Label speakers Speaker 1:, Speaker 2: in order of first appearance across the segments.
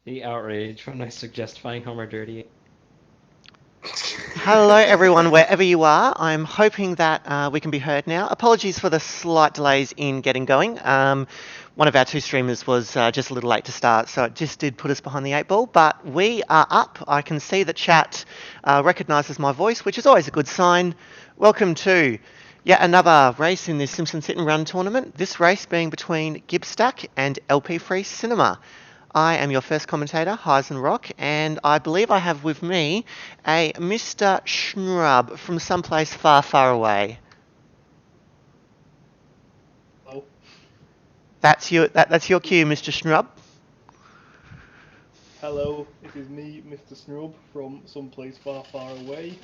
Speaker 1: The outrage when I suggest buying Homer dirty.
Speaker 2: Hello, everyone, wherever you are. I'm hoping that we can be heard now. Apologies for the slight delays in getting going. One of our two streamers was just a little late to start, so it just did put us behind the eight ball. But we are up. I can see the chat recognises my voice, which is always a good sign. Welcome to yet another race in this Simpsons Hit and Run tournament. This race being between Gibstack and LP3Cinema. I am your first commentator, Rock, and I believe I have with me a Mr. Schnrub from someplace far, far away.
Speaker 3: Hello.
Speaker 2: That's your cue, Mr. Schnrub.
Speaker 3: Hello, it is me, Mr. Snrub, from someplace far, far away.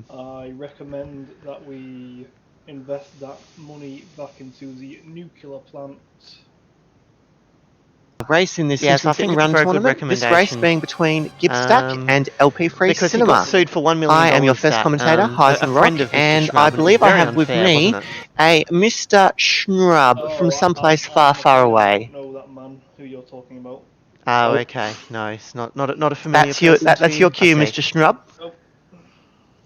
Speaker 3: I recommend that we invest that money back into the nuclear plant.
Speaker 2: Race in this Simpsons Hit and Run tournament. This race being between Gibstack and LP3
Speaker 3: because
Speaker 2: Cinema.
Speaker 3: he got
Speaker 2: sued for $1 million. I am your first commentator, Rock, and I believe I have with me a Mr. Schnrub from someplace far, far away.
Speaker 3: I don't know that man who you're talking about.
Speaker 2: Oh, okay. No, it's not a familiar person. That's your cue, Mr. Schnrub.
Speaker 3: Oh.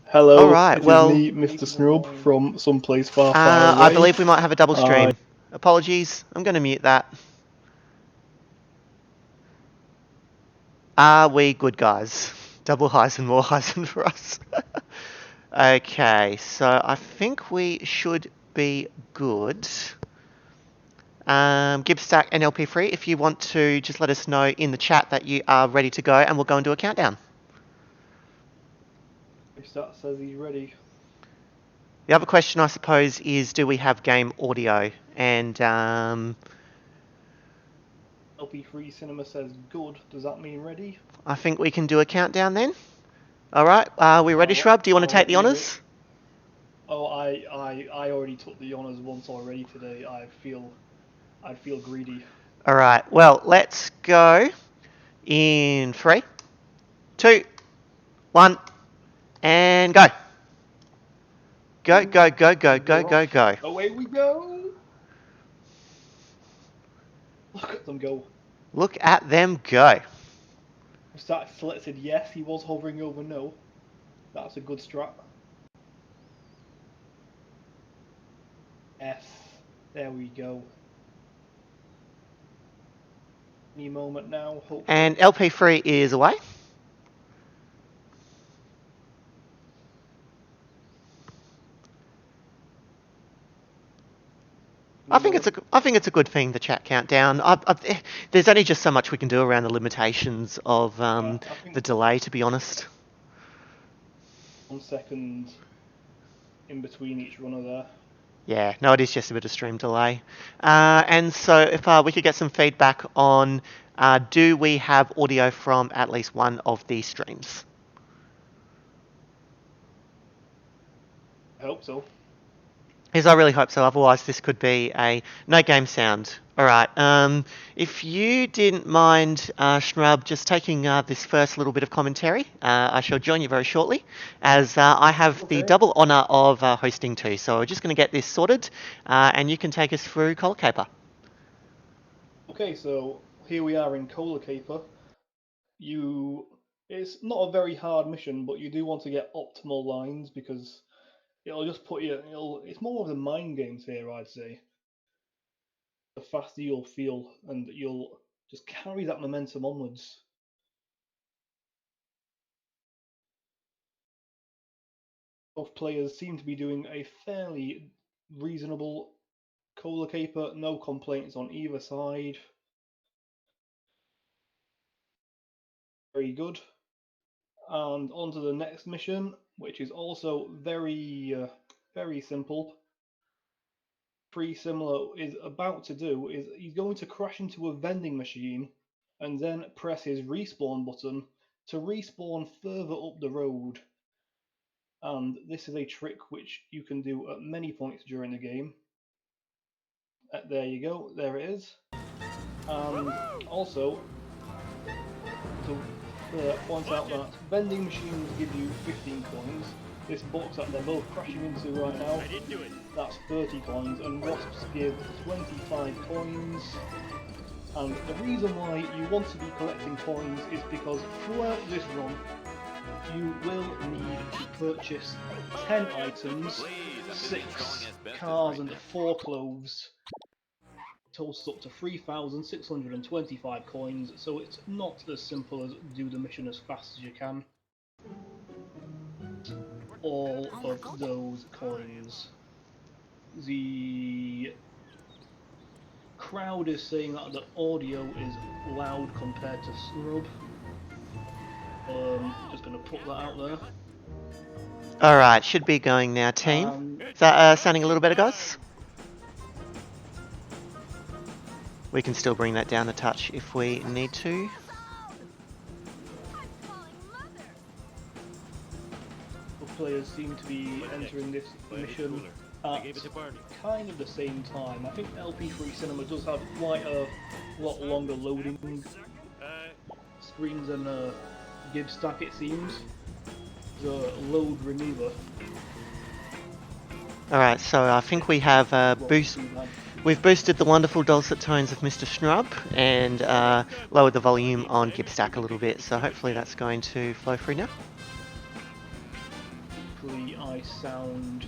Speaker 3: Hello,
Speaker 2: all right,
Speaker 3: it
Speaker 2: well,
Speaker 3: is me, Mr. Snrub, from someplace far, far away.
Speaker 2: I believe we might have a double stream. Apologies, I'm going to mute that. Are we good, guys? Double highs and more highs for us. Okay, so I think we should be good. Gibstack and LP3, if you want to just let us know in the chat that you are ready to go, and we'll go and do a countdown.
Speaker 3: Gibstack says he's ready.
Speaker 2: The other question, I suppose, is do we have game audio? And
Speaker 3: LP3Cinema says good. Does that mean ready?
Speaker 2: I think we can do a countdown then. All right, are we ready, Shrub? Do you want to take the honours?
Speaker 3: Oh, I already took the honours once already today. I'd feel greedy.
Speaker 2: All right, well, let's go in 3, 2, 1, and go. Go, go, go, go, go, go, go.
Speaker 3: Away we go. Look at them go.
Speaker 2: Look at them go.
Speaker 3: Start selected yes, he was hovering over no. That's a good strat. Yes, there we go. Any moment now, hopefully.
Speaker 2: And LP3 is away. I think it's a good thing, the chat countdown. There's only just so much we can do around the limitations of the delay, to be honest.
Speaker 3: 1 second in between each runner there.
Speaker 2: Yeah, no, it is just a bit of stream delay. And so if we could get some feedback on, do we have audio from at least one of these streams?
Speaker 3: I hope so.
Speaker 2: Yes, I really hope so. Otherwise, this could be a no game sound. All right. If you didn't mind, Schnrub, just taking this first little bit of commentary, I shall join you very shortly, as I have the double honour of hosting too. So we're just going to get this sorted, and you can take us through Cola Caper.
Speaker 3: Okay, so here we are in Cola Caper. It's not a very hard mission, but you do want to get optimal lines because it'll just put you. It's more of the mind games here, I'd say. The faster you'll feel, and you'll just carry that momentum onwards. Both players seem to be doing a fairly reasonable Cola Caper. No complaints on either side. Very good. And on to the next mission, which is also very simple. LP3Cinema is about to do is he's going to crash into a vending machine and then press his respawn button to respawn further up the road. And this is a trick which you can do at many points during the game. There you go, there it is. And also, to point out that vending machines give you 15 coins. This box that they're both crashing into right now, that's 30 coins, and wasps give 25 coins. And the reason why you want to be collecting coins is because throughout this run, you will need to purchase 10 items, 6 cars and 4 clothes. Totals up to 3,625 coins, so it's not as simple as do the mission as fast as you can. All of those coins. The crowd is saying that the audio is loud compared to Snub. Just going to put that out there.
Speaker 2: Alright, should be going now, team. Is that sounding a little better, guys? We can still bring that down a touch if we need to.
Speaker 3: The players seem to be entering this mission at kind of the same time. I think LP3Cinema does have quite a lot longer loading screens than Gibstack, it seems. The load remover.
Speaker 2: Alright, so I think we have we've boosted the wonderful dulcet tones of Mr. Schnrub and lowered the volume on Gibstack a little bit, so hopefully that's going to flow through now.
Speaker 3: Hopefully I sound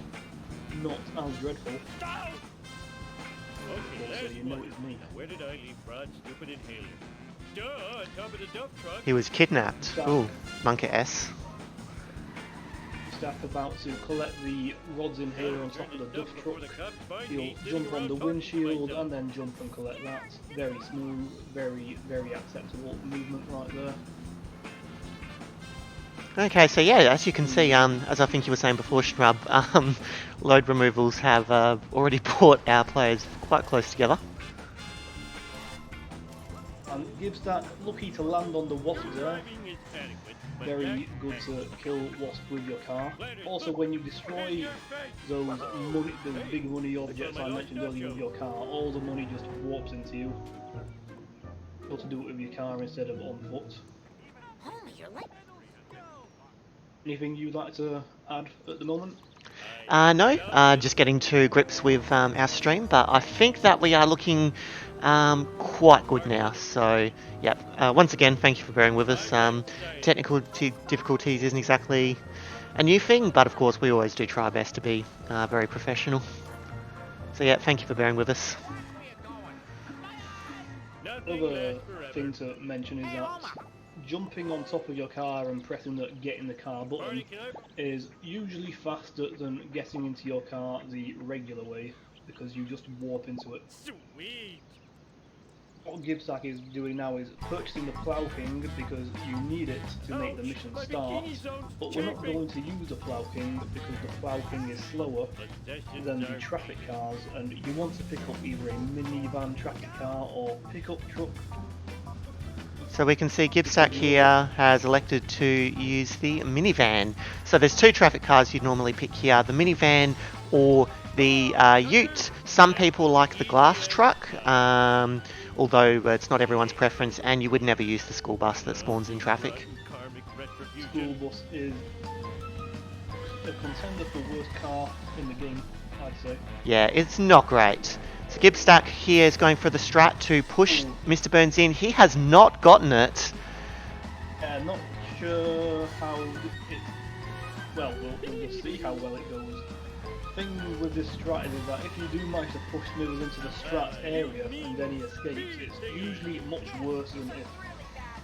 Speaker 3: not as dreadful. Also, you know it's me.
Speaker 4: Where did I leave Brad's stupid inhaler? Duh, on top of the dump truck.
Speaker 2: He was kidnapped. Ooh, Monka S.
Speaker 3: Stack about to collect the rod's inhaler on top of the duff truck. He'll jump on the windshield and then jump and collect that. Very smooth, very, very acceptable movement right there.
Speaker 2: Okay, so yeah, as you can see, as I think you were saying before, Schrub, load removals have already brought our players quite close together.
Speaker 3: And Gibstack lucky to land on the wasp there. Very good to kill wasp with your car. Also, when you destroy those big money objects I mentioned earlier with your car, all the money just warps into you. You've got to do it with your car instead of on foot. Anything you'd like to add at the moment?
Speaker 2: No, just getting to grips with our stream, but I think that we are looking quite good now. So, yeah, once again, thank you for bearing with us. Technical difficulties isn't exactly a new thing, but of course we always do try our best to be very professional. So yeah, thank you for bearing with us.
Speaker 3: Another thing to mention is that jumping on top of your car and pressing the get in the car button is usually faster than getting into your car the regular way, because you just warp into it.
Speaker 4: Sweet.
Speaker 3: What Gibstack is doing now is purchasing the Plough King because you need it to make the mission start, but we're not going to use the Plough King because the Plough King is slower than the traffic cars, and you want to pick up either a minivan traffic car or pickup truck.
Speaker 2: So we can see Gibstack here has elected to use the minivan. So there's two traffic cars you'd normally pick here, the minivan or the ute. Some people like the glass truck, although it's not everyone's preference, and you would never use the school bus that spawns in traffic.
Speaker 3: School bus is a contender for worst car in the game, I'd say.
Speaker 2: Yeah, it's not great. So Gibstack here is going for the strat to push Mr. Burns in. He has not gotten it.
Speaker 3: Not sure how it... Well, we'll just see how well it goes. The thing with this strat is that if you do manage to push Smithers into the strat area and then he escapes, it's usually much worse than if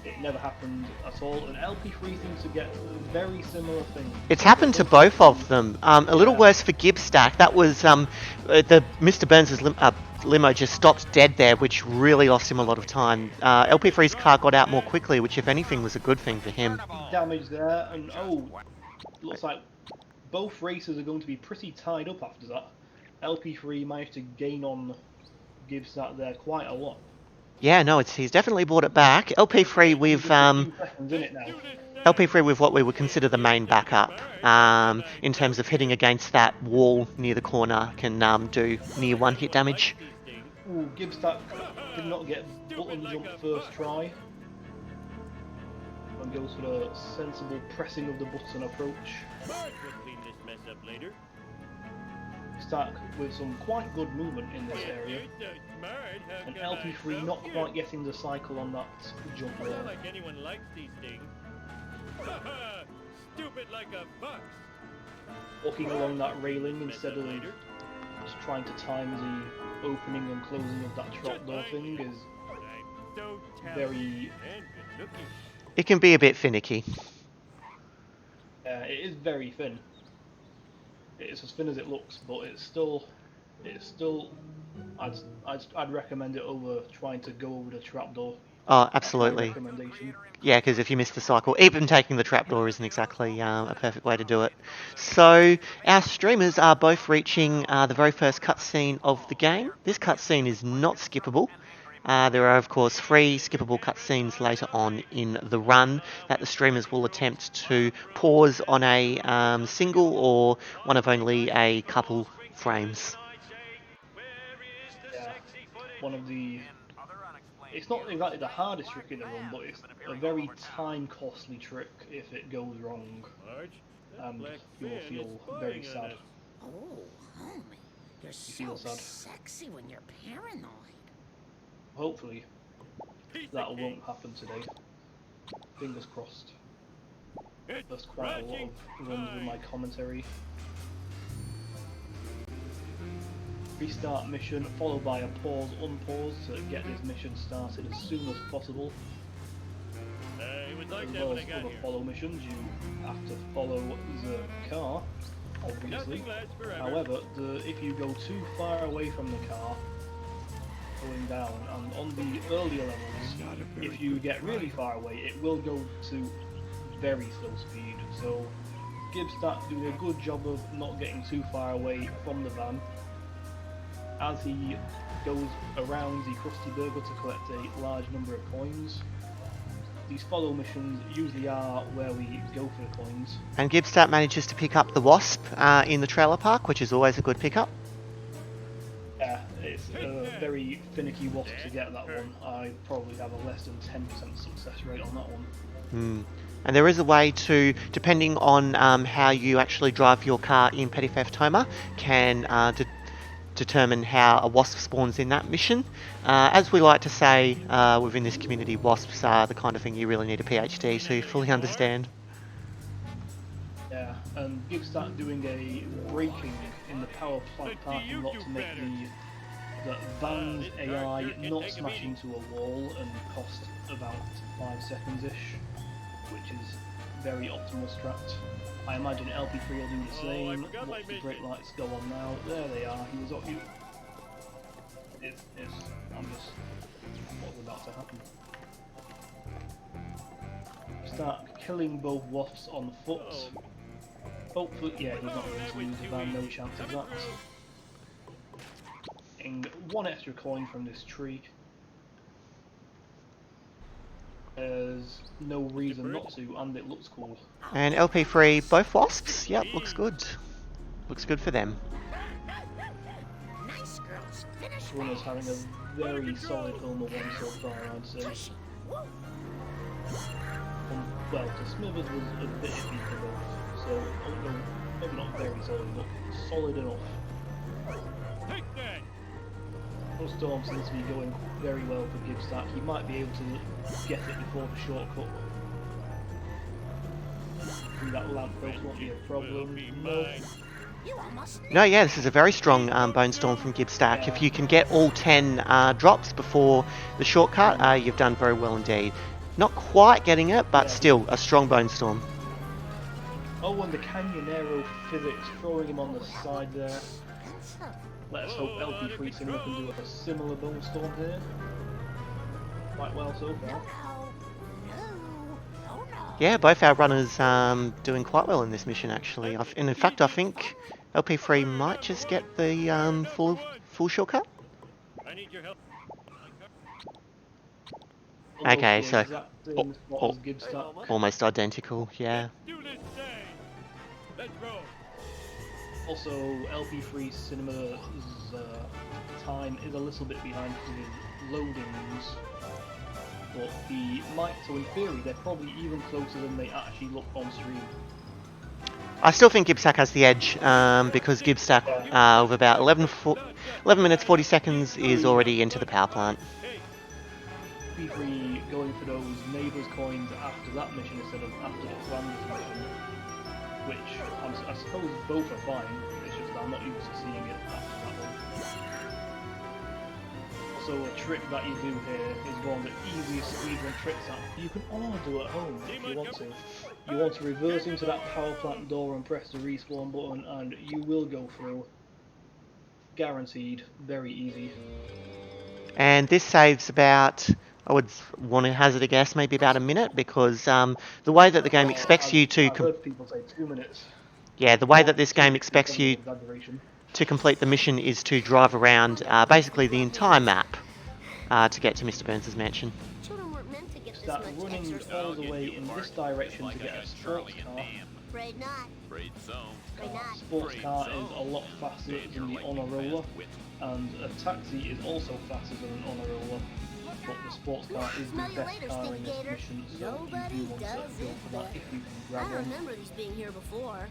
Speaker 3: it never happened at all. And LP3 seems to get very similar things.
Speaker 2: It's happened to both of them. A little worse for Gibstack. That was the Mr. Burns' limo just stopped dead there, which really lost him a lot of time. LP3's car got out more quickly, which if anything was a good thing for him.
Speaker 3: Damage there, and looks like both races are going to be pretty tied up after that. LP3 managed to gain on Gibstack there quite a lot.
Speaker 2: Yeah, no, he's definitely brought it back. LP3 with LP3 with what we would consider the main backup in terms of hitting against that wall near the corner can do near one hit damage.
Speaker 3: Ooh, Gibstack did not get button jump first try. And goes for the sensible pressing of the button approach. Gibstack with some quite good movement in this area.
Speaker 4: You're so smart, how
Speaker 3: And
Speaker 4: come I
Speaker 3: LP3
Speaker 4: broke
Speaker 3: not
Speaker 4: you?
Speaker 3: quite getting the cycle on that jump
Speaker 4: It's not
Speaker 3: there.
Speaker 4: like anyone likes these things. Stupid like a fox.
Speaker 3: Walking along that railing instead of just trying to time the opening and closing of that trapdoor thing is
Speaker 4: So
Speaker 3: very...
Speaker 4: and good looking.
Speaker 2: It can be a bit finicky.
Speaker 3: it is very thin. It's as thin as it looks, but it's still... I'd recommend it over trying to go over the trapdoor.
Speaker 2: Oh,
Speaker 3: That's my
Speaker 2: absolutely.
Speaker 3: recommendation.
Speaker 2: Yeah, because if you miss the cycle, even taking the trapdoor isn't exactly a perfect way to do it. So our streamers are both reaching the very first cutscene of the game. This cutscene is not skippable. There are, of course, 3 skippable cutscenes later on in the run that the streamers will attempt to pause on a single or one of only a couple frames.
Speaker 3: Yeah, one of the... It's not exactly the hardest trick in the run, but it's a very time-costly trick if it goes wrong,
Speaker 4: Marge, that
Speaker 3: and
Speaker 4: black
Speaker 3: you'll
Speaker 4: fan is
Speaker 3: feel very
Speaker 4: spying on
Speaker 3: sad.
Speaker 4: us.
Speaker 5: Oh, homie, you're
Speaker 3: feel
Speaker 5: so
Speaker 3: sad.
Speaker 5: sexy when you're paranoid.
Speaker 3: Hopefully,
Speaker 4: Piece
Speaker 3: that
Speaker 4: of
Speaker 3: won't
Speaker 4: cake.
Speaker 3: happen today. Fingers crossed.
Speaker 4: It's
Speaker 3: There's quite a lot
Speaker 4: crunching
Speaker 3: of runs with my
Speaker 4: time.
Speaker 3: commentary. Restart mission, followed by a pause, unpause to get this mission started as soon as possible.
Speaker 4: It was like
Speaker 3: As
Speaker 4: that
Speaker 3: well
Speaker 4: when
Speaker 3: as
Speaker 4: I got
Speaker 3: other
Speaker 4: here.
Speaker 3: follow missions, you have to follow the car, obviously.
Speaker 4: Nothing lasts forever.
Speaker 3: However, if you go too far away from the car, going down, and on the earlier levels, if you get really far away, it will go to very slow speed. So Gibstack doing a good job of not getting too far away from the van. As he goes around the Krusty Burger to collect a large number of coins. These follow missions usually are where we go for the coins.
Speaker 2: And Gibstack manages to pick up the Wasp in the trailer park, which is always a good pickup.
Speaker 3: Yeah, it's a very finicky wasp to get that one. I probably have a less than 10% success rate on that one.
Speaker 2: And there is a way to, depending on how you actually drive your car in Petty Theft Homer, can determine how a wasp spawns in that mission. As we like to say within this community, wasps are the kind of thing you really need a PhD to fully understand.
Speaker 3: Yeah, and Gibstack doing a braking in the power plant parking lot to make the van's AI not smash into a wall and cost about 5 seconds-ish, which is very optimal strat. I imagine LP3 will do the same. Watch the brake lights go on now. There they are. He was up. I'm just what's about to happen. Start killing both wasps on foot. Hopefully, yeah, he's not going to lose the van. No chance of that. Getting 1 extra coin from this tree. There's no reason not to, and it looks cool.
Speaker 2: And LP3, both wasps? Yep, looks good. Looks good for them.
Speaker 5: Nice girls, finish
Speaker 3: Runner's having a very solid Homer 1 so far, I'd say.
Speaker 5: tushy. Woo.
Speaker 3: Well, the Smithers was a bit iffy for both, so maybe not very solid, but solid enough.
Speaker 4: Take that.
Speaker 3: Storm seems to be going very well for Gibstack. He might be able to get it before the shortcut. Through that lamppost won't be a problem. No.
Speaker 5: You almost
Speaker 2: No, yeah, this is a very strong Bone Storm from Gibstack. If you can get all 10 drops before the shortcut, you've done very well indeed. Not quite getting it, but still a strong Bone Storm.
Speaker 3: Oh, and the Canyonero physics throwing him on the side there.
Speaker 5: expensive.
Speaker 3: Let's hope LP3Cinema can do a similar Bone Storm here. Quite well so far.
Speaker 5: No, no.
Speaker 2: Yeah, both our runners doing quite well in this mission actually. And in fact, I think LP3 might just get the full shortcut.
Speaker 4: I need your help.
Speaker 2: Okay,
Speaker 3: Almost
Speaker 2: so-
Speaker 3: the exact same spot as Gibstack.
Speaker 2: Almost identical, yeah.
Speaker 4: Do this thing. Let's roll.
Speaker 3: Also, LP3Cinema's time is a little bit behind because of his loadings. But he might, so in theory, they're probably even closer than they actually look on stream.
Speaker 2: I still think Gibstack has the edge because Gibstack, with about 11 minutes 40 seconds, is already into the power plant.
Speaker 3: LP3 going for those neighbours coins after that mission instead of after the Flanders mission, which I suppose both are fine. It's just I'm not used to seeing it after that one. So a trick that you do here is one of the easiest speedrun tricks that you can all do at home if you want to. You want to reverse into that power plant door and press the respawn button and you will go through. Guaranteed. Very easy.
Speaker 2: And this saves about, I would want to hazard a guess, maybe about a minute, because the way that the game expects you to...
Speaker 3: I've heard people say 2 minutes.
Speaker 2: Yeah, the way that this game expects you
Speaker 3: Exaggeration.
Speaker 2: to complete the mission is to drive around basically the entire map to get to Mr. Burns' mansion.
Speaker 5: Children weren't meant to get this
Speaker 3: Start
Speaker 5: much
Speaker 3: running
Speaker 5: exercise.
Speaker 3: all the way in this direction to get a sports car.
Speaker 5: Afraid not.
Speaker 4: Afraid so.
Speaker 5: Afraid not.
Speaker 3: Sports car is a lot faster than the honor roller, and a taxi is also faster than an honor roller. But the sports car is the
Speaker 5: Smell you
Speaker 3: best
Speaker 5: later,
Speaker 3: car in this
Speaker 5: Stinkator.
Speaker 3: mission, so
Speaker 5: Nobody
Speaker 3: you do want to
Speaker 5: does
Speaker 3: go
Speaker 5: it
Speaker 3: for that if you can
Speaker 5: I
Speaker 3: grab one.
Speaker 5: remember these being here before.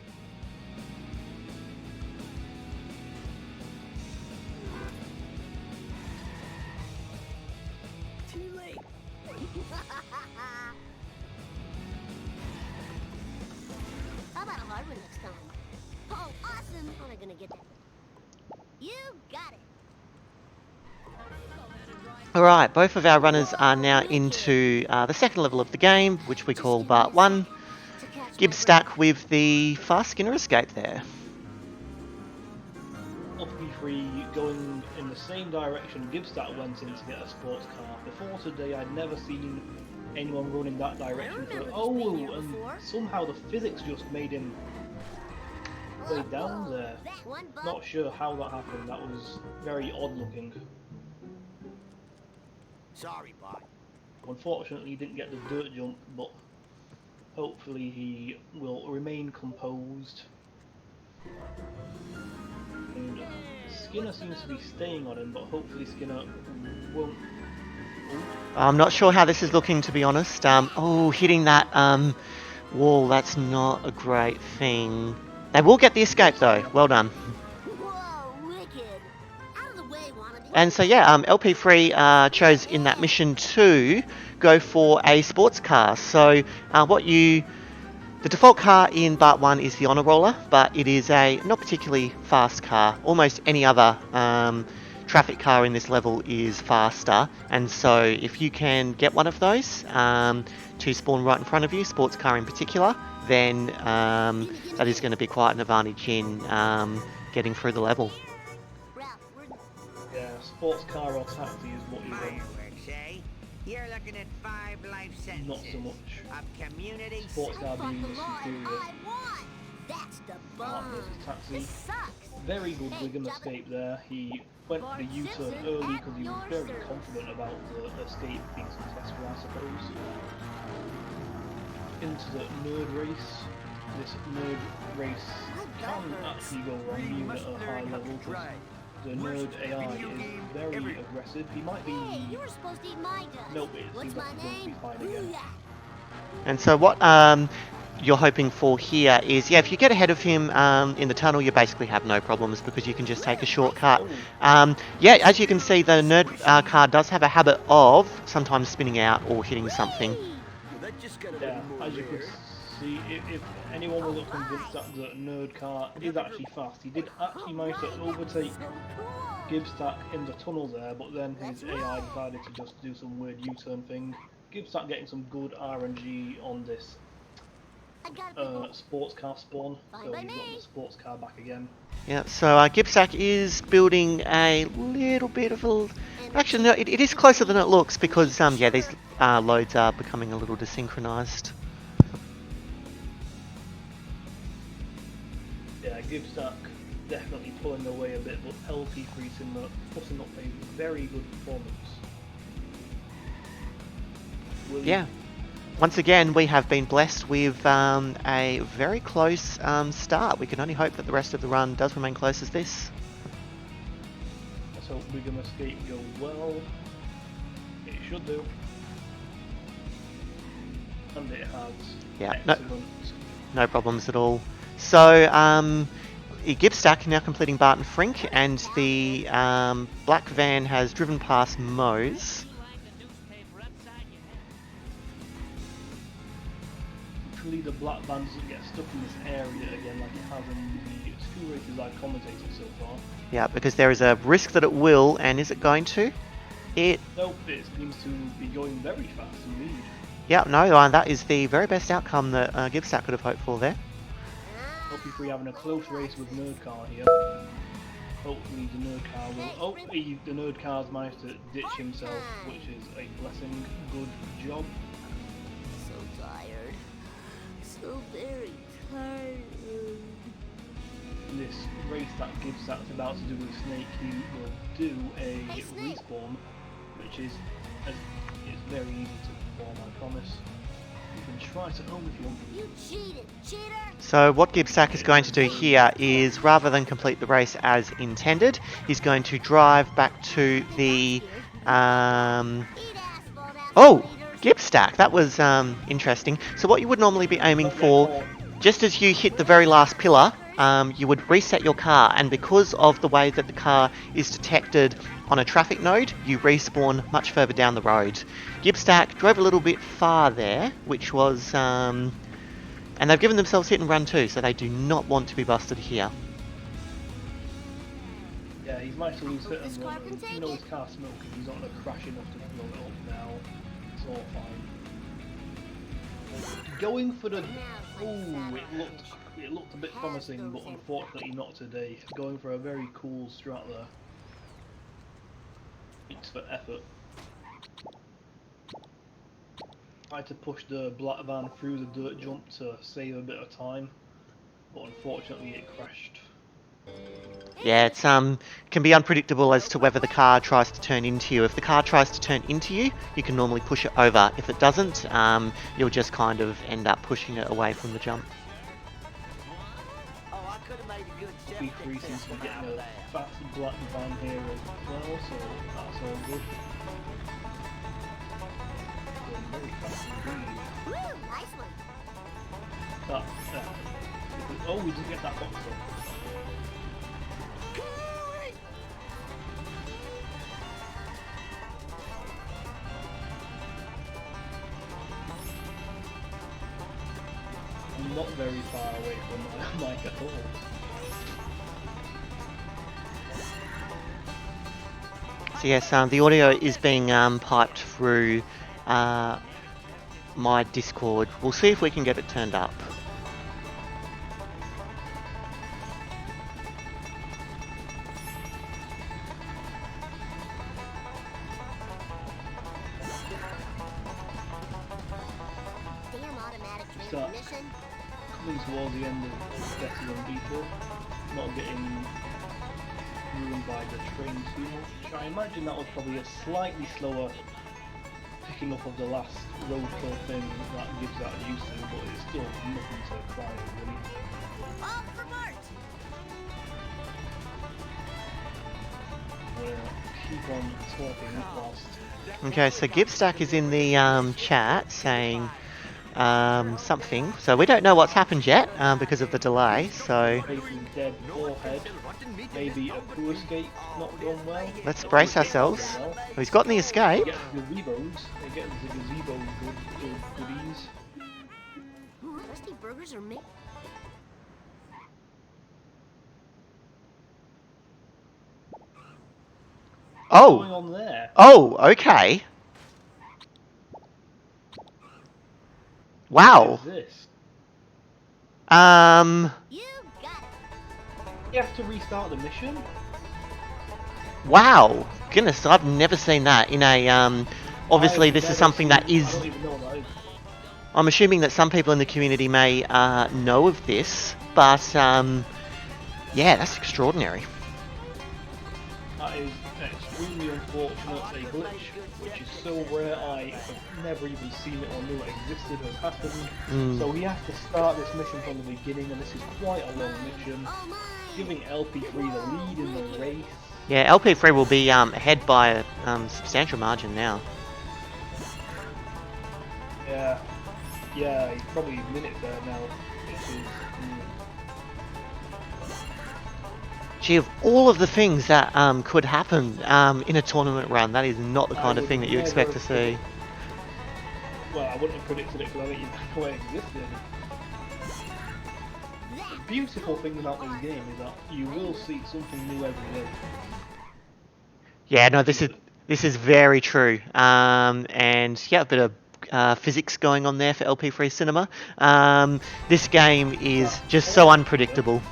Speaker 5: Too late. How about a hard one next time? Oh, awesome! How am I gonna get that? You got it.
Speaker 2: Alright, both of our runners are now into the second level of the game, which we call Part 1. Gibstack with the fast Skinner escape there.
Speaker 3: LP3 going in the same direction Gibstack went in to get a sports car. Before today I'd never seen anyone running that direction for and somehow the physics just made him way down there. Not sure how that happened, that was very odd looking.
Speaker 6: Sorry, bud.
Speaker 3: Unfortunately he didn't get the dirt jump, but hopefully he will remain composed. And Skinner seems to be staying on him, but hopefully Skinner won't.
Speaker 2: I'm not sure how this is looking, to be honest. Hitting that wall, that's not a great thing. They will get the escape though, well done.
Speaker 5: Whoa, wicked. Out of the way, wannabe.
Speaker 2: And so yeah, LP3 chose in that mission to go for a sports car. So the default car in Part 1 is the Honor Roller, but it is a not particularly fast car. Almost any other traffic car in this level is faster, and so if you can get one of those to spawn right in front of you, sports car in particular, then that is going to be quite an advantage in getting through the level.
Speaker 3: Yeah, sports car or taxi is what you want.
Speaker 6: Fireworks, eh? You're looking at 5 life sentences.
Speaker 3: Not so much.
Speaker 6: Of community
Speaker 3: Sports car
Speaker 5: Fuck
Speaker 3: being
Speaker 5: the
Speaker 3: the
Speaker 5: law and
Speaker 3: superior
Speaker 5: I won. That's the
Speaker 3: part
Speaker 5: bomb.
Speaker 3: versus taxi.
Speaker 5: This sucks.
Speaker 3: Very good Wiggum escape there. He went for the U-turn early because he was very confident about the escape being successful, I suppose. Into the nerd race. This nerd race can actually go wrong even at a high level because the nerd AI is very aggressive. He might be...
Speaker 5: Hey, you were supposed to eat my dust.
Speaker 3: Nope, it
Speaker 5: What's
Speaker 3: seems
Speaker 5: my
Speaker 3: like he's going to be
Speaker 5: name?
Speaker 3: fine again.
Speaker 5: Booyah.
Speaker 2: And so what you're hoping for here is, yeah, if you get ahead of him in the tunnel, you basically have no problems because you can just take a shortcut. Yeah, as you can see, the nerd car does have a habit of sometimes spinning out or hitting something.
Speaker 3: Yeah, as you can see, if anyone was not convinced that the nerd car is actually fast, he did actually manage to overtake Gibstack in the tunnel there, but then his AI decided to just do some weird U-turn thing. Gibstack getting some good RNG on this sports car spawn, so he's got the sports car back again.
Speaker 2: Yeah, so Gibstack is building a little bit of a... Actually, no, it is closer than it looks because, yeah, these loads are becoming a little desynchronized.
Speaker 3: Yeah, Gibstack definitely pulling away a bit, but LP3Cinema putting up a very good performance.
Speaker 2: Yeah. Once again, we have been blessed with a very close start. We can only hope that the rest of the run does remain close as this.
Speaker 3: Let's hope Wiggum escape goes well. It should do. And it has.
Speaker 2: Yeah,
Speaker 3: Excellent.
Speaker 2: no problems at all. So, Gibstack now completing Barton Frink, and the black van has driven past Moe's.
Speaker 3: Hopefully the black van doesn't get stuck in this area again like it has in the school races I've commentated so far.
Speaker 2: Yeah, because there is a risk that it will, and is it going to?
Speaker 3: Nope, it seems to be going very fast indeed.
Speaker 2: Yeah, no, that is the very best outcome that Gibstack could have hoped for there.
Speaker 3: LP3 having a close race with Nerd Car here. Hopefully the Nerd Car will... Oh, the Nerd Car's managed to ditch himself, which is a blessing. Good job.
Speaker 5: So tired. So very tired.
Speaker 3: In this race that Gibstack's about to do with Snake, he will do a respawn, which is it's very easy to perform, I promise. You can try it at home if you want.
Speaker 5: You cheated, cheater!
Speaker 2: So what Gibstack is going to do here is, rather than complete the race as intended, he's going to drive back to the... Oh! Gibstack! That was interesting. So what you would normally be aiming for, just as you hit the very last pillar, you would reset your car, and because of the way that the car is detected on a traffic node, you respawn much further down the road. Gibstack drove a little bit far there, which was... and they've given themselves hit and run too, so they do not want to be busted here.
Speaker 3: Yeah, he's managed to lose hit and run, and even though his car's smoking, he's not going to crash enough to blow it up now. It's all fine. Going for the... Oh, it looked a bit promising, but unfortunately not today. Going for a very cool strat there. It's for effort. Tried to push the black van through the dirt jump to save a bit of time, but unfortunately it crashed.
Speaker 2: Yeah, it's can be unpredictable as to whether the car tries to turn into you. If the car tries to turn into you, you can normally push it over. If it doesn't, you'll just kind of end up pushing it away from the jump.
Speaker 3: LP3 seems to be getting a fast black van here as well, so that's all good. Going very fast indeed.
Speaker 5: Woo, nice one.
Speaker 3: Oh, we did get that box up. I'm not very far away from my mic at all.
Speaker 2: So yes, the audio is being piped through my Discord. We'll see if we can get it turned up.
Speaker 5: Damn automatic
Speaker 3: Start.
Speaker 5: transmission.
Speaker 3: Coming towards the end of Getty and Beetle, not getting ruined by the train too much. I imagine that was probably a slightly slower picking up of the last roadkill thing that gives that used to, but it's still nothing to cry over, really.
Speaker 5: All for Mart.
Speaker 3: We're gonna keep on talking whilst
Speaker 2: Okay, so Gibstack is in the chat saying something. So we don't know what's happened yet because of the delay. So
Speaker 3: facing dead forehead. Maybe a crew escape not gone well.
Speaker 2: let's brace ourselves. Well, he's gotten the escape.
Speaker 3: Get the gazebos. They get the gazebos goodies.
Speaker 5: Ooh, Krusty burgers are made.
Speaker 3: What's going
Speaker 2: Oh,
Speaker 3: on there?
Speaker 2: oh, okay. Wow.
Speaker 3: What is this?
Speaker 5: You got it.
Speaker 3: You have to restart the mission?
Speaker 2: Wow. Goodness, I've never seen that in a obviously
Speaker 3: I've
Speaker 2: this is
Speaker 3: never
Speaker 2: something that
Speaker 3: seen-
Speaker 2: is...
Speaker 3: I don't even know what that is.
Speaker 2: I'm assuming that some people in the community may know of this, but yeah, that's extraordinary.
Speaker 3: That is extremely unfortunate. A glitch, which is so rare, I have never even seen it or knew it existed, has happened. So we have to start this mission from the beginning, and this is quite a long mission,
Speaker 5: Oh my.
Speaker 3: giving LP3 the lead in the race.
Speaker 2: Yeah, LP3 will be ahead by a substantial margin now.
Speaker 3: Yeah, he's probably a minute there now, which is
Speaker 2: Gee, of all of the things that could happen in a tournament run, that is not the kind of
Speaker 3: would
Speaker 2: thing that you
Speaker 3: never
Speaker 2: expect to
Speaker 3: have
Speaker 2: see.
Speaker 3: Well, I wouldn't have predicted it because I think you know it existed. The beautiful thing about this game is that you will see something new every day.
Speaker 2: Yeah, no, this is very true. And yeah, a bit of physics going on there for LP3Cinema. This game is just so unpredictable.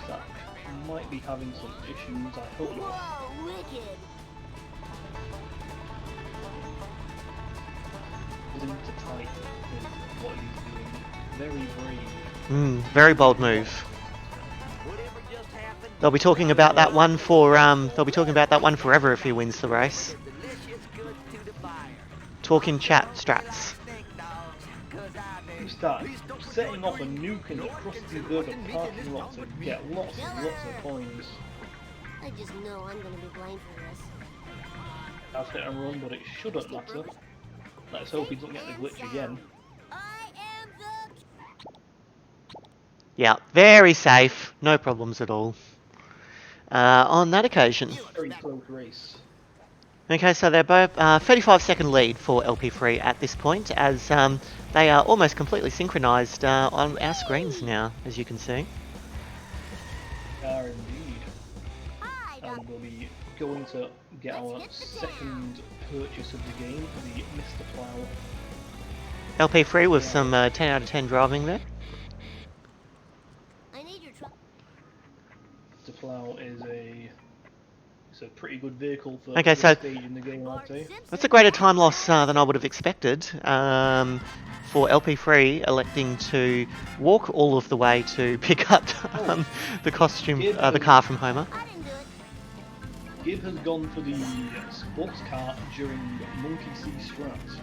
Speaker 3: That might be having some issues. I hope not.
Speaker 5: Whoa, wicked.
Speaker 3: Into tight is what he's doing. Very brave.
Speaker 2: Very bold move.
Speaker 6: Whatever just happened.
Speaker 2: They'll be talking about that one for forever if he wins the race.
Speaker 6: Delicious goods to the buyer.
Speaker 2: Talking chat strats.
Speaker 6: Think, dogs, 'cause I do.
Speaker 3: Start setting off a nuke in the Krusty Burger parking lot to get lots and lots of coins.
Speaker 5: I just know I'm gonna be blamed for this.
Speaker 3: That's hit and run, but it shouldn't matter. Let's hope he doesn't get the glitch again.
Speaker 5: I am the...
Speaker 2: Yeah, very safe. No problems at all. On that occasion.
Speaker 3: Very close race.
Speaker 2: Okay, so they're both 35-second lead for LP3 at this point, as they are almost completely synchronised on our screens now, as you can see.
Speaker 3: Are indeed. And we'll be going to get our second purchase of the game, the Mr. Plow.
Speaker 2: LP3 with some 10 out of 10 driving there.
Speaker 5: I need your truck.
Speaker 3: Mr. Plow is it's a pretty good vehicle for
Speaker 2: Okay,
Speaker 3: this
Speaker 2: so
Speaker 3: stage in the game, I'd say.
Speaker 2: that's a greater time loss than I would have expected for LP3 electing to walk all of the way to pick up the costume, the car from Homer.
Speaker 5: I didn't do it.
Speaker 3: Gib has gone for the sports car during Monkey C strat.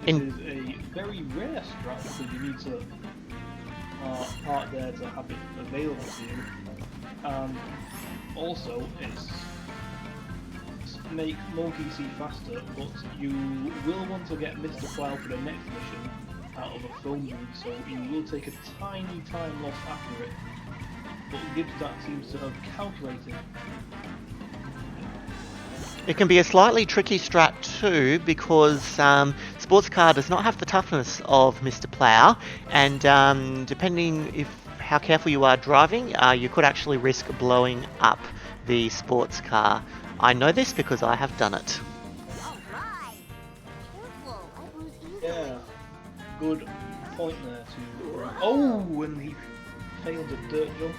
Speaker 3: This is a very rare strat because you need to park there to have it available to you. And also, it's make Monkey C faster, but you will want to get Mr. Plow for the next mission out of a phone booth, so you will take a tiny time loss after it. But Gibstack seems to have calculated.
Speaker 2: It can be a slightly tricky strat too, because sports car does not have the toughness of Mr. Plow, and depending how careful you are driving, you could actually risk blowing up the sports car. I know this because I have done it.
Speaker 5: Alright. Careful. I lose easily.
Speaker 3: Yeah, good point there to. Oh, and he failed a dirt jump.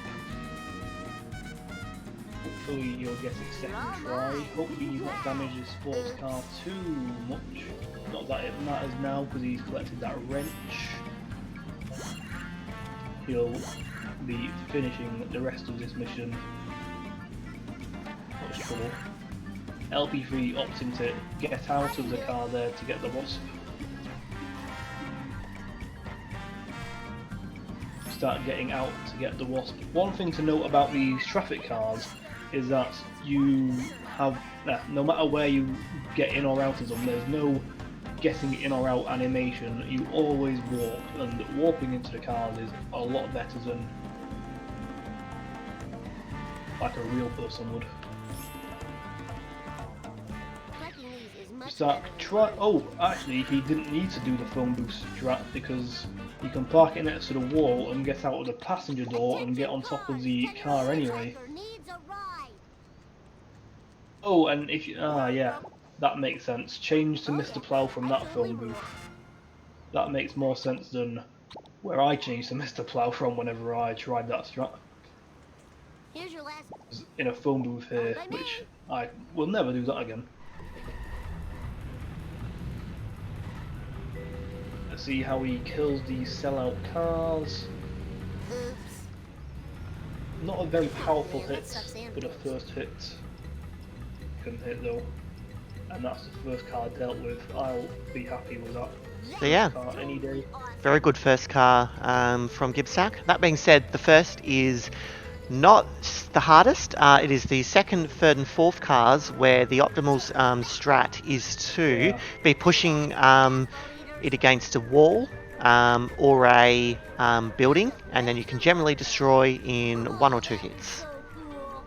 Speaker 3: Hopefully you'll get it second try. Hopefully you've not damaged his sports car too much. Not that it matters now because he's collected that wrench. He'll be finishing the rest of this mission. Not much trouble. LP3 opting to get out of the car there to get the wasp. Start getting out to get the wasp. One thing to note about these traffic cars is that you have, no matter where you get in or out of them, there's no getting in or out animation. You always warp, and warping into the cars is a lot better than like a real person would.
Speaker 5: Collecting these is much
Speaker 3: Start try. Oh, actually, he didn't need to do the phone booth strat because you can park it next to the wall and get out of the passenger door and get on top of the car anyway.
Speaker 5: needs a ride.
Speaker 3: Oh, and if you, yeah, that makes sense. Change to Mr. Plow from that phone booth. That makes more sense than where I changed to Mr. Plow from whenever I tried that strat.
Speaker 5: Here's your last.
Speaker 3: In a phone booth here, which I will never do that again. Let's see how he kills these sellout cars.
Speaker 5: Oops.
Speaker 3: Not a very powerful
Speaker 5: Yeah, that
Speaker 3: hit,
Speaker 5: sucks in.
Speaker 3: but a first hit. Couldn't hit though. And that's the first car dealt with. I'll be happy with that.
Speaker 2: So yeah,
Speaker 3: Car any day.
Speaker 2: very good first car from Gibstack. That being said, the first is not the hardest. It is the second, third and fourth cars where the optimal strat is to be pushing it against a wall or a building, and then you can generally destroy in 1 or 2 hits.
Speaker 5: So cool.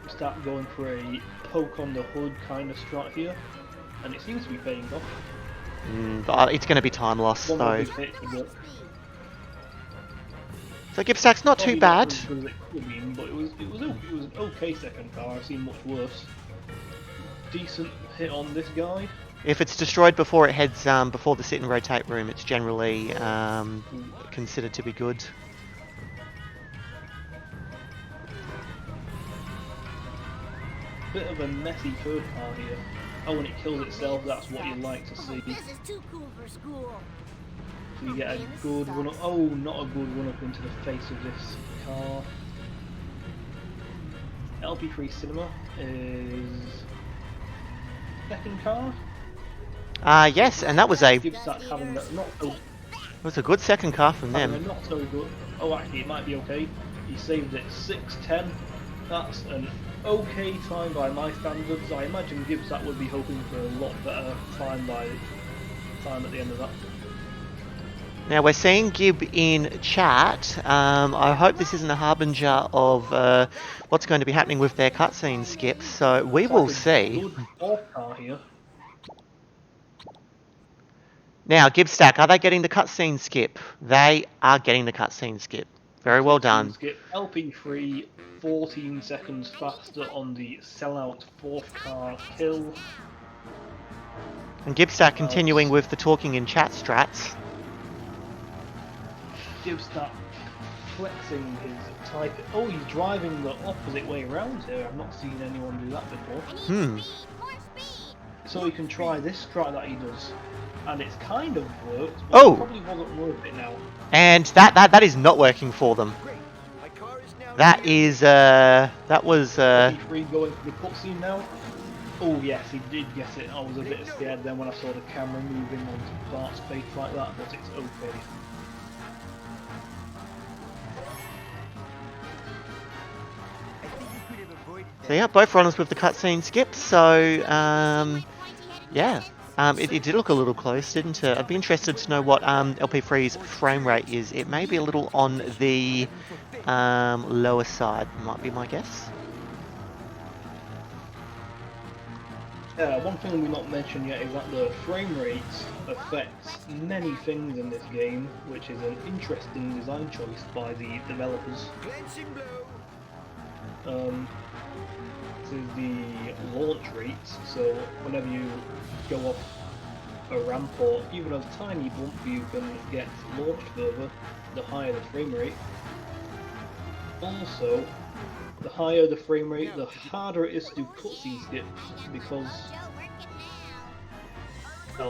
Speaker 3: Start going for a poke on the hood kind of strat here, and it seems to be paying off.
Speaker 2: But it's going to be time loss,
Speaker 3: One more
Speaker 2: though.
Speaker 3: big hit would work.
Speaker 2: So Gibstack's not too
Speaker 3: Probably
Speaker 2: bad.
Speaker 3: Not as good as it could have been, but it was an okay second car. I've seen much worse. Decent hit on this guy.
Speaker 2: If it's destroyed before it heads before the sit and rotate room, it's generally considered to be good.
Speaker 3: Bit of a messy third car here. Oh, when it kills itself, that's what you like to see.
Speaker 5: This is too cool for school.
Speaker 3: So you get a good run up. Oh, not a good run up into the face of this car. LP3Cinema is second car.
Speaker 2: Yes, and that was a
Speaker 3: Gibstack having that
Speaker 2: a good second car from
Speaker 3: having a
Speaker 2: them.
Speaker 3: not so good. Oh, actually, it might be okay. He saved it 6:10. That's an okay time by my standards. I imagine Gibstack would be hoping for a lot better time at the end of that.
Speaker 2: Now we're seeing Gib in chat. I hope this isn't a harbinger of what's going to be happening with their cutscene skips. So we
Speaker 3: It's
Speaker 2: will
Speaker 3: like a
Speaker 2: see.
Speaker 3: Good fourth car here.
Speaker 2: Now Gibstack, are they getting the cutscene skip? They are getting the cutscene skip. Very well done.
Speaker 3: Skip LP3 14 seconds faster on the sellout fourth car kill.
Speaker 2: And Gibstack continuing with the talking in chat strats.
Speaker 3: Gibstack flexing his type. Oh, he's driving the opposite way around here. I've not seen anyone do that before.
Speaker 5: More speed.
Speaker 3: So he can try this strat that he does. And it's kind of worked, but
Speaker 2: Oh!
Speaker 3: it probably wasn't worth it now.
Speaker 2: And that is not working for them. That is that was
Speaker 3: LP3 going for the cutscene now. Oh yes, he did get it. I was a bit scared then when I saw the camera moving onto Bart's face like that, but it's okay.
Speaker 2: so yeah, both runners with the cutscene skip. So yeah, it did look a little close, didn't it? I'd be interested to know what LP3's frame rate is. It may be a little on the lower side, might be my guess.
Speaker 3: One thing we've not mentioned yet is that the frame rate affects many things in this game, which is an interesting design choice by the developers. This is the launch rate, so whenever you go off a ramp or even a tiny bump you can get launched further, the higher the frame rate. Also, the higher the frame rate, the harder it is to do cutscene skips, because
Speaker 2: there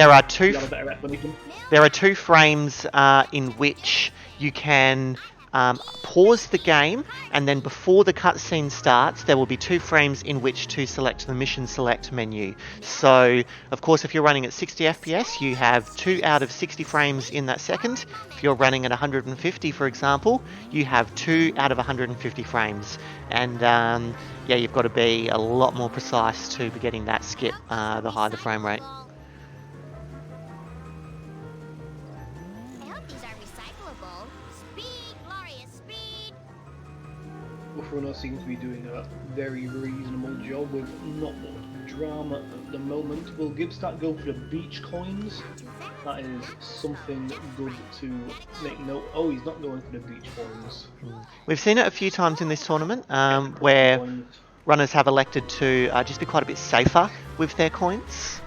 Speaker 2: are two.
Speaker 3: You got a better explanation?
Speaker 2: There are 2 frames in which you can pause the game, and then before the cutscene starts, there will be 2 frames in which to select the mission select menu. So, of course, if you're running at 60 FPS, you have 2 out of 60 frames in that second. If you're running at 150, for example, you have 2 out of 150 frames. And yeah, you've got to be a lot more precise to be getting that skip the higher the frame rate.
Speaker 5: I hope these are recyclable. Speed, glorious speed.
Speaker 3: Buffrunner seems to be doing a very reasonable job with not much drama at the moment. Will Gibstack go for the beach coins? That is something good to make note. Oh, he's not going for the beach coins.
Speaker 2: We've seen it a few times in this tournament where runners have elected to just be quite a bit safer with their coins.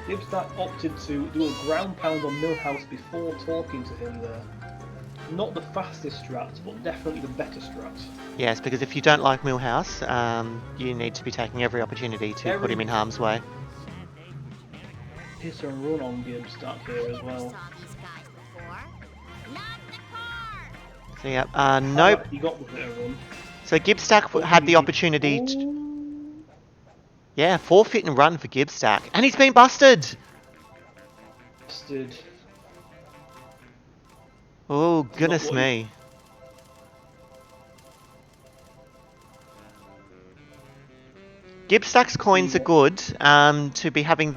Speaker 3: Gibstack opted to do a ground pound on Millhouse before talking to him there. Not the fastest strat, but definitely the better strat.
Speaker 2: Yes, because if you don't like Millhouse, you need to be taking every opportunity to put him in harm's way.
Speaker 3: Hit and run on Gibstack here as well.
Speaker 2: So yeah, nope.
Speaker 3: He got the hit and run.
Speaker 2: So Gibstack had the opportunity to... Yeah, forfeit and run for Gibstack. And he's been busted!
Speaker 3: Busted.
Speaker 2: Oh, goodness me. Gibstack's coins are good to be having.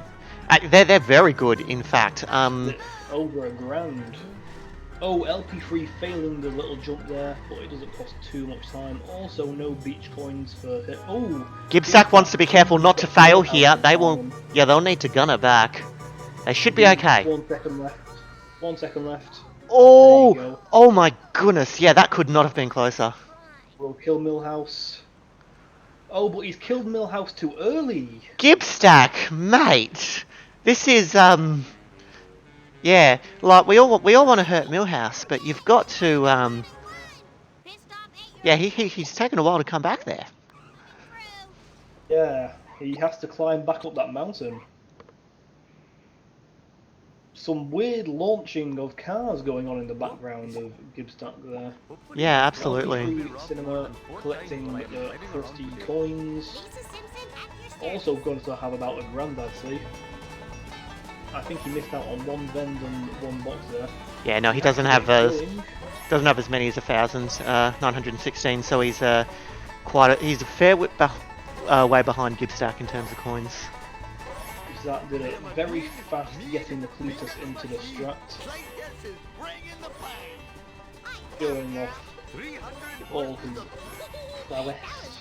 Speaker 2: They're very good, in fact.
Speaker 3: Over £1,000. Oh, LP3 failing the little jump there, but it doesn't cost too much time. Also, no beach coins for him. Oh,
Speaker 2: Gibstack wants to be careful not to fail here. They will.
Speaker 3: Time.
Speaker 2: Yeah, they'll need to gun it back. They should be okay.
Speaker 3: 1 second left. 1 second left.
Speaker 2: Oh,
Speaker 3: There you go.
Speaker 2: oh my goodness. Yeah, that could not have been closer.
Speaker 3: We'll kill Millhouse. Oh, but he's killed Millhouse too early.
Speaker 2: Gibstack, mate. This is yeah, like we all want to hurt Millhouse, but you've got to
Speaker 5: Pit stop at your
Speaker 2: yeah, he's taken a while to come back there.
Speaker 5: crew.
Speaker 3: Yeah, he has to climb back up that mountain. Some weird launching of cars going on in the background of Gibstack there.
Speaker 2: Yeah, absolutely.
Speaker 3: LP3Cinema collecting the crusty coins.
Speaker 5: Lisa Simpson at your
Speaker 3: Also going to have about £1,000, I'd say. I think he missed out on one vend and one box there.
Speaker 2: Yeah, no, he doesn't have
Speaker 3: Going.
Speaker 2: as many as 1,000, 916. So he's he's a fair way behind Gibstack in terms of coins.
Speaker 3: That did it very fast, getting the Cletus into the strat. Going off all his prowess,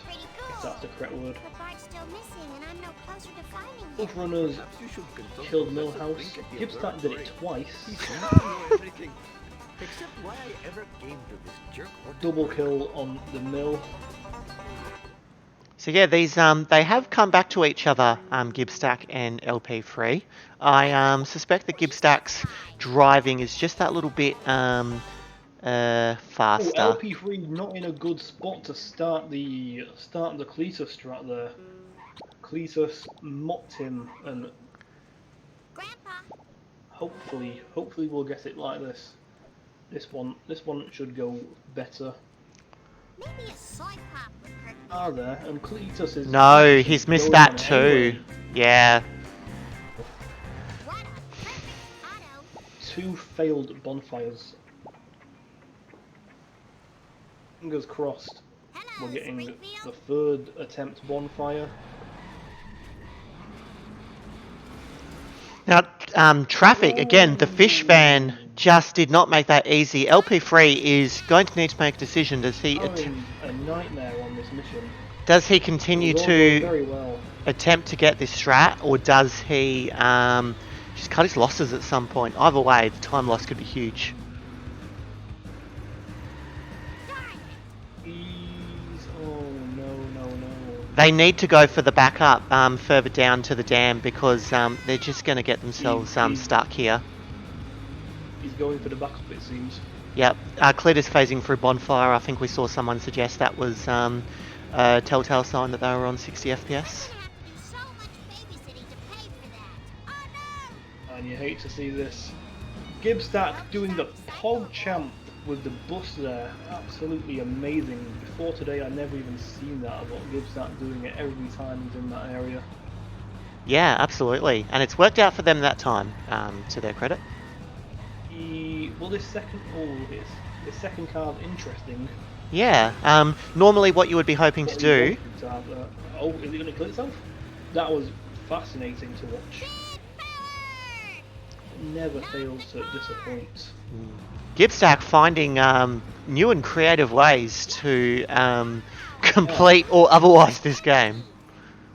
Speaker 3: if that's the correct word.
Speaker 5: The part's still missing, and I'm no closer to finding it.
Speaker 3: Both runners killed Millhouse. Gibstack did it twice.
Speaker 6: Except why I ever came to this jerk.
Speaker 3: Double kill on the mill.
Speaker 2: So yeah, these they have come back to each other, Gibstack and LP3. I suspect that Gibstack's driving is just that little bit faster.
Speaker 3: Oh, LP3 not in a good spot to start the Cletus strat there. Cletus mocked him, and
Speaker 5: Grandpa,
Speaker 3: hopefully we'll get it like this. This one should go better.
Speaker 5: maybe a soy pop would hurt me.
Speaker 3: Are there? And Cletus is.
Speaker 2: No, he's missed
Speaker 3: going
Speaker 2: that
Speaker 3: on
Speaker 2: too.
Speaker 3: anyway.
Speaker 2: Yeah.
Speaker 5: What a perfect auto.
Speaker 3: 2 failed bonfires. Fingers crossed.
Speaker 5: Hello,
Speaker 3: We're getting the
Speaker 5: Springfield.
Speaker 3: 3rd attempt bonfire.
Speaker 2: Now, traffic again. The fish van just did not make that easy. LP3 is going to need to make a decision. Does he
Speaker 3: Having a nightmare on this mission.
Speaker 2: continue
Speaker 3: It's all going
Speaker 2: to
Speaker 3: very well.
Speaker 2: attempt to get this strat, or does he just cut his losses at some point? Either way, the time loss could be huge.
Speaker 3: Oh no.
Speaker 2: They need to go for the backup further down to the dam because they're just going to get themselves stuck here.
Speaker 3: He's going for the backup, it seems.
Speaker 2: Yep, Cletus phasing through bonfire. I think we saw someone suggest that was a telltale sign that they were on 60 FPS.
Speaker 5: I'm gonna have to do so much babysitting to pay for that. Oh no!
Speaker 3: And you hate to see this. Gibstack doing the pog champ with the bus there. Absolutely amazing. Before today I never even seen that, but Gibstack doing it every time he's in that area.
Speaker 2: Yeah, absolutely, and it's worked out for them that time, to their credit.
Speaker 3: This second card interesting.
Speaker 2: Yeah, normally what you would be hoping to
Speaker 3: What
Speaker 2: do.
Speaker 3: he wanted to have there. Oh, is it going to kill itself? That was fascinating to watch. Never fails to disappoint.
Speaker 2: Gibstack finding new and creative ways to complete or otherwise this game.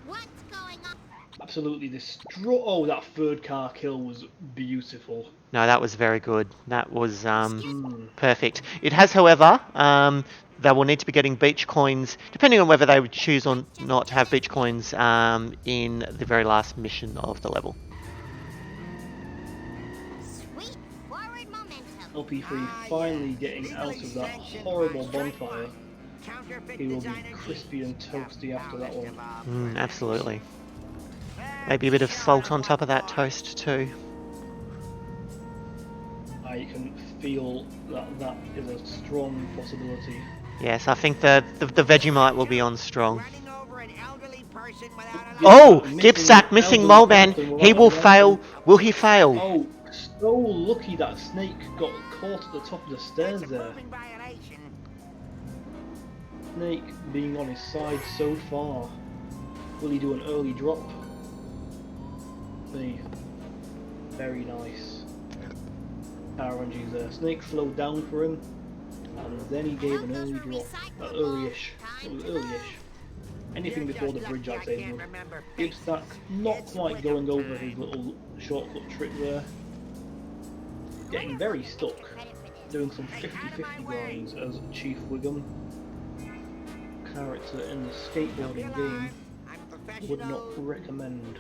Speaker 5: What's going on?
Speaker 3: Absolutely destroy. Oh, that 3rd car kill was beautiful.
Speaker 2: No, that was very good. That was perfect. It has, however, they will need to be getting beach coins, depending on whether they would choose or not to have beach coins in the very last mission of the level.
Speaker 5: Sweet forward momentum.
Speaker 3: LP3 finally getting out of that horrible bonfire. He will be crispy and toasty after that one.
Speaker 2: Absolutely. Maybe a bit of salt on top of that toast too.
Speaker 3: I can feel that is a strong possibility.
Speaker 2: Yes, I think the Vegemite will be on strong.
Speaker 6: Running over an elderly person without a
Speaker 2: Oh,
Speaker 3: Missing
Speaker 2: Gibstack missing
Speaker 3: elbow
Speaker 2: Moleman.
Speaker 3: person
Speaker 2: He
Speaker 3: without
Speaker 2: will
Speaker 3: a
Speaker 2: fail. Will he fail?
Speaker 3: Oh, so lucky that snake got caught at the top of the stairs
Speaker 6: It's a
Speaker 3: there.
Speaker 6: moving violation.
Speaker 3: Snake being on his side so far. Will he do an early drop? Me. Very nice. RNG's there. Snake slowed down for him, and then he gave an early drop. Early-ish. It was early-ish. Anything before the bridge, I'd say, good. Gibstack not quite going over his little shortcut trick there. Getting very stuck. Doing some 50-50 grinds as Chief Wiggum. Character in the skateboarding game. Would not recommend.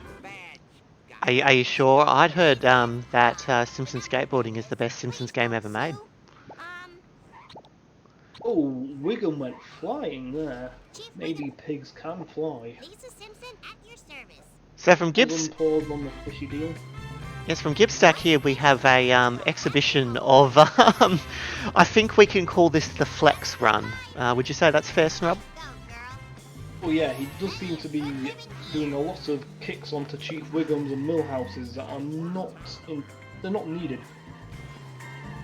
Speaker 2: Are you sure? I'd heard that Simpsons skateboarding is the best Simpsons game ever made.
Speaker 3: Oh, Wiggum went flying there. Maybe pigs can fly.
Speaker 5: Lisa Simpson at your service.
Speaker 2: So from
Speaker 3: Wiggum paused on the fishy deal.
Speaker 2: Yes, from Gibstack here we have a exhibition of, I think we can call this the flex run. Would you say that's fair, Snub?
Speaker 3: Oh yeah, he does seem to be doing a lot of kicks onto Chief Wiggums and Millhouses that are they're not needed.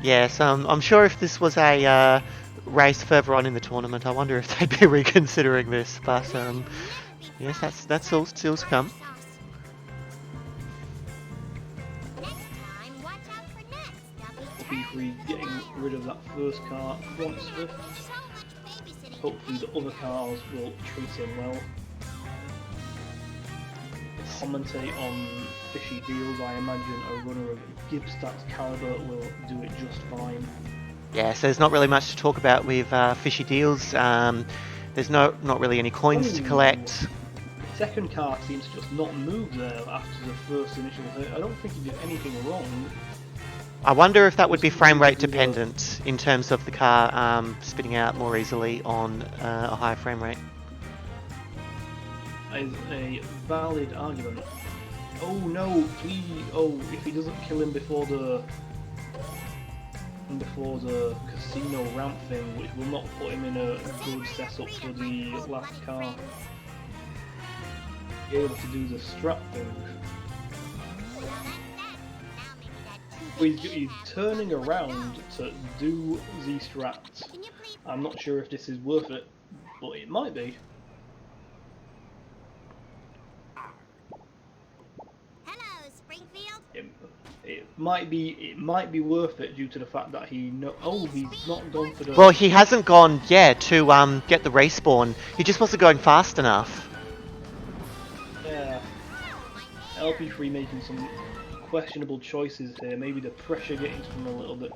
Speaker 2: Yes, I'm sure if this was a race further on in the tournament, I wonder if they'd be reconsidering this. But yes, that's all still to come.
Speaker 3: LP3 getting rid of that first car quite swift. Hopefully the other cars will treat him well. Commentate on fishy deals, I imagine a runner of Gibstack's caliber will do it just fine.
Speaker 2: Yeah, so there's not really much to talk about with fishy deals. There's not really any coins to collect.
Speaker 3: Second car seems to just not move there after the first initial hit. I don't think he did anything wrong.
Speaker 2: I wonder if that would be frame rate dependent in terms of the car spitting out more easily on a higher frame rate.
Speaker 3: Is a valid argument. Oh no, please! Oh, if he doesn't kill him before the casino ramp thing, which will not put him in a good setup for the last car. Be able to do the strap thing. He's turning around to do the strats. I'm not sure if this is worth it, but it might be.
Speaker 5: Hello, Springfield.
Speaker 3: It might be worth it due to the fact that he's not gone for the.
Speaker 2: Well, he hasn't gone to get the respawn. He just wasn't going fast enough.
Speaker 3: Yeah. LP3 making some questionable choices here. Maybe the pressure getting to him a little bit.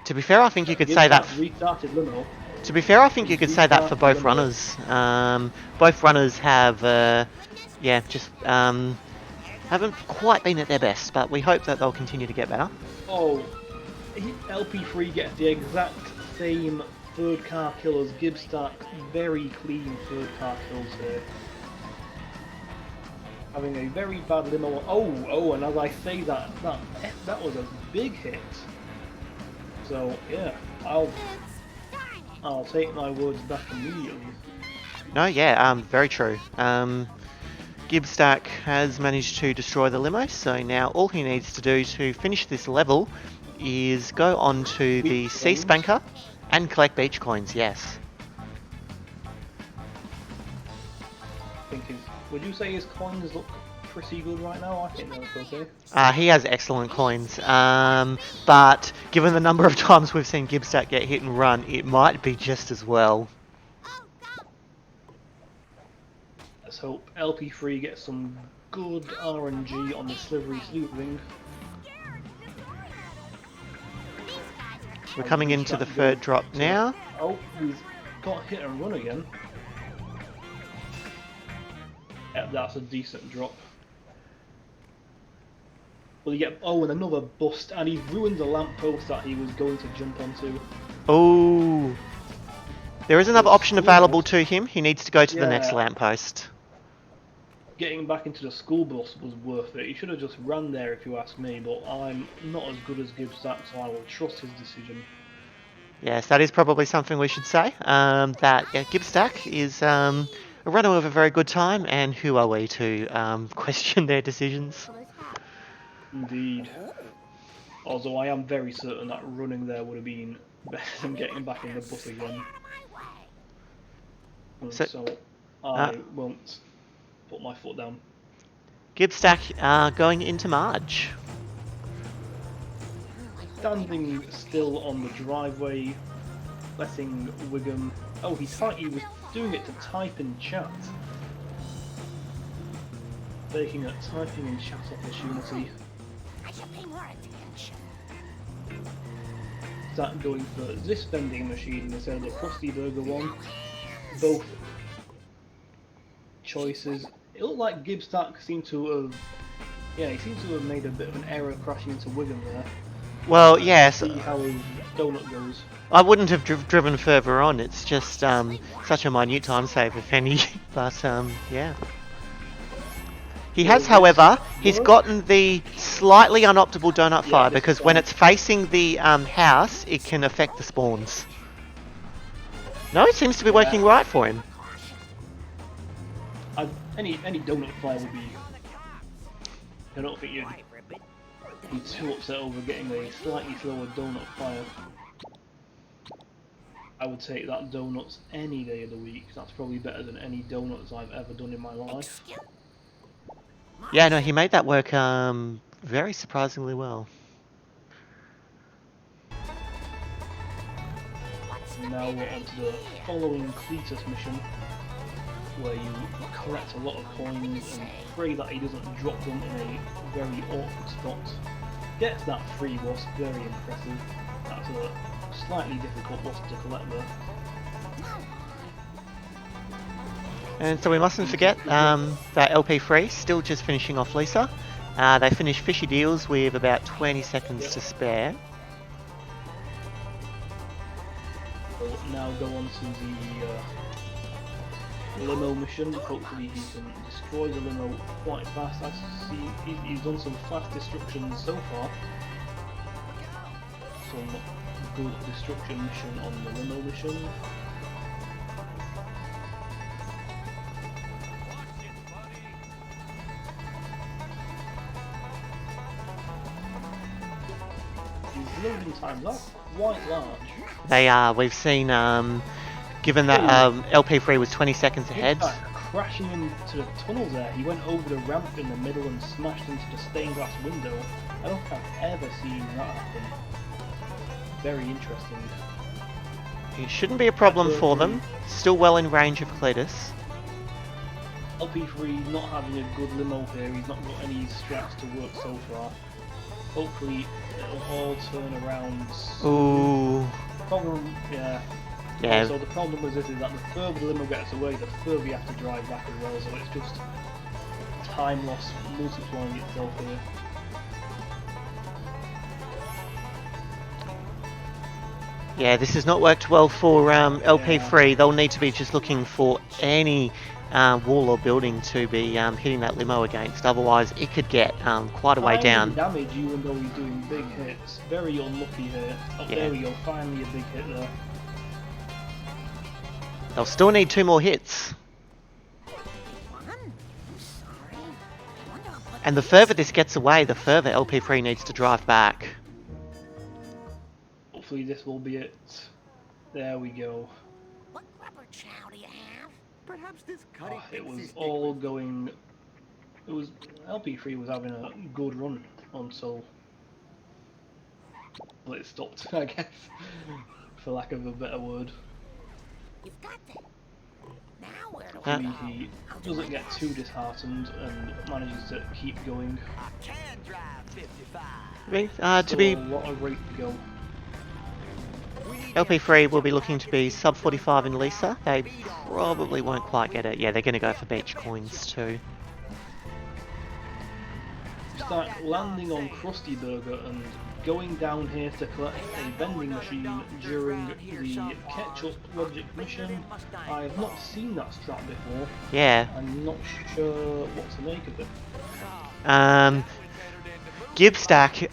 Speaker 2: To be fair, I think you could say that.
Speaker 3: Restarted limo.
Speaker 2: To be fair, I think you could say that for both runners. Both runners have, just haven't quite been at their best, but we hope that they'll continue to get better.
Speaker 3: Oh, LP3 gets the exact same third car kill as Gibstack. Very clean third car kills here. Having a very bad limo. Oh, and as I say that was a big hit. So yeah, I'll take my words back immediately.
Speaker 2: No, yeah, very true. Gibstack has managed to destroy the limo, so now all he needs to do to finish this level is go on to the Sea Spanker and collect beach coins. Yes.
Speaker 3: Would you say his coins look pretty good right now? I think they look okay.
Speaker 2: He has excellent coins, but given the number of times we've seen Gibstack get hit and run, it might be just as well.
Speaker 3: Let's hope LP3 gets some good RNG on the slivery snooping.
Speaker 2: We're coming into the third drop now.
Speaker 3: Oh, he's got hit and run again. Yeah, that's a decent drop. Will he get... Oh, and another bust, and he's ruined the lamppost that he was going to jump onto.
Speaker 2: Oh. There is another option available to him. He needs to go to the next lamppost.
Speaker 3: Getting back into the school bus was worth it. He should have just ran there if you ask me, but I'm not as good as Gibstack, so I will trust his decision.
Speaker 2: Yes, that is probably something we should say. Gibstack is a runner with a very good time, and who are we to question their decisions?
Speaker 3: Indeed. Although I am very certain that running there would have been better than getting back in the bus again. So I won't put my foot down.
Speaker 2: Gibstack going into Marge.
Speaker 3: Standing still on the driveway, letting Wiggum. Oh, he was doing it to type in chat. Taking a typing in chat opportunity.
Speaker 5: I should pay more attention.
Speaker 3: That going for this vending machine instead of the Krusty Burger one. Both choices. It looked like Gibstack seemed to have. Yeah, he seems to have made a bit of an error crashing into Wiggum there.
Speaker 2: Well, yes.
Speaker 3: See how his donut goes.
Speaker 2: I wouldn't have driven further on. It's just such a minute time save, if any. But yeah. He has, however, he's gotten the slightly unoptimal donut fire because when it's facing the house, it can affect the spawns. No, it seems to be working right for him.
Speaker 3: Any donut fire would be. I don't think you'd be too upset over getting a slightly slower donut fire. I would take that donuts any day of the week. That's probably better than any donuts I've ever done in my life.
Speaker 2: Yeah, no, he made that work very surprisingly well.
Speaker 3: Now we're on to the following Cletus mission, where you collect a lot of coins and pray that he doesn't drop them in a very awkward spot. Gets that free wasp, very impressive. That's a slightly difficult wasp to collect there.
Speaker 2: And so we mustn't forget that LP3 still just finishing off Lisa. They finished Fishy Deals with about 20 seconds to spare.
Speaker 3: We'll now go on to the limo mission. Hopefully he can destroy the limo quite fast. I see he's done some fast destruction so far. Some good destruction mission on the limo mission. His loading times are quite large.
Speaker 2: They are. We've seen, given that LP3 was 20 seconds ahead.
Speaker 3: Crashing into the tunnel there. He went over the ramp in the middle and smashed into the stained glass window. I don't think I've ever seen that happen. Very interesting.
Speaker 2: It shouldn't be a problem for them. Still well in range of Cletus.
Speaker 3: LP3 not having a good limo here. He's not got any straps to work so far. Hopefully it'll all turn around.
Speaker 2: Ooh.
Speaker 3: Problem, yeah.
Speaker 2: Yeah.
Speaker 3: So the problem with this is that the further the limo gets away, the further you have to drive back as well. So it's just time loss multiplying itself here.
Speaker 2: Yeah, this has not worked well for LP3. They'll need to be just looking for any wall or building to be hitting that limo against. Otherwise, it could get quite a way down.
Speaker 3: Damage even though he's doing big hits. Very unlucky here. Oh,
Speaker 2: Yeah.
Speaker 3: there we go. Finally a big hit there.
Speaker 2: They'll still need 2 more hits. And the further this gets away, the further LP3 needs to drive back.
Speaker 3: Hopefully this will be it. There we go.
Speaker 5: What rubber chow do you have?
Speaker 6: Perhaps this cutting
Speaker 3: It was all going. It was LP3 was having a good run until it stopped, I guess, for lack of a better word.
Speaker 5: You've got that. Now where do
Speaker 3: Hopefully he doesn't get too disheartened and manages to keep going.
Speaker 6: I can drive 55.
Speaker 2: To be
Speaker 3: Still a lot of race to go.
Speaker 2: LP3 will be looking to be sub 45 in Lisa. They probably won't quite get it. Yeah, they're going to go for beach coins too.
Speaker 3: Start landing on Krusty Burger and going down here to collect a vending machine during the ketchup logic mission. I have not seen that strat before.
Speaker 2: Yeah.
Speaker 3: I'm not sure what to make of it.
Speaker 2: Gibstack,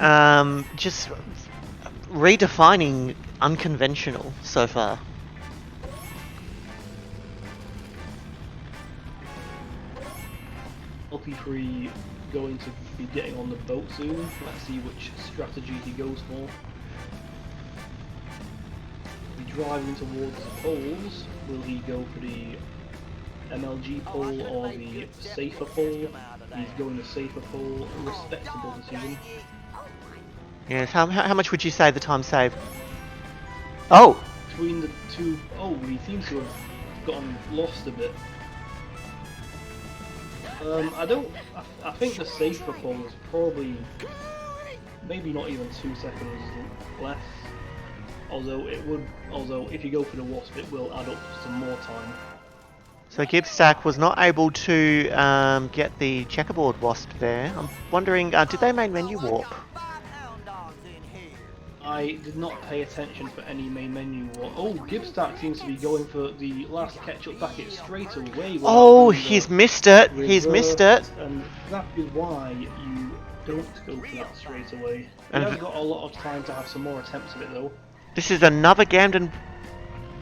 Speaker 2: just redefining unconventional so far.
Speaker 3: LP3 going to be getting on the boat soon. Let's see which strategy he goes for. Be driving towards the poles. Will he go for the MLG pull or the safer pull. He's going the safer pull. Respectable decision.
Speaker 2: Yes. How much would you say the time saved? Oh.
Speaker 3: Between the two, oh, he seems to have gotten lost a bit. I think the safer pull is probably maybe not even 2 seconds less. Although if you go for the wasp, it will add up some more time.
Speaker 2: So Gibstack was not able to get the checkerboard wasp there. I'm wondering, did they main menu warp?
Speaker 3: I did not pay attention for any main menu. Oh, Gibstack seems to be going for the last ketchup packet straight away.
Speaker 2: Oh, he's missed it. He's missed it.
Speaker 3: And that is why you don't go for that straight away. You have got a lot of time to have some more attempts of it though.
Speaker 2: This is another Gamden.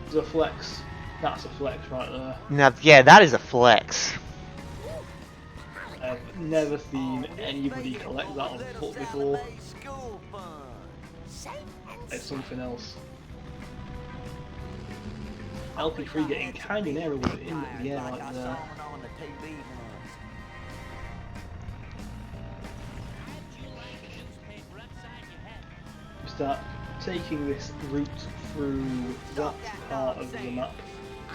Speaker 3: It's a flex. That's a flex right there.
Speaker 2: Now, yeah, that is a flex.
Speaker 3: I've never seen anybody collect that on foot before. It's something else. LP3 getting kind of narrow with it in the air like that. Start taking this route through that part of the map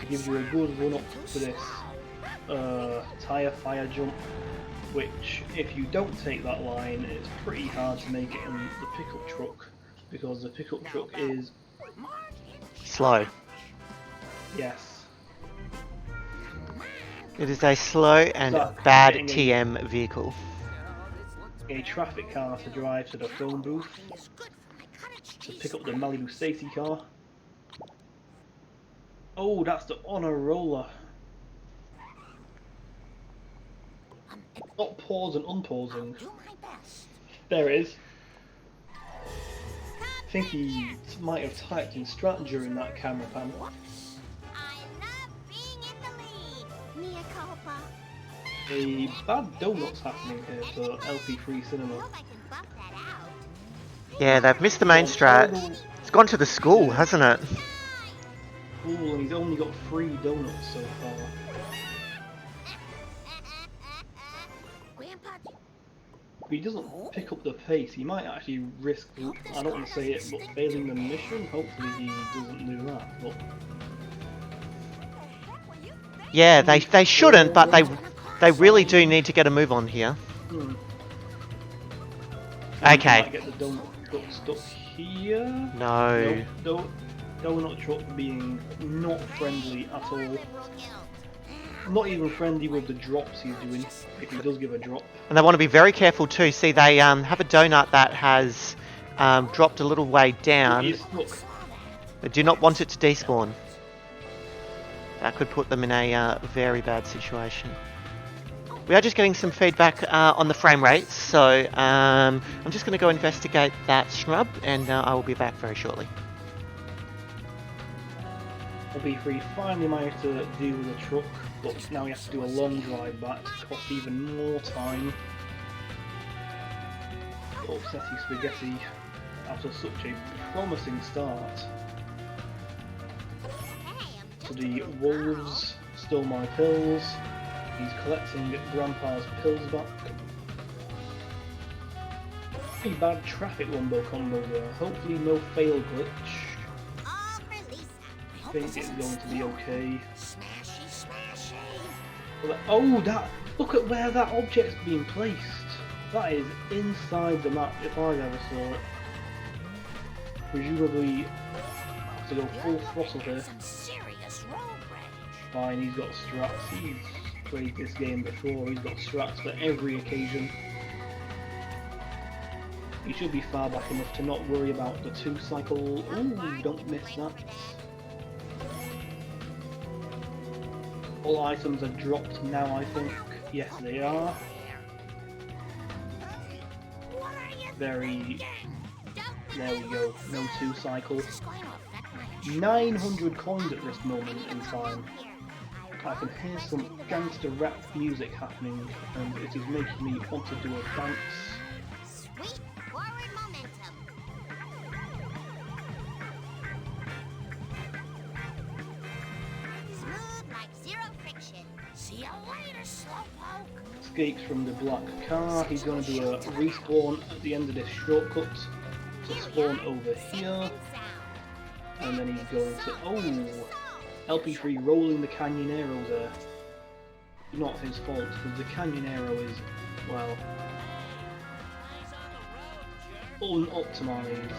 Speaker 3: to give you a good run up to this tyre fire jump, which if you don't take that line it's pretty hard to make it in the pickup truck because the pickup truck is
Speaker 2: slow.
Speaker 3: Yes.
Speaker 2: It is a slow and bad TM vehicle.
Speaker 3: A traffic car to drive to the phone booth to pick up the Malibu safety car. Oh, that's the honor roller. Not pause and unpausing. There it is. I think he might have typed in strat during that camera pan. A bad donut's happening here for LP3Cinema.
Speaker 2: Yeah, they've missed the main strat. It's gone to the school, hasn't it?
Speaker 3: Cool, and he's only got 3 donuts so far. If he doesn't pick up the pace, he might actually risk, I don't want to say it, but failing the mission. Hopefully he doesn't do that. But
Speaker 2: yeah, they shouldn't, but they really do need to get a move on here. Okay.
Speaker 3: Might get the donut truck stuck here.
Speaker 2: No.
Speaker 3: Nope, donut truck being not friendly at all. Not even friendly with the drops he's doing, if he does give a drop.
Speaker 2: And they want to be very careful too. See, they have a donut that has dropped a little way down.
Speaker 3: He's stuck.
Speaker 2: They do not want it to despawn. That could put them in a very bad situation. We are just getting some feedback on the frame rates, so I'm just going to go investigate that shrub, and I will be back very shortly.
Speaker 3: LP3 finally managed to deal with the truck, but now he has to do a long drive back to cost even more time. Upsetty Spaghetti after such a promising start. So the wolves stole my pills. He's collecting Grandpa's pills back. Pretty bad traffic wombo combo there. Hopefully no fail glitch. I think it's going to be okay. Oh, that! Look at where that object's being placed. That is inside the map if I've ever saw it. Presumably, I have to go full throttle here. Fine, he's got strats. He's played this game before. He's got strats for every occasion. He should be far back enough to not worry about the 2 cycle. Ooh, don't miss that. All items are dropped now, I think. Yes, they are. Very... There we go. No 2 cycle. 900 coins at this moment in time. I can hear some gangster rap music happening, and it is making me want to do a dance.
Speaker 5: Sweet forward momentum. Smooth like zero friction. See you later, Slowpoke.
Speaker 3: Escapes from the black car. He's going to do a respawn at the end of this shortcut to spawn over here. And then he's going to... Oh! LP3 rolling the Canyonero there. Not his fault, because the Canyonero is, well, unoptimized.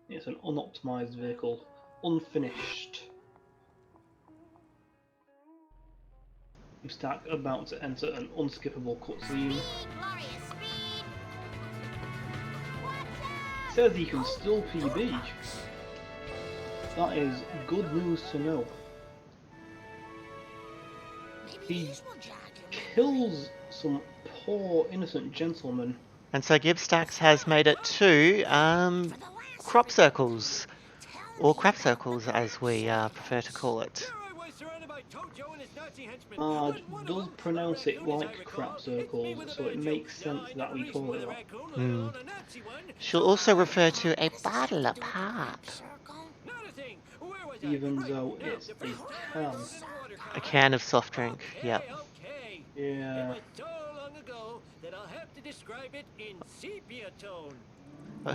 Speaker 3: It's an unoptimized vehicle. Unfinished. Gibstack about to enter an unskippable cutscene. Says he can still PB. That is good news to know. He kills some poor innocent gentleman.
Speaker 2: And so Gibstacks has made it to crop circles, or crap circles as we prefer to call it.
Speaker 3: Does pronounce it like crap circles, so it makes sense that we call it that.
Speaker 2: She'll also refer to a bottle of pop.
Speaker 3: Even though it's a can.
Speaker 2: A can of soft drink, yep.
Speaker 3: Yeah.
Speaker 4: It was so long ago that I'll have to describe it in sepia tone.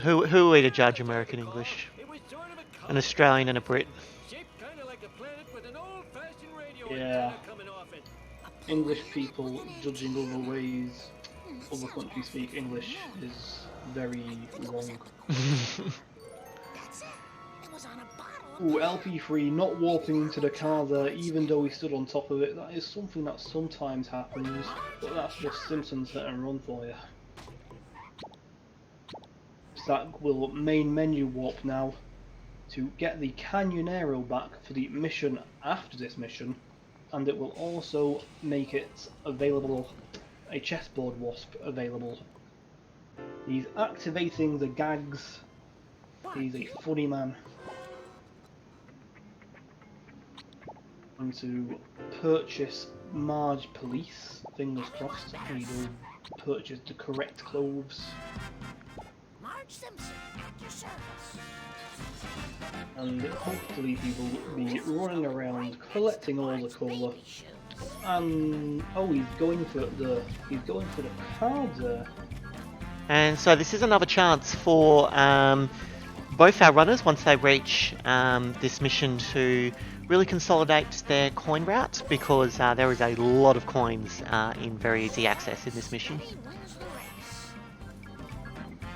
Speaker 2: Who are we to judge American English?
Speaker 4: It was sort of a
Speaker 2: An Australian and a Brit.
Speaker 4: shaped kind of like a planet with an old-fashioned radio
Speaker 3: Yeah.
Speaker 4: antenna coming off it.
Speaker 3: English people judging other ways other countries speak English is very wrong.
Speaker 5: That's it. It was on a bottle.
Speaker 3: Ooh, LP3 not warping into the car there, even though he stood on top of it. That is something that sometimes happens, but that's just Simpsons hit and run for you. That will main menu warp now to get the Canyonero back for the mission after this mission, and it will also make it available, a chessboard wasp available. He's activating the gags. He's a funny man. And to purchase Marge Police, fingers crossed, he will purchase the correct clothes.
Speaker 5: Marge Simpson, at your service.
Speaker 3: And hopefully he will be running around collecting all the cola. And oh, he's going for the card there.
Speaker 2: And so this is another chance for both our runners, once they reach this mission, to really consolidate their coin route, because there is a lot of coins in very easy access in this mission.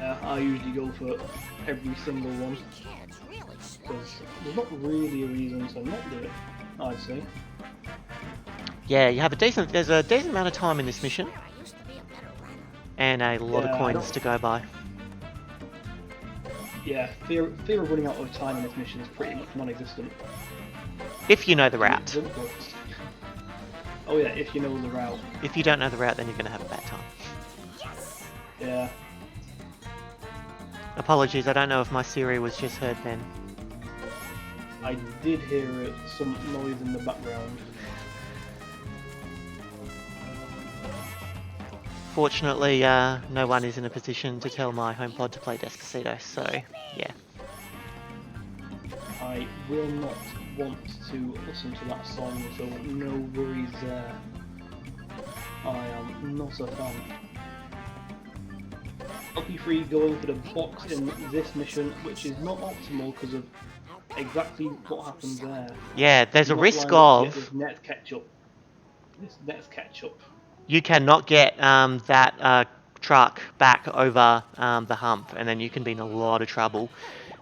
Speaker 3: I usually go for every single one, because there's not really a reason to not do it, I'd say.
Speaker 2: Yeah, you have there's a decent amount of time in this mission, and a lot of coins to go by.
Speaker 3: Yeah, fear of running out of time in this mission is pretty much non-existent.
Speaker 2: If you know the route.
Speaker 3: Oh yeah, if you know the route.
Speaker 2: If you don't know the route, then you're going to have a bad time.
Speaker 3: Yeah.
Speaker 2: Apologies, I don't know if my Siri was just heard then.
Speaker 3: I did hear some noise in the background.
Speaker 2: Fortunately, no one is in a position to tell my HomePod to play Despacito, so yeah.
Speaker 3: I will not want to listen to that song, so no worries there. I am not a fan. LP3 going for the box in this mission, which is not optimal because of exactly what happens there.
Speaker 2: Yeah, there's a
Speaker 3: Not
Speaker 2: risk
Speaker 3: lined up
Speaker 2: of...
Speaker 3: This net ketchup. This net's ketchup.
Speaker 2: You cannot get that truck back over the hump, and then you can be in a lot of trouble.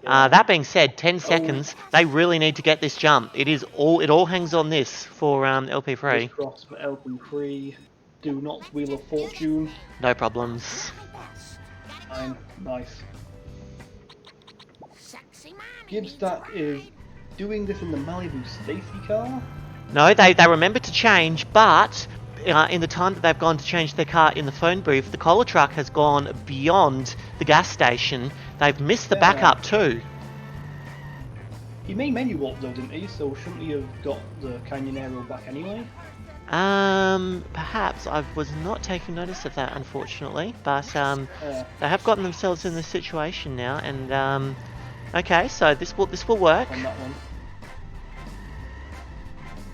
Speaker 2: That being said, 10 seconds, they really need to get this jump. It all hangs on this for LP3.
Speaker 3: Cross for LP3. Do not wheel of fortune.
Speaker 2: No problems.
Speaker 3: Fine, nice. Gibstack is doing this in the Malibu Stacy car.
Speaker 2: No, they remembered to change, but in the time that they've gone to change their car in the phone booth, the cola truck has gone beyond the gas station. They've missed the backup too.
Speaker 3: He made menu warp though, didn't he? So shouldn't he have got the Canyonero back anyway?
Speaker 2: Perhaps. I was not taking notice of that, unfortunately, but they have gotten themselves in this situation now, and okay, so this will work.
Speaker 3: On that one.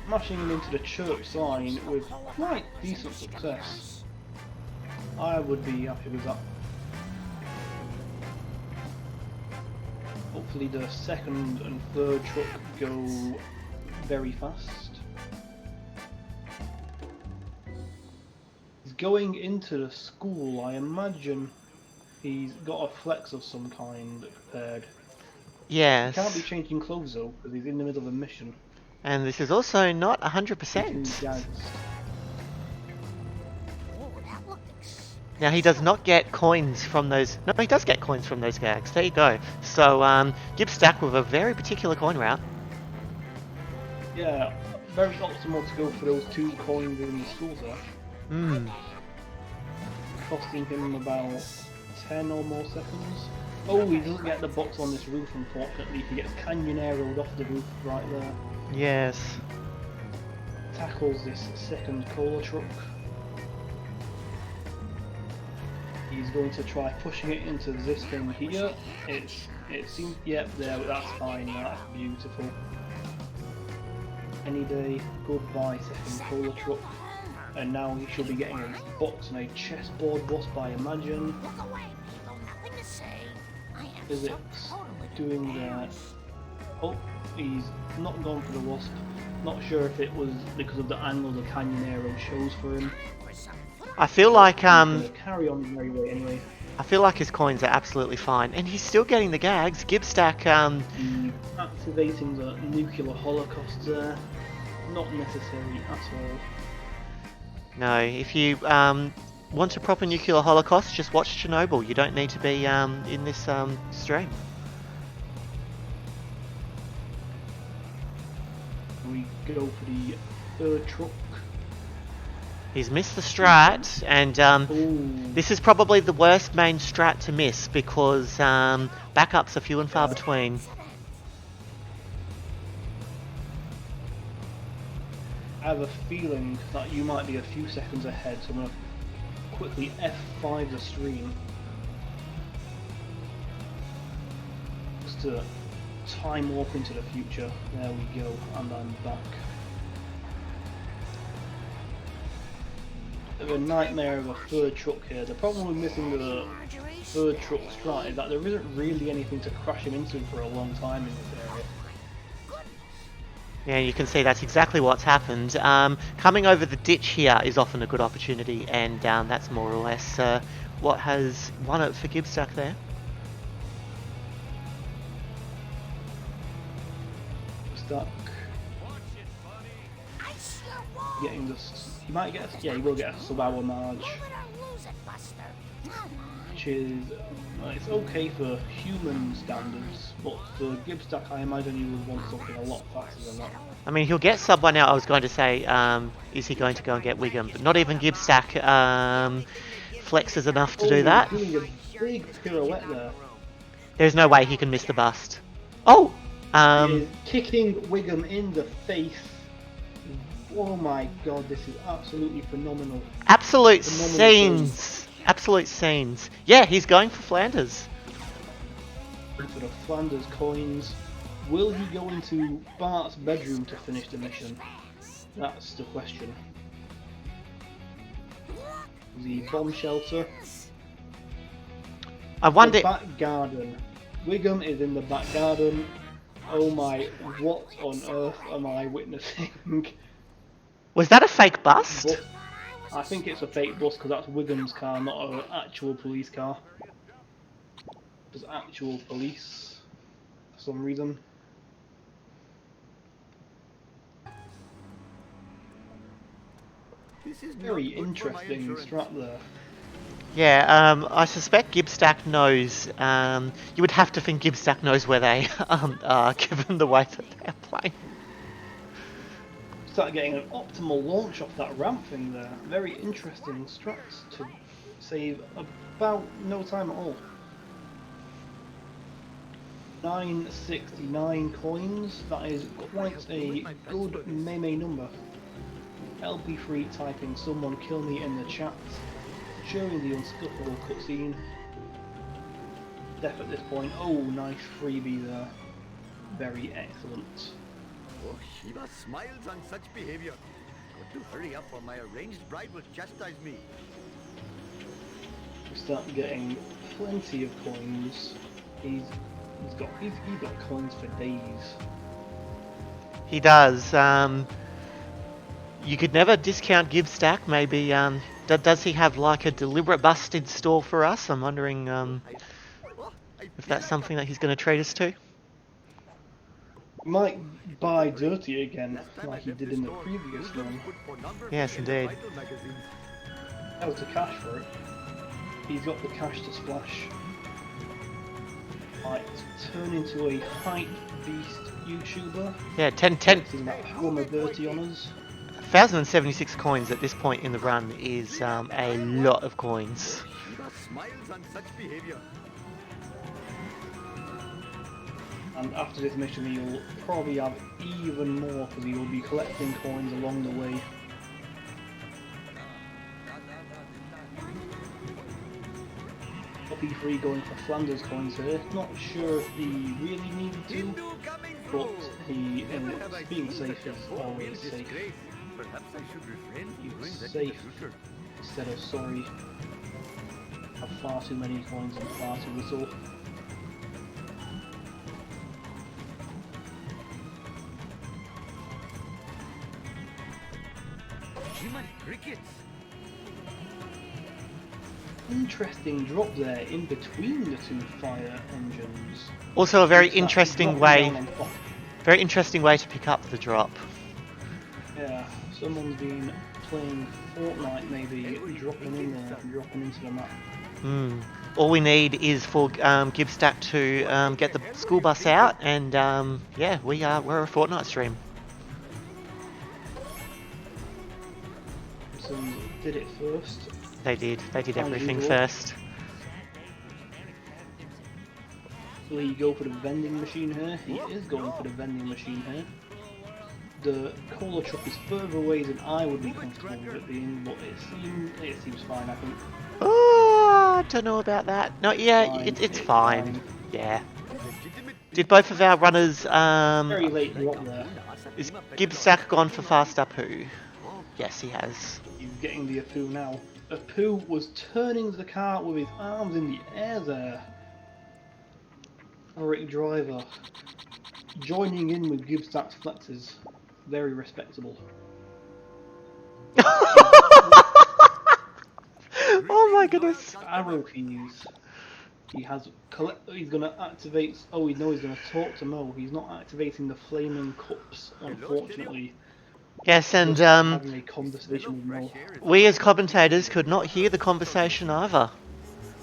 Speaker 3: smashing him into the church sign with quite decent success. I would be happy with that. Hopefully the second and third truck go very fast. He's going into the school. I imagine he's got a flex of some kind prepared.
Speaker 2: Yes.
Speaker 3: He can't be changing clothes though, because he's in the middle of a mission.
Speaker 2: And this is also not
Speaker 3: He
Speaker 2: 100%.
Speaker 3: gags.
Speaker 5: Oh, that looks.
Speaker 2: Now he does not get coins from those. No, he does get coins from those gags. There you go. So Gibstack with a very particular coin route.
Speaker 3: Yeah, very optimal to go for those 2 coins in the school there.
Speaker 2: Hmm.
Speaker 3: Costing him about 10 or more seconds. Oh, he doesn't get the box on this roof, unfortunately. He gets canyoneroed off the roof right there.
Speaker 2: Yes.
Speaker 3: Tackles this second cola truck. He's going to try pushing it into this thing here. It seems, yep, there, that's fine, that's beautiful. Any day, goodbye second cola truck. And now he should be getting a box and a chessboard boss, I imagine.
Speaker 5: Look away, people. Nothing to say. I am
Speaker 3: Is it
Speaker 5: so totally
Speaker 3: doing that? Oh, he's not gone for the wasp. Not sure if it was because of the angle the Canyonero shows for him.
Speaker 2: I feel like
Speaker 3: He's gonna carry on his merry way anyway.
Speaker 2: I feel like his coins are absolutely fine, and he's still getting the gags. Gibstack,
Speaker 3: He's activating the nuclear holocaust there. Not necessary at all.
Speaker 2: no. If you want a proper nuclear holocaust, just watch Chernobyl. You don't need to be in this stream.
Speaker 3: We go for the third truck.
Speaker 2: He's missed the strat, and
Speaker 3: Ooh.
Speaker 2: this is probably the worst main strat to miss because backups are few and far between.
Speaker 3: I have a feeling that you might be a few seconds ahead, so I'm going to quickly F5 the stream. Just to time warp into the future. There we go, and I'm back. Bit of a nightmare of a third truck here. The problem with missing the third truck strat is that there isn't really anything to crash him into for a long time in this area.
Speaker 2: Yeah, you can see that's exactly what's happened. Coming over the ditch here is often a good opportunity, and that's more or less what has won it for Gibstack there.
Speaker 3: Stuck. Getting this. He might get. Yeah, he will get a sub-hour marge, which is. It's okay for human standards, but for Gibstack, I imagine you would want something a lot faster than that.
Speaker 2: I mean, he'll get sub 1 out. I was going to say, is he going to go and get Wiggum? But not even Gibstack flexes enough to do that.
Speaker 3: Doing a big pirouette there.
Speaker 2: There's no way he can miss the bust. Oh!
Speaker 3: He is kicking Wiggum in the face. Oh my god, this is absolutely phenomenal.
Speaker 2: Absolute
Speaker 3: Phenomenal
Speaker 2: scenes! Absolute scenes. Yeah, he's going for Flanders.
Speaker 3: For the Flanders coins. Will he go into Bart's bedroom to finish the mission? That's the question. The bomb shelter.
Speaker 2: I wonder.
Speaker 3: The back garden. Wiggum is in the back garden. Oh my, what on earth am I witnessing?
Speaker 2: Was that a fake bust?
Speaker 3: But I think it's a fake bus because that's Wiggum's car, not an actual police car. There's actual police for some reason.
Speaker 6: This is
Speaker 3: Very
Speaker 6: not good for my
Speaker 3: interesting
Speaker 6: insurance.
Speaker 3: strat there.
Speaker 2: Yeah, I suspect Gibstack knows. You would have to think Gibstack knows where they are, given the way that they're playing.
Speaker 3: Start getting an optimal launch off that ramp thing there. Very interesting strats to save about no time at all. 969 coins, that is quite a good meme number. LP3 typing someone kill me in the chat during the unscuffable cutscene. Death at this point. Oh, nice freebie there. Very excellent.
Speaker 7: Oh, Shiva smiles on such behavior. Got to hurry up or my arranged bride will chastise me.
Speaker 3: We start getting plenty of coins. He's got coins for days.
Speaker 2: He does. You could never discount Gibstack. Maybe does he have like a deliberate bust in store for us? I'm wondering if that's something that he's going to treat us to.
Speaker 3: Might buy dirty again, like he did in the previous one.
Speaker 2: Yes, indeed.
Speaker 3: That was the cash for it. He's got the cash to splash. Might turn into a hype beast YouTuber.
Speaker 2: Yeah, 10
Speaker 3: That Homer dirty on us.
Speaker 2: 1,076 coins at this point in the run is a lot of coins.
Speaker 7: Shiva smiles on such behavior.
Speaker 3: And after this mission he'll probably have even more because he will be collecting coins along the way. LP3 going for Flanders coins here. Not sure if he really needed to, but he being safe is always safe.
Speaker 7: Perhaps I should refrain from doing
Speaker 3: He's
Speaker 7: that
Speaker 3: safe
Speaker 7: in the future.
Speaker 3: instead of sorry. Have far too many coins and far too little.
Speaker 7: Human crickets.
Speaker 3: Interesting drop there in between the two fire engines.
Speaker 2: Also a very
Speaker 3: It's that
Speaker 2: interesting
Speaker 3: dropping
Speaker 2: way,
Speaker 3: down on top.
Speaker 2: very interesting way to pick up the drop.
Speaker 3: Yeah, someone's been playing Fortnite maybe, dropping in there, dropping into the map.
Speaker 2: All we need is for Gibstack to get the school bus out, and yeah, we're a Fortnite stream.
Speaker 3: Simpsons did it first.
Speaker 2: They did everything
Speaker 3: usual.
Speaker 2: first.
Speaker 3: Will he go for the vending machine here? He is going for the vending machine here. The cola truck is further away than I would be comfortable with it being, but it seems fine, I think.
Speaker 2: Oh, I don't know about that. No, yeah,
Speaker 3: Fine,
Speaker 2: it's
Speaker 3: it's
Speaker 2: fine.
Speaker 3: fine.
Speaker 2: Yeah. Did both of our runners
Speaker 3: Very late drop there.
Speaker 2: is Gibstack gone for fast Apu? Yes, he has.
Speaker 3: He's getting the Apu now. Apu was turning the car with his arms in the air there. Eric Driver joining in with Gibstack's flexes. Very respectable.
Speaker 2: Oh my goodness.
Speaker 3: Arrow keys. He's gonna activate. Oh, we know he's gonna talk to Mo. He's not activating the flaming cups, unfortunately.
Speaker 2: Yes, and
Speaker 3: Just having a conversation with Mo.
Speaker 2: we as commentators could not hear the conversation either.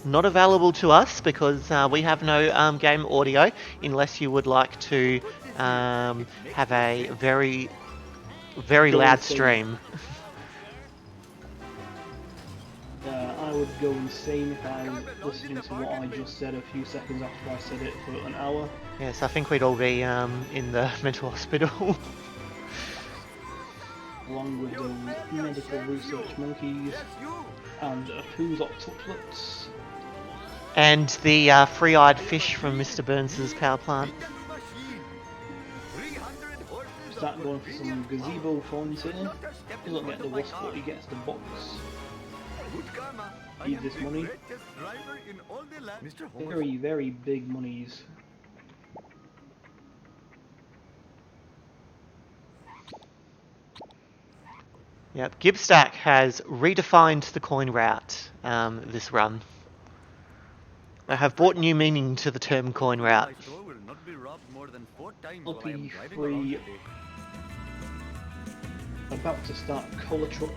Speaker 2: Not available to us because we have no game audio, unless you would like to have a very, very
Speaker 3: Go
Speaker 2: loud
Speaker 3: insane.
Speaker 2: stream.
Speaker 3: I would go insane if I was listening to what I just said a few seconds after I said it for an hour.
Speaker 2: Yes, I think we'd all be in the mental hospital.
Speaker 3: Along with those medical research monkeys and Apu's octuplets.
Speaker 2: And the free-eyed fish from Mr. Burns' power plant.
Speaker 3: Start going for some gazebo phones here. He doesn't get the wasp, but he gets the box. Need this money. Very, very big monies.
Speaker 2: Yep, Gibstack has redefined the coin route this run. They have brought new meaning to the term coin route.
Speaker 3: LP3 about to start Cola Truck.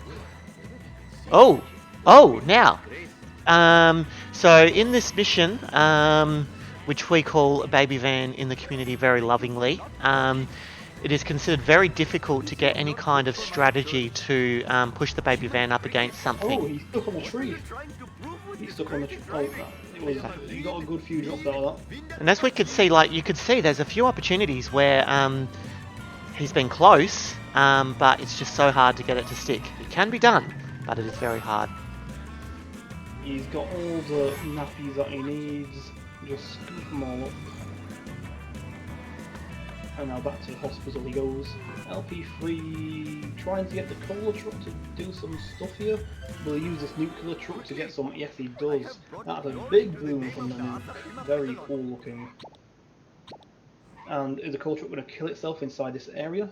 Speaker 2: Oh, now. So in this mission, which we call a baby van in the community very lovingly, it is considered very difficult to get any kind of strategy to push the baby van up against something.
Speaker 3: Oh, he's stuck on a tree. He's stuck on a tree. Oh, you got a good few drops out of that.
Speaker 2: And as we could see, like you could see, there's a few opportunities where he's been close, but it's just so hard to get it to stick. It can be done, but it is very hard.
Speaker 3: He's got all the nappies that he needs. Just scoop them all up. And now back to the hospital he goes. LP3 trying to get the cola truck to do some stuff here. Will he use this nuclear truck to get some? Yes, he does. That's a big boom from the nuke. Very cool looking. And is the cola truck going to kill itself inside this area?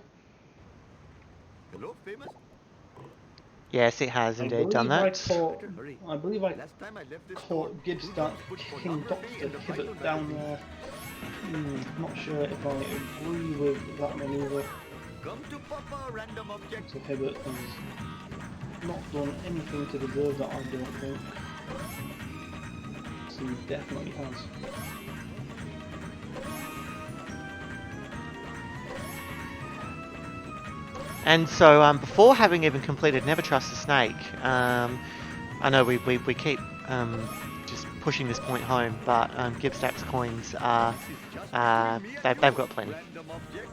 Speaker 7: Hello, famous.
Speaker 2: Yes, it has indeed done that.
Speaker 3: I believe I
Speaker 7: Last time I left this
Speaker 3: caught
Speaker 7: store,
Speaker 3: Gibstack
Speaker 7: put for
Speaker 3: kicking
Speaker 7: photography
Speaker 3: Dr.
Speaker 7: in the Bible
Speaker 3: Hibbert down there. Not sure if I agree with that maneuver.
Speaker 7: Come to Papa, random object.
Speaker 3: Dr. Hibbert has not done anything to deserve that, I don't think. So he definitely has.
Speaker 2: And so, before having even completed Never Trust a Snake, I know we keep just pushing this point home, but Gibstack's coins are they've got plenty.
Speaker 7: Random object.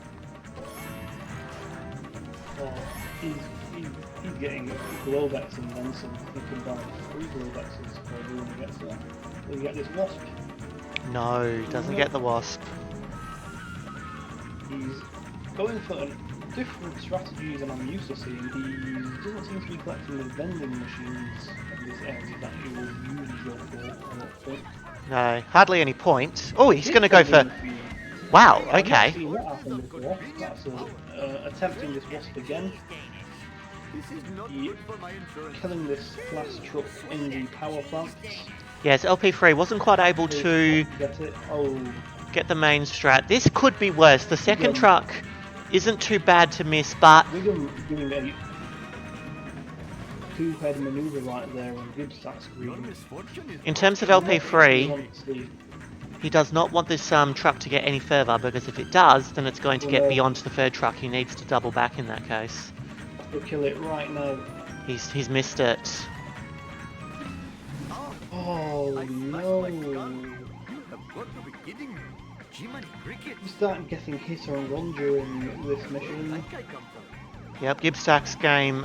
Speaker 3: Well, he's getting Glowbacks and then some. He can buy 3 Glowbacks before he gets there. Will he get this wasp?
Speaker 2: No, he doesn't get the wasp.
Speaker 3: He's going for different strategies than I'm used to seeing. He doesn't seem to be collecting the vending machines in this area that he would usually go for, I don't think.
Speaker 2: No, hardly any point. Oh, he's going to go for... Wow,
Speaker 3: I've not
Speaker 2: okay.
Speaker 3: seen that happen before. That's attempting this wasp again.
Speaker 7: This is not
Speaker 3: He
Speaker 7: good for my insurance.
Speaker 3: killing this class truck in the power plant.
Speaker 2: Yes, LP3 wasn't quite able to
Speaker 3: Get it? Oh,
Speaker 2: get the main strat. This could be worse. The second truck isn't too bad to miss, but...
Speaker 3: Wiggum doing a 2-head maneuver right there on Gibstack's
Speaker 7: Your
Speaker 3: green.
Speaker 7: misfortune is
Speaker 2: In terms of LP3, he does not want this truck to get any further, because if it does, then it's going to get beyond the third truck. He needs to double back in that case.
Speaker 3: We'll kill it right now.
Speaker 2: He's missed it.
Speaker 3: Oh no!
Speaker 7: You have got to be kidding me. Jiminy cricket.
Speaker 3: You start getting hit and run during this mission.
Speaker 7: Where did I come from?
Speaker 2: Yep, Gibstack's game,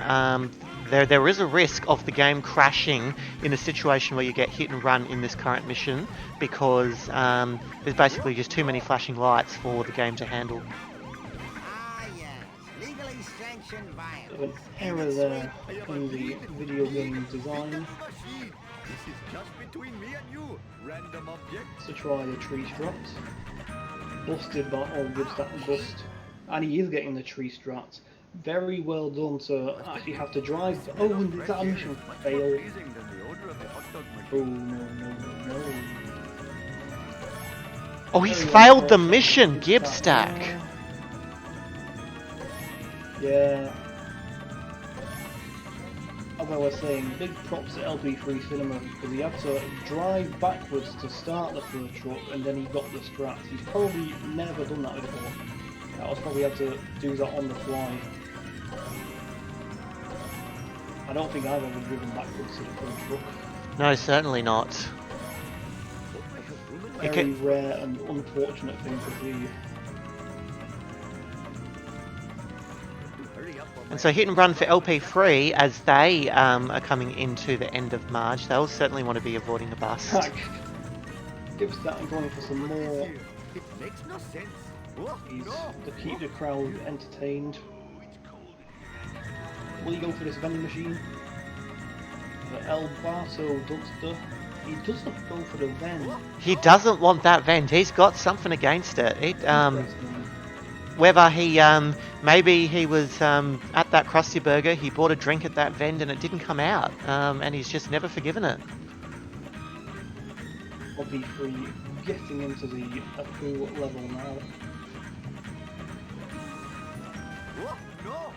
Speaker 2: there is a risk of the game crashing in a situation where you get hit and run in this current mission, because there's basically just too many flashing lights for the game to handle.
Speaker 6: Ah, yes. Legally sanctioned violence.
Speaker 3: An error there in the video game design.
Speaker 7: Machine. This is just between me and you. Random object.
Speaker 3: To try the tree strat. Busted by Gibstack bust. And he is getting the tree strat. Very well done to actually have to drive. Oh, and did that mission fail?
Speaker 7: Pleasing than the odor of the hot dog machine.
Speaker 3: Oh, no.
Speaker 2: Oh, he's
Speaker 3: Very
Speaker 2: failed the
Speaker 3: unfortunate.
Speaker 2: mission, Gibstack!
Speaker 3: Yeah. As I was saying, big props to LP3Cinema because he had to drive backwards to start the third truck and then he got the strat. He's probably never done that before. That was probably had to do that on the fly. I don't think I've ever driven backwards to the third truck.
Speaker 2: No, certainly not.
Speaker 3: Very rare and unfortunate thing to see.
Speaker 2: And so hit and run for LP3 as they are coming into the end of March. They'll certainly want to be avoiding a bust.
Speaker 3: Heck, Gibstack going for some more.
Speaker 7: It makes no sense. Oh,
Speaker 3: He's
Speaker 7: no.
Speaker 3: to keep the crowd entertained. Will he go for this vending machine? The El Barto Dumpster. He doesn't go for the vend.
Speaker 2: He doesn't want that vent. He's got something against it. Whether he, maybe he was at that Krusty Burger, he bought a drink at that vend and it didn't come out, and he's just never forgiven it.
Speaker 3: LP3 getting into the Aku level now.
Speaker 7: Oh, no.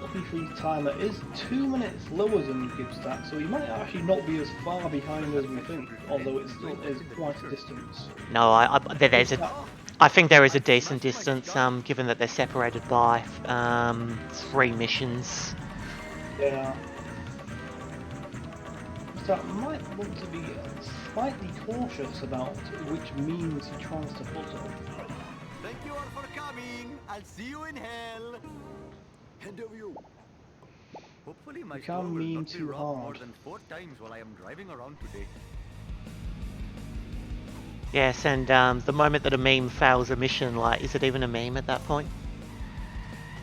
Speaker 3: LP3's timer is 2 minutes lower than Gibstack, so he might actually not be as far behind as we think, although it still is quite a distance.
Speaker 2: No, I think there is a decent distance, given that they're separated by 3 missions.
Speaker 3: Yeah. Gibstack might want to be slightly cautious about which means he tries to follow.
Speaker 7: Thank you all for coming. I'll see you in hell. End of you. Hopefully my
Speaker 3: You
Speaker 7: store
Speaker 3: can't
Speaker 7: will
Speaker 3: mean
Speaker 7: not be
Speaker 3: too
Speaker 7: robbed more
Speaker 3: hard.
Speaker 7: than 4 times while I am driving around today.
Speaker 2: Yes, and the moment that a meme fails a mission, like, is it even a meme at that point?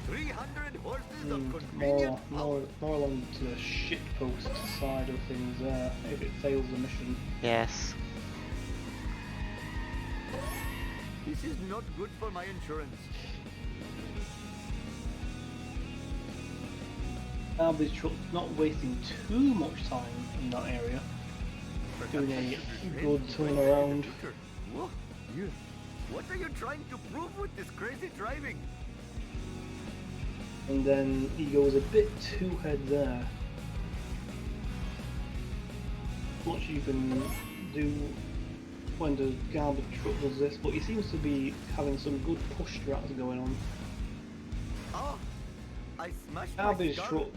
Speaker 7: 300 horses of
Speaker 3: More,
Speaker 7: convenient
Speaker 3: more along to the shitpost side of things there, if it fails the mission.
Speaker 2: Yes.
Speaker 7: This is not good for my insurance.
Speaker 3: Garbage truck not wasting too much time in that area. Doing a good turnaround.
Speaker 7: Whoa, you. What are you trying to prove with this crazy driving?
Speaker 3: And then he goes a bit too head there. Much you can do when the garbage truck does this, but he seems to be having some good push strats going on.
Speaker 7: Oh, I smashed
Speaker 3: Garbage
Speaker 7: my car.
Speaker 3: truck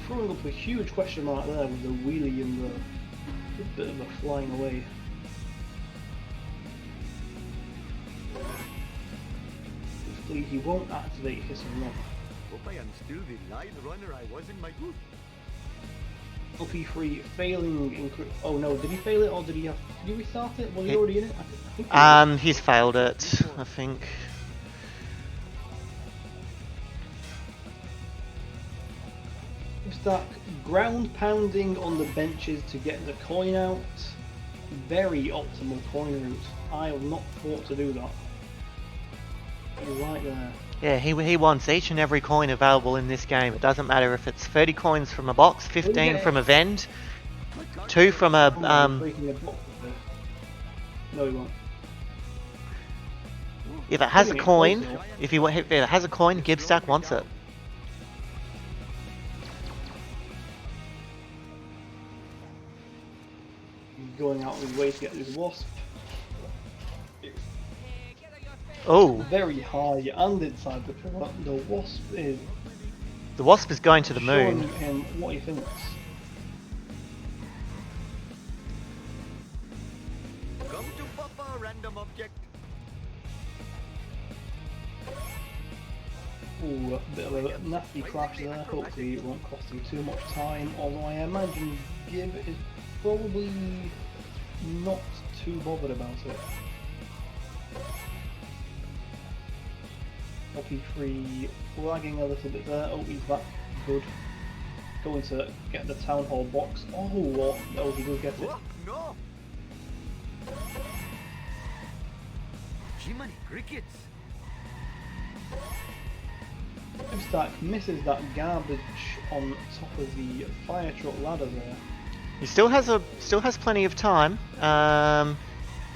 Speaker 3: throwing up a huge question mark there with the wheelie and the bit of a flying away. Hopefully he won't activate Hiss and Run.
Speaker 7: Hope I am still the line runner I was in my youth.
Speaker 3: LP3 failing in... Oh no, did he fail it or did he have... Did he restart it? Was he
Speaker 2: He-
Speaker 3: already in it? I think he was.
Speaker 2: He's failed it, I think.
Speaker 3: Gibstack ground pounding on the benches to get the coin out. Very optimal coin route. I have not thought to do that. He's right there.
Speaker 2: Yeah, he wants each and every coin available in this game. It doesn't matter if it's 30 coins from a box, 15 from a vend, 2 from a
Speaker 3: Breaking a box there. No, he won't.
Speaker 2: if it has a
Speaker 3: Getting it
Speaker 2: coin,
Speaker 3: close, though.
Speaker 2: if it has a coin, Gibstack wants it.
Speaker 3: He's going out of his way to get this wasp.
Speaker 2: Oh,
Speaker 3: Very high and inside the pillar. The wasp is
Speaker 2: the wasp is going to the
Speaker 3: showing
Speaker 2: moon.
Speaker 3: him what he thinks.
Speaker 7: Come to Papa, random object.
Speaker 3: Ooh, a bit of a nasty crash there. Hopefully it won't cost him too much time, although I imagine Gib is probably not too bothered about it. LP3 lagging a little bit there. Oh, he's back. Good. Going to get the town hall box. Oh, what? No, he does get it.
Speaker 7: Whoa, no! Jiminy crickets!
Speaker 3: Gibstack misses that garbage on top of the fire truck ladder there.
Speaker 2: He still has plenty of time.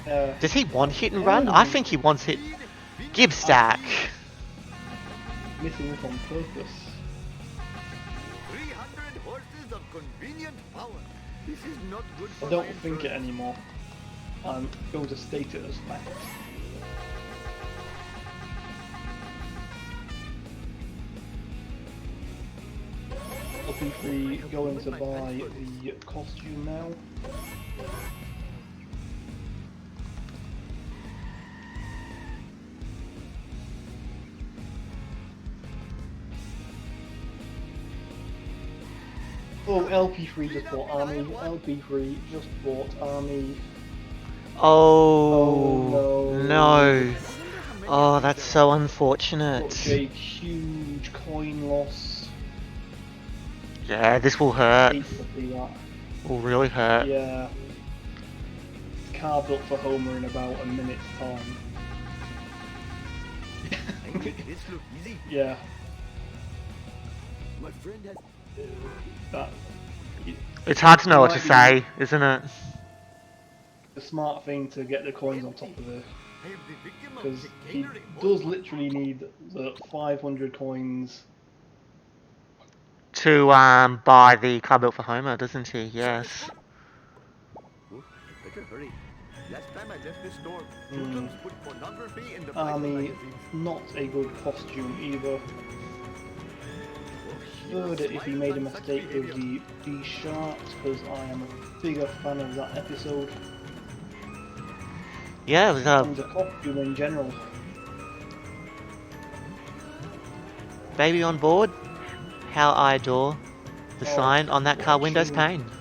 Speaker 2: Does he want hit and run? I think he wants hit. Gibstack.
Speaker 3: Missing it on purpose.
Speaker 7: 300 horses of convenient power. This is not good for
Speaker 3: I don't
Speaker 7: my
Speaker 3: think it
Speaker 7: insurance.
Speaker 3: anymore. I'm going to state it as fact. LP3 going to buy the costume now. Oh, LP3 just bought army. LP3 just bought army.
Speaker 2: Oh,
Speaker 3: Oh,
Speaker 2: no. Oh, that's so
Speaker 3: Got
Speaker 2: unfortunate.
Speaker 3: a huge coin loss.
Speaker 2: Yeah, this will hurt.
Speaker 3: Hate to see that.
Speaker 2: Will really hurt.
Speaker 3: Yeah. Carved up for Homer in about a minute's time.
Speaker 7: I make this look easy.
Speaker 3: Yeah,
Speaker 7: My friend has...
Speaker 3: that.
Speaker 2: It's hard to know what to
Speaker 3: Might be-
Speaker 2: say, isn't it?
Speaker 3: The smart thing to get the coins on top of it,
Speaker 7: I am the victim of
Speaker 3: because he
Speaker 7: chicanery.
Speaker 3: does literally need the 500 coins.
Speaker 2: To buy the car built for Homer, doesn't he? Yes.
Speaker 7: Oh, better hurry. Last time I left this store,
Speaker 3: Hmm.
Speaker 7: Children's put pornography in the
Speaker 3: Army,
Speaker 7: magazines.
Speaker 3: not a good costume either. Third, if he made a mistake with the D sharps, because I am a bigger fan of that episode.
Speaker 2: Yeah, it was
Speaker 3: And the costume in general.
Speaker 2: baby on board. How I adore the
Speaker 3: Oh,
Speaker 2: sign on that car window's
Speaker 3: watching-
Speaker 2: pane.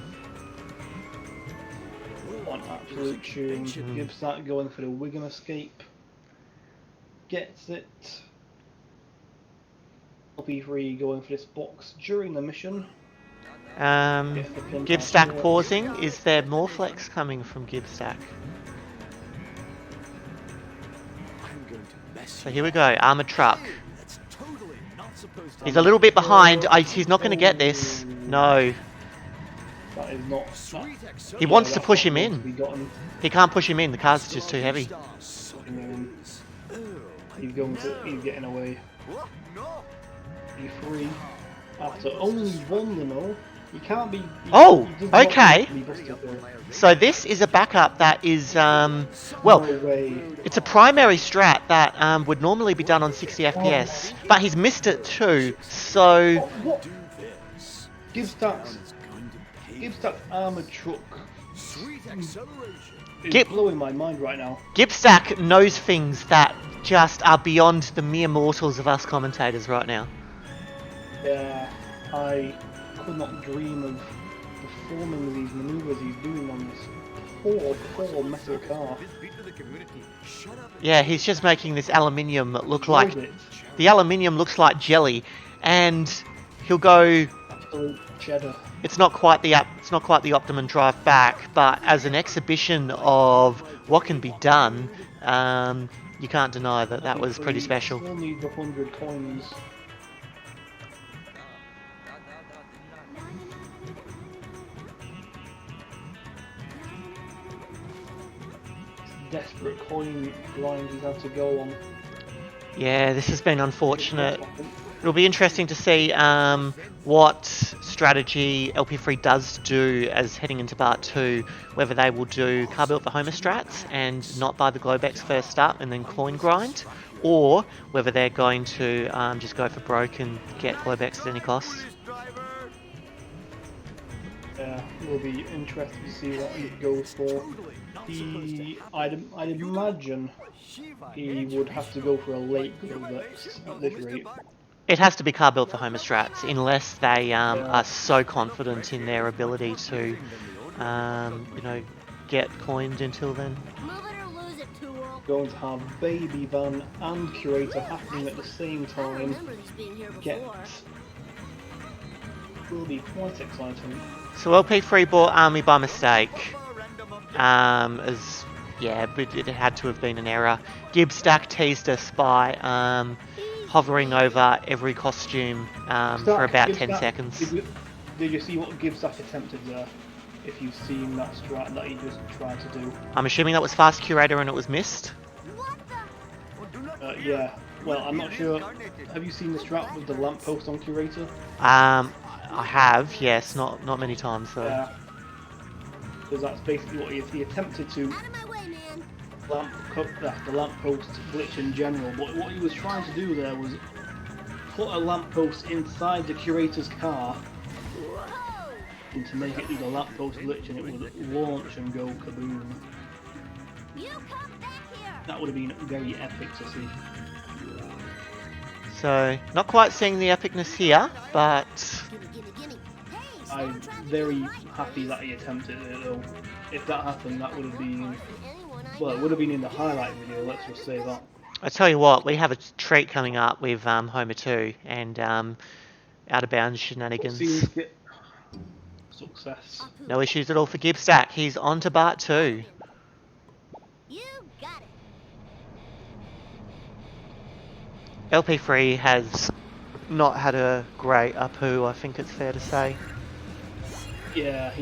Speaker 3: What an absolute tune. Gibstack going for the Wigan escape. Gets it. LP3 going for this box during the mission. Gets the pin
Speaker 2: Gibstack
Speaker 3: pass.
Speaker 2: pausing. Is there more flex coming from Gibstack?
Speaker 7: I'm going to mess
Speaker 2: So here we go. Armored truck.
Speaker 7: That's totally not supposed to
Speaker 2: He's a little bit behind. He's not going to get this. No.
Speaker 3: That is not.
Speaker 7: Sweet
Speaker 2: He wants to push him
Speaker 3: Be
Speaker 2: in.
Speaker 3: gotten.
Speaker 2: He can't push him in. The car's just too heavy.
Speaker 3: He's going to. He's getting away.
Speaker 7: What? No.
Speaker 3: E3 after only one limo. You can't be.
Speaker 2: Oh,
Speaker 3: he does not
Speaker 2: okay.
Speaker 3: need to be busted there.
Speaker 2: So this is a backup that is, well,
Speaker 3: No way.
Speaker 2: it's a primary strat that would normally be done on 60 FPS, but he's missed it too. So
Speaker 3: What? Gibstack's armored truck
Speaker 7: Sweet acceleration.
Speaker 3: is blowing my mind right now.
Speaker 2: Gibstack knows things that just are beyond the mere mortals of us commentators right now.
Speaker 3: Yeah, I could not dream of performing these maneuvers he's doing on this poor metal car.
Speaker 2: Yeah, he's just making this aluminium look like
Speaker 3: Love it.
Speaker 2: the aluminium looks like jelly, and he'll go.
Speaker 3: Absolute cheddar.
Speaker 2: It's not quite the optimum drive back, but as an exhibition of what can be done, you can't deny that that was pretty special.
Speaker 3: Still need the 100 coins. Desperate coin lines he's had to go on.
Speaker 2: Yeah, this has been unfortunate. It'll be interesting to see what strategy LP3 does do as heading into part 2, whether they will do car built for Homer strats and not buy the Globex first up and then coin grind, or whether they're going to just go for broke and get Globex at any cost.
Speaker 3: Yeah, it'll be interesting to see what he goes for. I'd imagine he would have to go for a late Globex at this rate.
Speaker 2: It has to be car built for Homer strats, unless they are so confident in their ability to, get coined until then.
Speaker 5: Move it or lose it, Tool.
Speaker 3: Going to have Baby Van and Curator happening at the same
Speaker 5: I
Speaker 3: time.
Speaker 5: remember these being here
Speaker 3: Get
Speaker 5: before.
Speaker 3: will be quite exciting.
Speaker 2: So LP3 bought Army by mistake. But it had to have been an error. Gibstack teased us by hovering over every costume for about 10 seconds.
Speaker 3: Did you see what Gibstack attempted there? If you've seen that strat that he just tried to do.
Speaker 2: I'm assuming that was Fast Curator and it was missed.
Speaker 3: Yeah. Well, I'm not sure. Have you seen the strat with the lamppost on Curator?
Speaker 2: I have, yes, not many times though.
Speaker 3: Yeah. Because that's basically what he attempted to
Speaker 5: Out of my way, man.
Speaker 3: the lamppost glitch in general. But what he was trying to do there was put a lamppost inside the Curator's car and to make it do the lamppost glitch, and it would launch and go kaboom.
Speaker 5: You come back here.
Speaker 3: That would have been very epic to see.
Speaker 2: So, not quite seeing the epicness here, but
Speaker 5: Gimme. Hey,
Speaker 3: I'm very happy that he attempted it though. If that happened, that would have been, well, it would have been in the highlight video, let's just say that.
Speaker 2: I tell you what, we have a treat coming up with Homer 2 and Out of Bounds shenanigans.
Speaker 3: Seems to get success.
Speaker 2: No issues at all for Gibstack. He's on to part 2.
Speaker 5: you got it.
Speaker 2: LP3 has not had a great Apu, I think it's fair to say.
Speaker 3: Yeah, I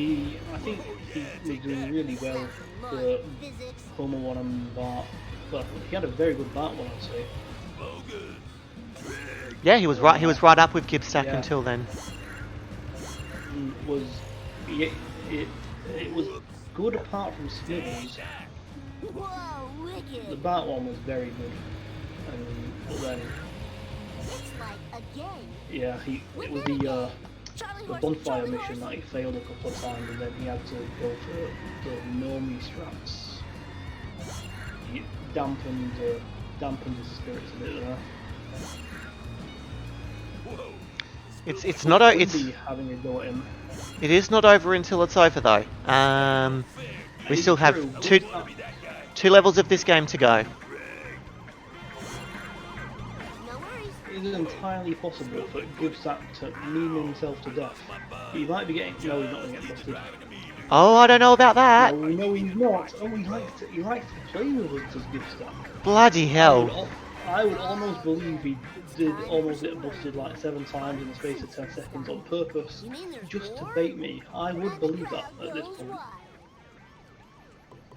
Speaker 3: think he was doing really well for
Speaker 5: Physics.
Speaker 3: Homer 1 and Bart. Well, he had a very good Bart one, I'd say.
Speaker 2: Yeah, he was right up with Gibstack
Speaker 3: Yeah.
Speaker 2: until then.
Speaker 3: It was good apart from Smithers.
Speaker 5: Whoa, wicked.
Speaker 3: The Bart one was very good. But then,
Speaker 5: It's like a game.
Speaker 3: yeah, it was the bonfire mission that he failed a couple of times, and then he had to go for the normie strats. He dampened his spirits a bit there.
Speaker 2: It's not it's
Speaker 3: Windy having a go at him.
Speaker 2: it is not over until it's over though. We
Speaker 3: It's
Speaker 2: still have
Speaker 3: true.
Speaker 2: two levels of this game to go.
Speaker 5: No worries.
Speaker 3: It is entirely possible for Gibstack to meme himself to death. He might be getting. No, he's not going to get busted.
Speaker 2: Oh, I don't know about that.
Speaker 3: No, he's not. Oh, he likes to play with us, does Gibstack.
Speaker 2: Bloody hell.
Speaker 3: I would almost believe he did almost get busted like 7 times in the space of 10 seconds on purpose,
Speaker 5: You mean there's
Speaker 3: just to
Speaker 5: more?
Speaker 3: bait me. I would
Speaker 5: That
Speaker 3: believe that at this
Speaker 5: goes
Speaker 3: point.
Speaker 5: wild.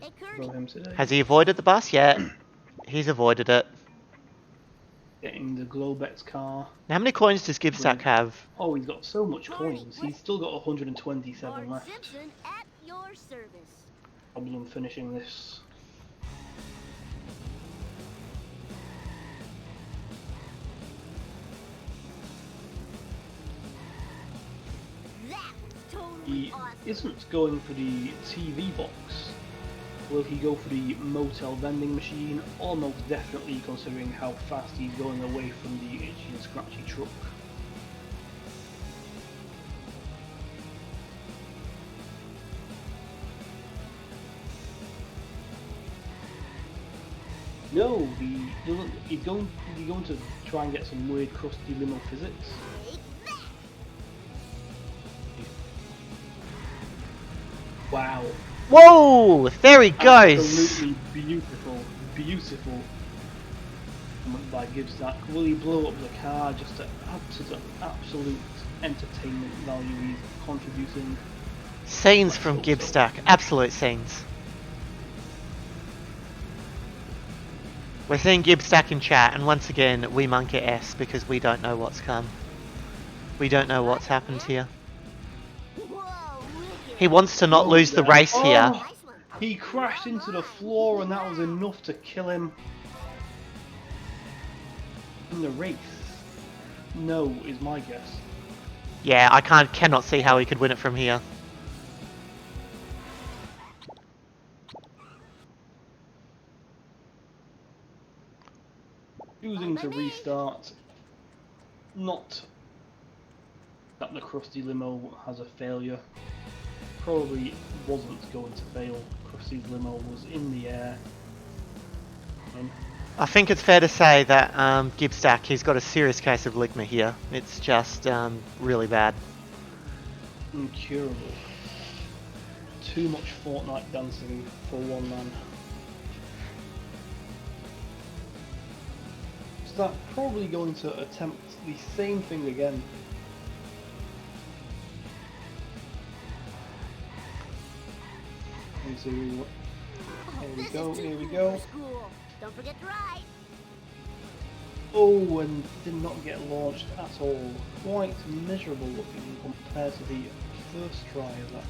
Speaker 5: Hey,
Speaker 3: For
Speaker 5: Kirby.
Speaker 3: him today.
Speaker 2: Has he avoided the bus yet? He's avoided it.
Speaker 3: Getting the Globex car.
Speaker 2: Now, how many coins does Gibstack have?
Speaker 3: Oh, he's got so much coins. He's still got 127
Speaker 5: Bart
Speaker 3: left.
Speaker 5: Simpson at your service.
Speaker 3: Problem finishing this.
Speaker 5: That was totally
Speaker 3: He
Speaker 5: awesome.
Speaker 3: isn't going for the TV box. Will he go for the motel vending machine? Almost definitely, considering how fast he's going away from the itchy and scratchy truck. No, he's going to try and get some weird crusty limo physics.
Speaker 5: Take that.
Speaker 3: Wow.
Speaker 2: Whoa! There he goes!
Speaker 3: Absolutely beautiful by Gibstack. Will he blow up the car just to add to the absolute entertainment value he's contributing?
Speaker 2: Scenes from Gibstack. Absolute scenes. We're seeing Gibstack in chat, and once again, we monk it S because we don't know what's come. We don't know what's happened here.
Speaker 5: Whoa, wicked.
Speaker 2: He wants to not lose the race here.
Speaker 5: Nice one.
Speaker 3: He crashed into the floor and that was enough to kill him. In the race? No, is my guess.
Speaker 2: Yeah, I cannot see how he could win it from here.
Speaker 3: Choosing to restart. Not that the Krusty limo has a failure. Probably wasn't going to fail. Krusty's limo was in the air.
Speaker 2: I think it's fair to say that Gibstack, he's got a serious case of ligma here. It's just really bad.
Speaker 3: Incurable. Too much Fortnite dancing for one man. Start probably going to attempt the same thing again. Into here we
Speaker 5: This
Speaker 3: go,
Speaker 5: is too
Speaker 3: here we
Speaker 5: cool
Speaker 3: go.
Speaker 5: for school. Don't forget to ride.
Speaker 3: Oh, and did not get launched at all. Quite miserable looking compared to the first try of that.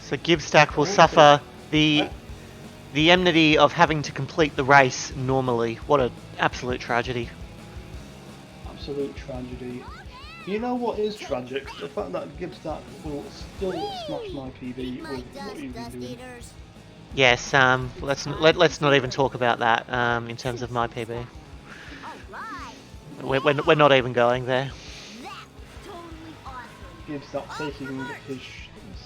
Speaker 2: So Gibstack will suffer the enmity of having to complete the race normally. What an absolute tragedy.
Speaker 3: Absolute tragedy. You know what is tragic? The fact that Gibstack will still smash my PB
Speaker 5: Beat my
Speaker 3: with what
Speaker 5: dust,
Speaker 3: he's been
Speaker 5: dust
Speaker 3: doing.
Speaker 5: eaters.
Speaker 2: Yes, let's not even talk about that in terms of my PB.
Speaker 5: Alright.
Speaker 2: We're not even going there.
Speaker 5: That was totally awesome.
Speaker 3: Gibstack taking his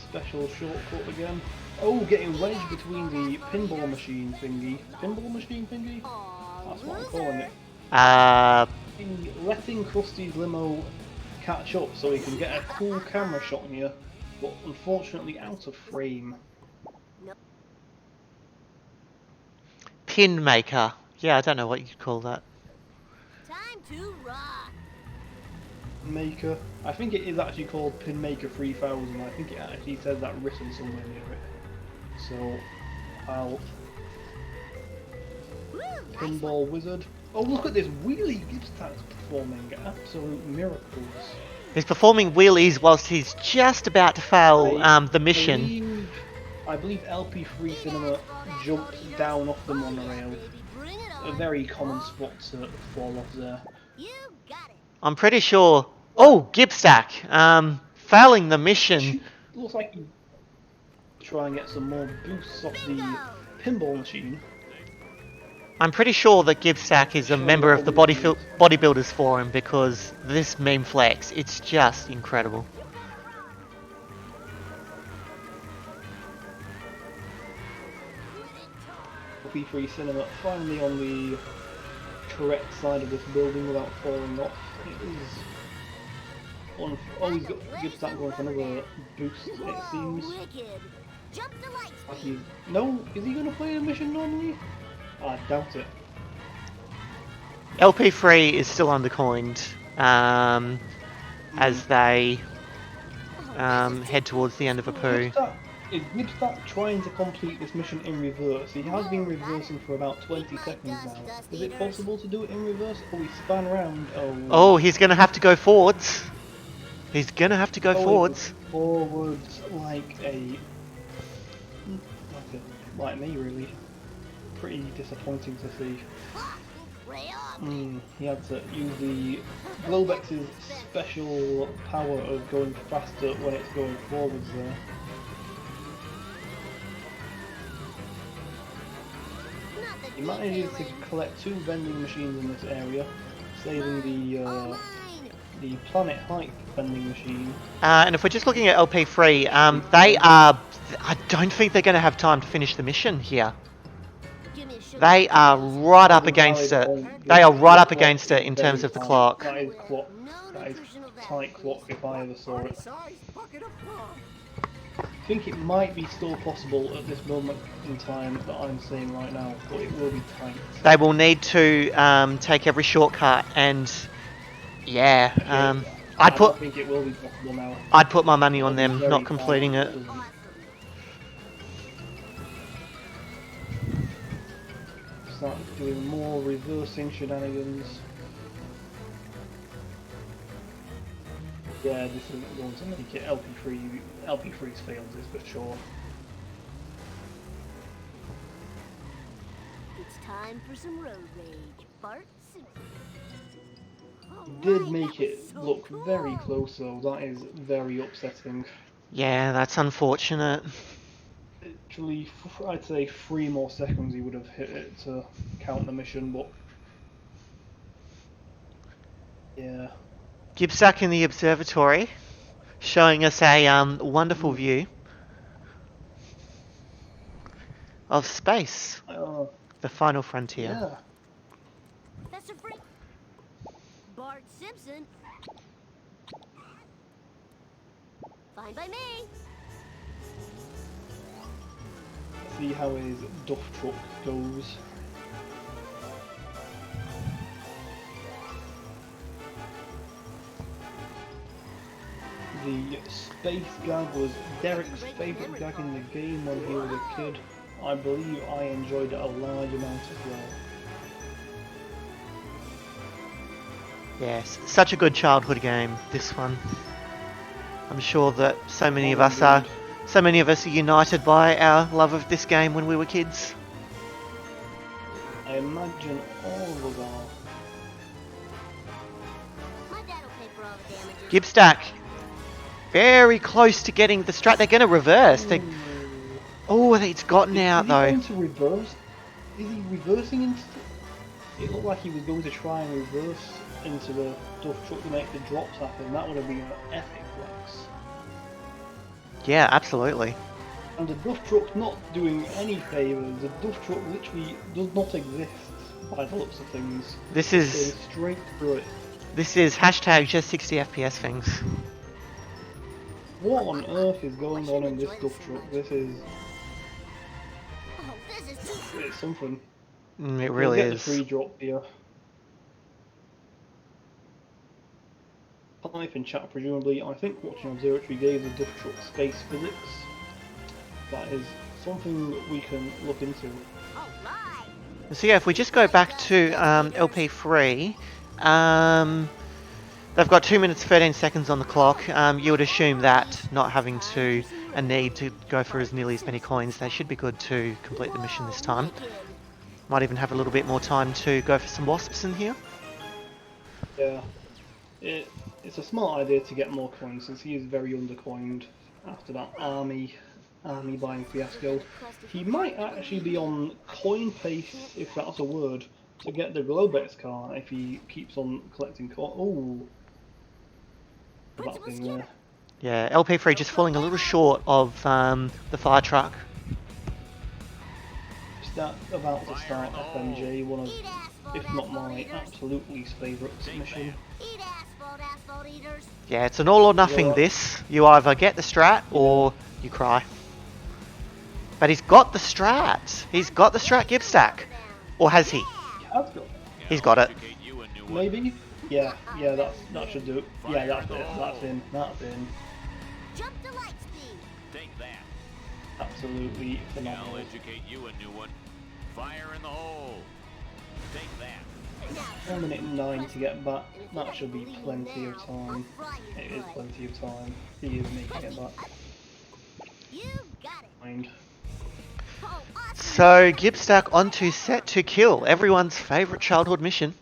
Speaker 3: special shortcut again. Oh, getting wedged between the pinball machine thingy. Pinball machine thingy?
Speaker 5: Aw,
Speaker 3: That's what I'm
Speaker 5: loser.
Speaker 3: calling it. Letting Krusty's limo catch up so he can get a cool camera shot on you, but unfortunately out of frame.
Speaker 2: Pin maker. Yeah, I don't know what you'd call that.
Speaker 5: Time to rock.
Speaker 3: Maker. I think it is actually called Pinmaker 3000. I think it actually says that written somewhere near it. So, I'll...
Speaker 5: Woo, nice one.
Speaker 3: Pinball Wizard. Oh, look at this wheelie Gibstack's performing. Absolute miracles.
Speaker 2: He's performing wheelies whilst he's just about to fail the mission.
Speaker 3: I believe LP3Cinema jumped down off the monorail.
Speaker 5: Bring it
Speaker 3: A
Speaker 5: on.
Speaker 3: very common spot to fall off there.
Speaker 5: You got it.
Speaker 2: I'm pretty sure... Oh, Gibstack! Failing the mission.
Speaker 3: Looks like he try and get some more boosts off the pinball machine.
Speaker 2: I'm pretty sure that Gibstack is a member of the Bodybuilders Forum because this meme flex, it's just incredible.
Speaker 3: LP3Cinema finally on the correct side of this building without falling off. It is on. Oh, he's got Gibstack going for another boost, it
Speaker 5: Whoa,
Speaker 3: seems.
Speaker 5: wicked. Jump to light
Speaker 3: Like
Speaker 5: speed.
Speaker 3: no, is he going to play a mission normally? I doubt it.
Speaker 2: LP3 is still undercoined as they head towards the end of a poo.
Speaker 3: Is Gibstack trying to complete this mission in reverse? He has been reversing for about 20 seconds now. Is it possible to do it in reverse? Or we span around?
Speaker 2: Oh, he's going to have to go forwards. He's going to have to go forwards.
Speaker 3: Forwards like like me, really. Pretty disappointing to see. He had to use the Globex's special power of going faster when it's going forwards there. He manages to collect 2 vending machines in this area, saving the Planet Height vending machine.
Speaker 2: And if we're just looking at LP3, they are... I don't think they're going to have time to finish the mission here. They are right up against it. They are right up against it in terms of the clock.
Speaker 3: That is clock. That is tight clock if I ever saw it. I think it might be still possible at this moment in time that I'm seeing right now, but it will be tight.
Speaker 2: They will need to take every shortcut, and yeah,
Speaker 3: I don't think it will be possible now.
Speaker 2: I'd put my money on them not completing it.
Speaker 3: Start doing more reversing shenanigans. Yeah, this isn't going to make it. LP3's failed this for sure.
Speaker 5: It's time for some road rage, Bart Simpson.
Speaker 3: Did make it look very close though. That is very upsetting.
Speaker 2: Yeah, that's unfortunate.
Speaker 3: Literally, I'd say 3 more seconds he would have hit it to count the mission, but yeah.
Speaker 2: Gibstack in the observatory, showing us a wonderful view of space, the final frontier.
Speaker 3: Yeah.
Speaker 5: That's a freak. Bart Simpson. Fine by me.
Speaker 3: See how his duff truck goes. The space gag was Derek's favourite gag in the game when he was a kid. I believe I enjoyed it a large amount as well.
Speaker 2: Yes, such a good childhood game, this one. I'm sure that so many of us are united by our love of this game when we were kids.
Speaker 3: I imagine all of us are.
Speaker 5: My dad'll pay for all the damages.
Speaker 2: Gibstack, very close to getting the strat. They're going to reverse. Oh, it's gotten out though.
Speaker 3: Is he going to reverse? Is he reversing into? It looked like he was going to try and reverse into the duff truck to make the drops happen. That would have been an epic flex.
Speaker 2: Yeah, absolutely.
Speaker 3: And the duff truck's not doing any favours. The duff truck literally does not exist by the looks of things.
Speaker 2: This
Speaker 3: Going
Speaker 2: is
Speaker 3: straight through it.
Speaker 2: hashtag just 60 FPS things.
Speaker 3: What on earth is going on in this duff truck? This is
Speaker 5: Oh, this is too
Speaker 3: it's something.
Speaker 2: It really
Speaker 3: We'll get
Speaker 2: is.
Speaker 3: the free drop here. Type in chat presumably. I think watching Observatory gave the duff truck space physics. That is something we can look into.
Speaker 5: all right.
Speaker 2: So yeah, if we just go back to LP3, they've got 2 minutes 13 seconds on the clock. You would assume that not having a need to go for as nearly as many coins, they should be good to complete the mission this time. Might even have a little bit more time to go for some wasps in here.
Speaker 3: Yeah. It's a smart idea to get more coins since he is very undercoined after that army buying fiasco. He might actually be on coin pace, if that's a word, to get the Globex car if he keeps on collecting coin. Oh, that thing there.
Speaker 2: Yeah, LP3 just falling a little short of the fire truck.
Speaker 3: Just Gibstack about to start FMJ, one of,
Speaker 5: Eat asphalt,
Speaker 3: if not
Speaker 5: asphalt
Speaker 3: my
Speaker 5: eaters.
Speaker 3: absolute least favourite mission.
Speaker 5: Eat asphalt, asphalt eaters.
Speaker 2: Yeah, it's an all or nothing
Speaker 3: Yeah.
Speaker 2: this. You either get the strat or you cry. But he's got the strat. He's got the strat Gibstack. Or has he?
Speaker 3: Has got
Speaker 2: He's got it.
Speaker 4: Educate you a new one.
Speaker 3: maybe? Yeah, that should do it. Yeah, that's it. That's in. That's in.
Speaker 5: Jump to light speed.
Speaker 4: Take that.
Speaker 3: Absolutely
Speaker 4: I'll
Speaker 3: phenomenal.
Speaker 4: educate you a new one. Fire in the hole. Take that.
Speaker 5: Now,
Speaker 3: 1 minute and 9 to get back.
Speaker 5: and if you
Speaker 3: That
Speaker 5: don't
Speaker 3: should be
Speaker 5: believe me
Speaker 3: plenty of
Speaker 5: now,
Speaker 3: time.
Speaker 5: I'll fry your
Speaker 3: It is
Speaker 5: butt.
Speaker 3: plenty of time. He is making it back.
Speaker 5: You got it.
Speaker 3: Mind.
Speaker 5: Oh, awesome.
Speaker 2: So Gibstack onto set to kill. Everyone's favourite childhood mission.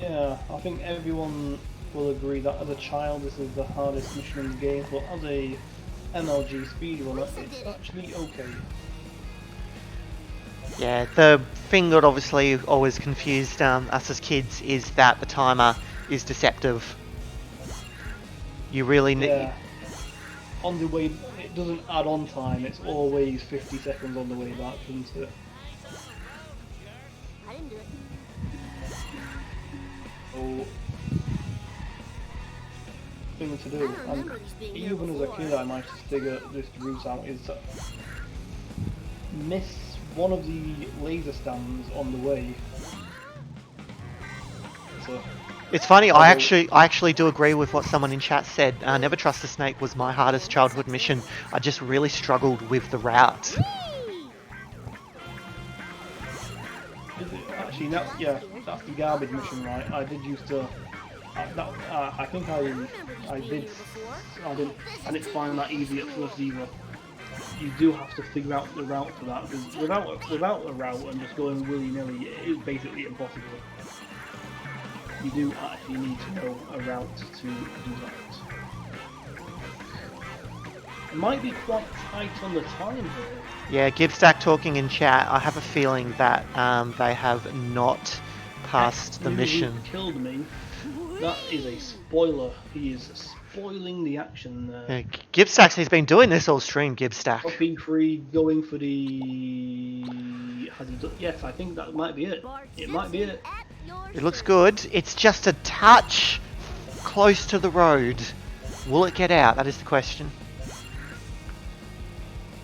Speaker 3: Yeah, I think everyone will agree that as a child this is the hardest mission in the game, but as a MLG speedrunner it's actually okay.
Speaker 2: Yeah, the thing that obviously always confused us as kids is that the timer is deceptive. You really need...
Speaker 3: Yeah. On the way, it doesn't add on time, it's always 50 seconds on the way back, isn't it?
Speaker 5: I didn't do it.
Speaker 3: So, thing to
Speaker 5: I
Speaker 3: do,
Speaker 5: don't
Speaker 3: and
Speaker 5: remember these being here
Speaker 3: even as a
Speaker 5: before.
Speaker 3: kid I managed to figure this route out, is to miss one of the laser stands on the way. So,
Speaker 2: It's funny, I actually do agree with what someone in chat said. Never Trust a Snake was my hardest childhood mission. I just really struggled with the route.
Speaker 3: actually, that's the garbage mission, right? I did used to. I think I did. I didn't find that easy at first either. You do have to figure out the route for that, because without a route and just going willy-nilly, it is basically impossible. You do actually need to know a route to do that. It might be quite tight on the time here.
Speaker 2: Yeah, Gibstack talking in chat. I have a feeling that they have not passed the
Speaker 3: You
Speaker 2: mission.
Speaker 3: killed me. That is a spoiler. He is spoiling the action there.
Speaker 2: Yeah, Gibstack, he's been doing this all stream, Gibstack.
Speaker 3: LP3 going for the... Has he done? Yes, I think that might be it. It might be it.
Speaker 2: It looks good. It's just a touch close to the road. Will it get out? That is the question.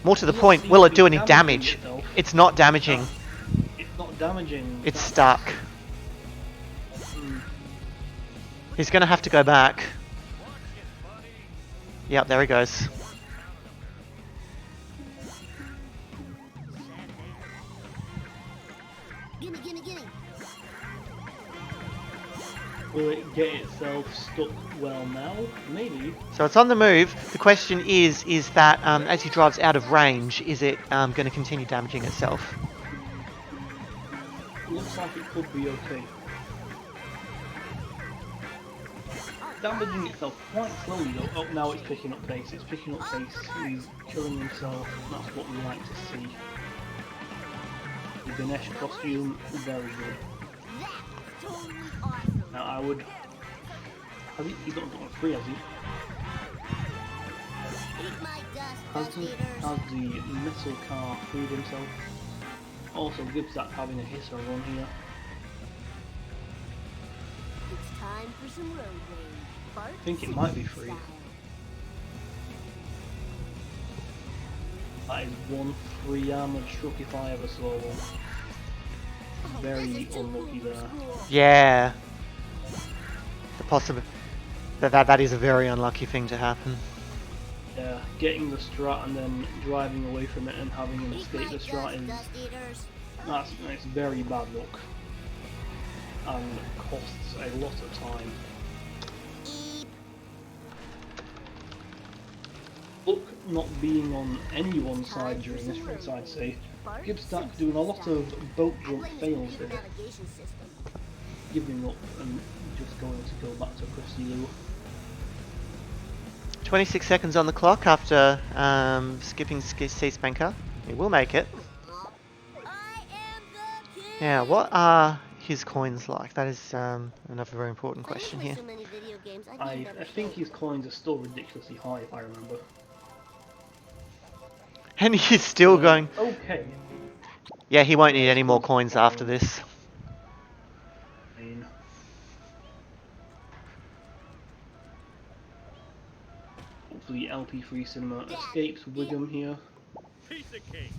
Speaker 2: More to the
Speaker 3: Doesn't
Speaker 2: point,
Speaker 3: seem
Speaker 2: will
Speaker 3: to
Speaker 2: it
Speaker 3: be
Speaker 2: do any
Speaker 3: damaging
Speaker 2: damage?
Speaker 3: itself.
Speaker 2: It's not damaging.
Speaker 3: It's not damaging.
Speaker 2: It's stuck.
Speaker 3: Hmm.
Speaker 2: He's going to have to go back. Yep, there he goes.
Speaker 5: Gimme, gimme, gimme.
Speaker 3: Will it get itself stuck well now? Maybe.
Speaker 2: So it's on the move. The question is that as he drives out of range, is it going to continue damaging itself?
Speaker 3: Looks like it could be okay. Damaging itself quite slowly though. Oh, now it's picking up pace. It's picking up pace. He's killing himself. That's what we like to see. The Ganesh costume, very good.
Speaker 5: That's totally awesome.
Speaker 3: Now I would... He's not got a free, has he?
Speaker 5: Eat my dust, dust eaters.
Speaker 3: Has the metal car freed himself? Also, Gibstack having a hisser run here.
Speaker 5: It's time for some road rage. Bart
Speaker 3: I think it might be free.
Speaker 5: style.
Speaker 3: That is one free armoured truck if I ever saw one.
Speaker 5: Oh,
Speaker 3: Very
Speaker 5: this is too
Speaker 3: unlucky
Speaker 5: cool for
Speaker 3: there.
Speaker 5: school.
Speaker 2: Yeah. The possible that is a very unlucky thing to happen.
Speaker 3: Yeah, getting the strat and then driving away from it and having him
Speaker 5: Eat
Speaker 3: escape
Speaker 5: my
Speaker 3: the strat is
Speaker 5: dust eaters.
Speaker 3: that's very bad luck and costs a lot of time.
Speaker 5: Eep.
Speaker 3: Luck not being on anyone's side during this race, I'd say.
Speaker 5: Bart
Speaker 3: Gibstack
Speaker 5: Simpsons
Speaker 3: doing a lot
Speaker 5: style.
Speaker 3: of boat
Speaker 5: I
Speaker 3: jump
Speaker 5: blame the
Speaker 3: fails
Speaker 5: computer
Speaker 3: here,
Speaker 5: navigation system.
Speaker 3: giving up and just going to go back to Krusty Lou.
Speaker 2: 26 seconds on the clock after skipping C-Spanker. He will make it.
Speaker 5: I am the king.
Speaker 2: Yeah, what are his coins like? That is another very important
Speaker 5: Playing
Speaker 2: question
Speaker 5: with
Speaker 2: here.
Speaker 5: so many video games, I've
Speaker 3: I
Speaker 5: never
Speaker 3: think
Speaker 5: played.
Speaker 3: his coins are still ridiculously high if I remember.
Speaker 2: And he's still going.
Speaker 3: Okay.
Speaker 2: Yeah, he won't need any more coins after this.
Speaker 3: Hopefully LP3Cinema escapes Wiggum here
Speaker 4: Piece of cake.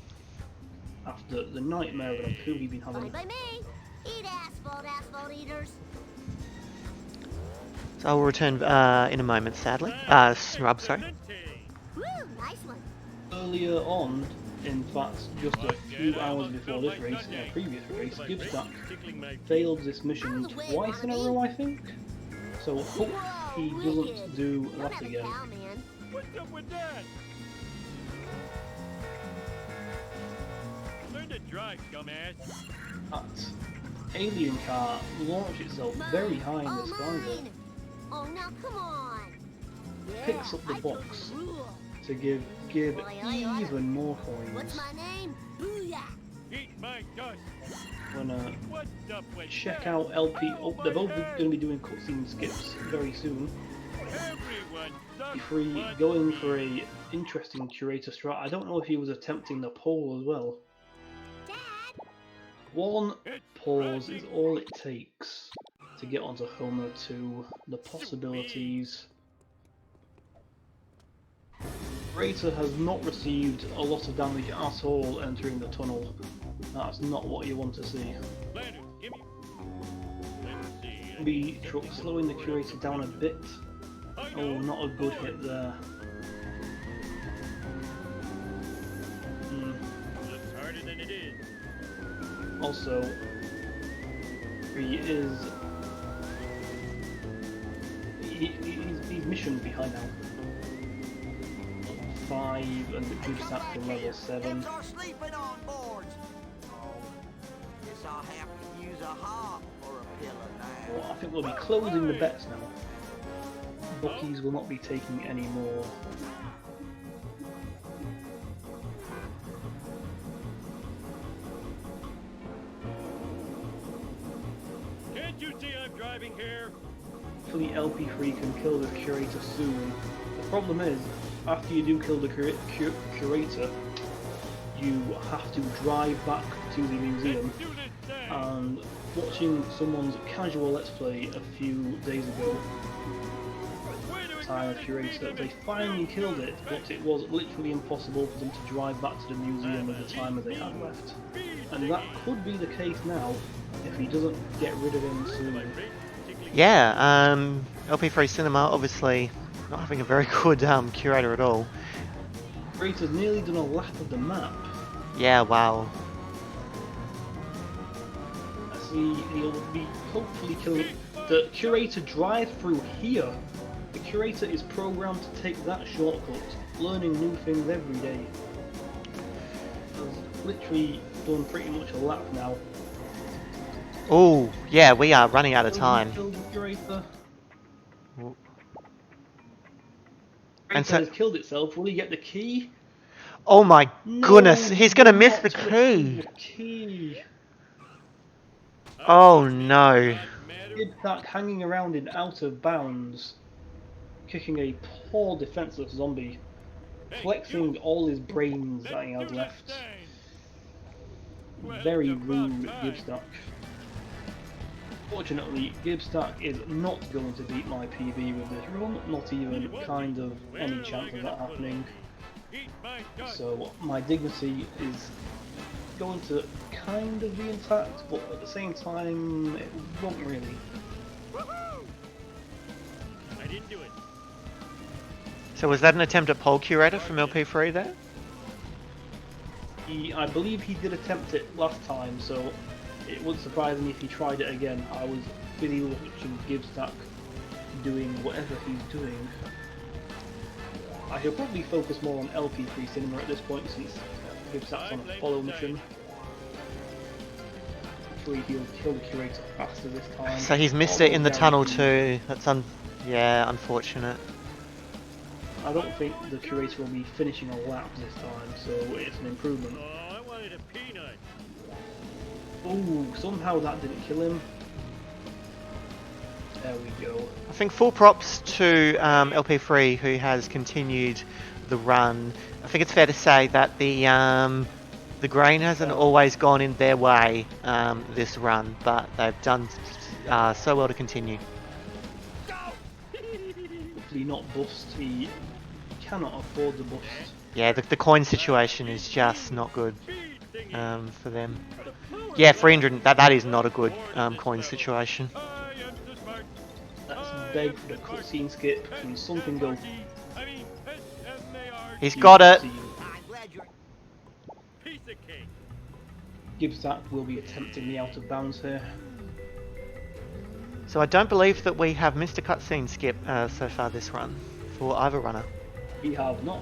Speaker 3: after the nightmare that I'm clearly been
Speaker 5: Fine
Speaker 3: having.
Speaker 5: by me. Eat asphalt eaters.
Speaker 2: So I'll return in a moment, sadly. Snrub, sorry.
Speaker 5: Woo, nice one.
Speaker 3: Earlier on, in fact, just a few hours before this race, in a previous race, Gibstack failed this mission twice in a row, I think. So hope he doesn't do
Speaker 5: You're
Speaker 3: that
Speaker 5: having
Speaker 3: again.
Speaker 5: cow, man.
Speaker 4: What's up with that? Learn to drive, dumbass.
Speaker 3: That alien car launched itself very high in the
Speaker 5: Oh,
Speaker 3: sky there.
Speaker 5: mine. Oh, now come on.
Speaker 3: Picks up the
Speaker 5: I broke
Speaker 3: box
Speaker 5: the rule.
Speaker 3: to give even more coins.
Speaker 5: What's my name? Booyah.
Speaker 4: Eat my dust.
Speaker 3: When
Speaker 4: What's up with
Speaker 3: check
Speaker 4: that?
Speaker 3: out LP. Oh, they're both going to be doing cutscene skips very soon.
Speaker 4: Everyone sucks
Speaker 3: Free
Speaker 4: but
Speaker 3: going
Speaker 4: me.
Speaker 3: for a interesting curator strat. I don't know if he was attempting the pole as well.
Speaker 5: Dad.
Speaker 3: One
Speaker 4: It's
Speaker 3: pause
Speaker 4: running.
Speaker 3: is all it takes to get onto Homer 2. The possibilities. Curator has not received a lot of damage at all entering the tunnel. That's not what you want to see.
Speaker 4: Leonard, give me. Let's see.
Speaker 3: The truck slowing the curator down a bit.
Speaker 4: I
Speaker 3: Oh,
Speaker 4: know.
Speaker 3: not a good hit there.
Speaker 4: Looks harder than it is.
Speaker 3: Also, he's mission behind now. 5 and the Gibstack to level 7.
Speaker 7: Kids are sleeping on boards. Oh, guess I'll have to use a hop or a pillow now.
Speaker 3: Well, I think we'll be closing the bets now. Bookies will not be taking any more.
Speaker 4: Can't you see I'm driving here?
Speaker 3: Hopefully LP3 can kill the curator soon. The problem is, after you do kill the curator, you have to drive back to the museum.
Speaker 4: Do this thing.
Speaker 3: And watching someone's casual let's play a few days ago,
Speaker 4: Where do we
Speaker 3: Time
Speaker 4: go?
Speaker 3: Curator, they finally killed it, but it was literally impossible for them to drive back to the museum with the time that they had left. And that could be the case now, if he doesn't get rid of him soon.
Speaker 2: Yeah, LP3Cinema obviously not having a very good curator at all.
Speaker 3: Curator's nearly done a lap of the map.
Speaker 2: Yeah, wow.
Speaker 3: I see he'll be hopefully killing. The curator drives through here. The curator is programmed to take that shortcut, learning new things every day. He's literally done pretty much a lap now.
Speaker 2: Oh, yeah, we are running out of time.
Speaker 3: Killed the curator.
Speaker 2: And
Speaker 3: Curator
Speaker 2: so-
Speaker 3: has killed itself. Will he get the key?
Speaker 2: Oh my
Speaker 3: No,
Speaker 2: goodness, he's gonna miss
Speaker 3: not
Speaker 2: the key!
Speaker 3: The key.
Speaker 2: Oh no.
Speaker 3: Gibstack hanging around in out of bounds, kicking a poor defenseless zombie, flexing all his brains that he has left. Very rude, Gibstack. Fortunately, Gibstack is not going to beat my PB with this run, not even kind of any chance of that happening. So my dignity is going to kind of be intact, but at the same time, it won't really.
Speaker 4: I didn't do it.
Speaker 2: So was that an attempt at pole curator from LP3 there?
Speaker 3: I believe he did attempt it last time, so it wouldn't surprise me if he tried it again. I was busy watching Gibstack doing whatever he's doing. I should probably focus more on LP3Cinema at this point, since Gibstack's on a follow mission. Hopefully he'll kill the curator faster this time.
Speaker 2: So he's missed it in the tunnel
Speaker 3: Guaranteed.
Speaker 2: too. That's yeah, unfortunate.
Speaker 3: I don't think the curator will be finishing a lap this time, so it's an improvement.
Speaker 4: Oh, I wanted a peanut.
Speaker 3: Ooh, somehow that didn't kill him. There we go.
Speaker 2: I think full props to LP3 who has continued the run. I think it's fair to say that the The grain hasn't always gone in their way this run, but they've done so well to continue.
Speaker 3: Hopefully not bust. He cannot afford to bust.
Speaker 2: Yeah, the coin situation is just not good for them. Yeah, 300. That is not a good coin situation.
Speaker 3: Let's beg for the cutscene skip and something go.
Speaker 2: He's got it.
Speaker 6: I'm glad you're...
Speaker 4: Piece of cake.
Speaker 3: Gibstack will be attempting the out of bounds here.
Speaker 2: So I don't believe that we have missed a cutscene skip so far this run for either runner.
Speaker 3: We have not.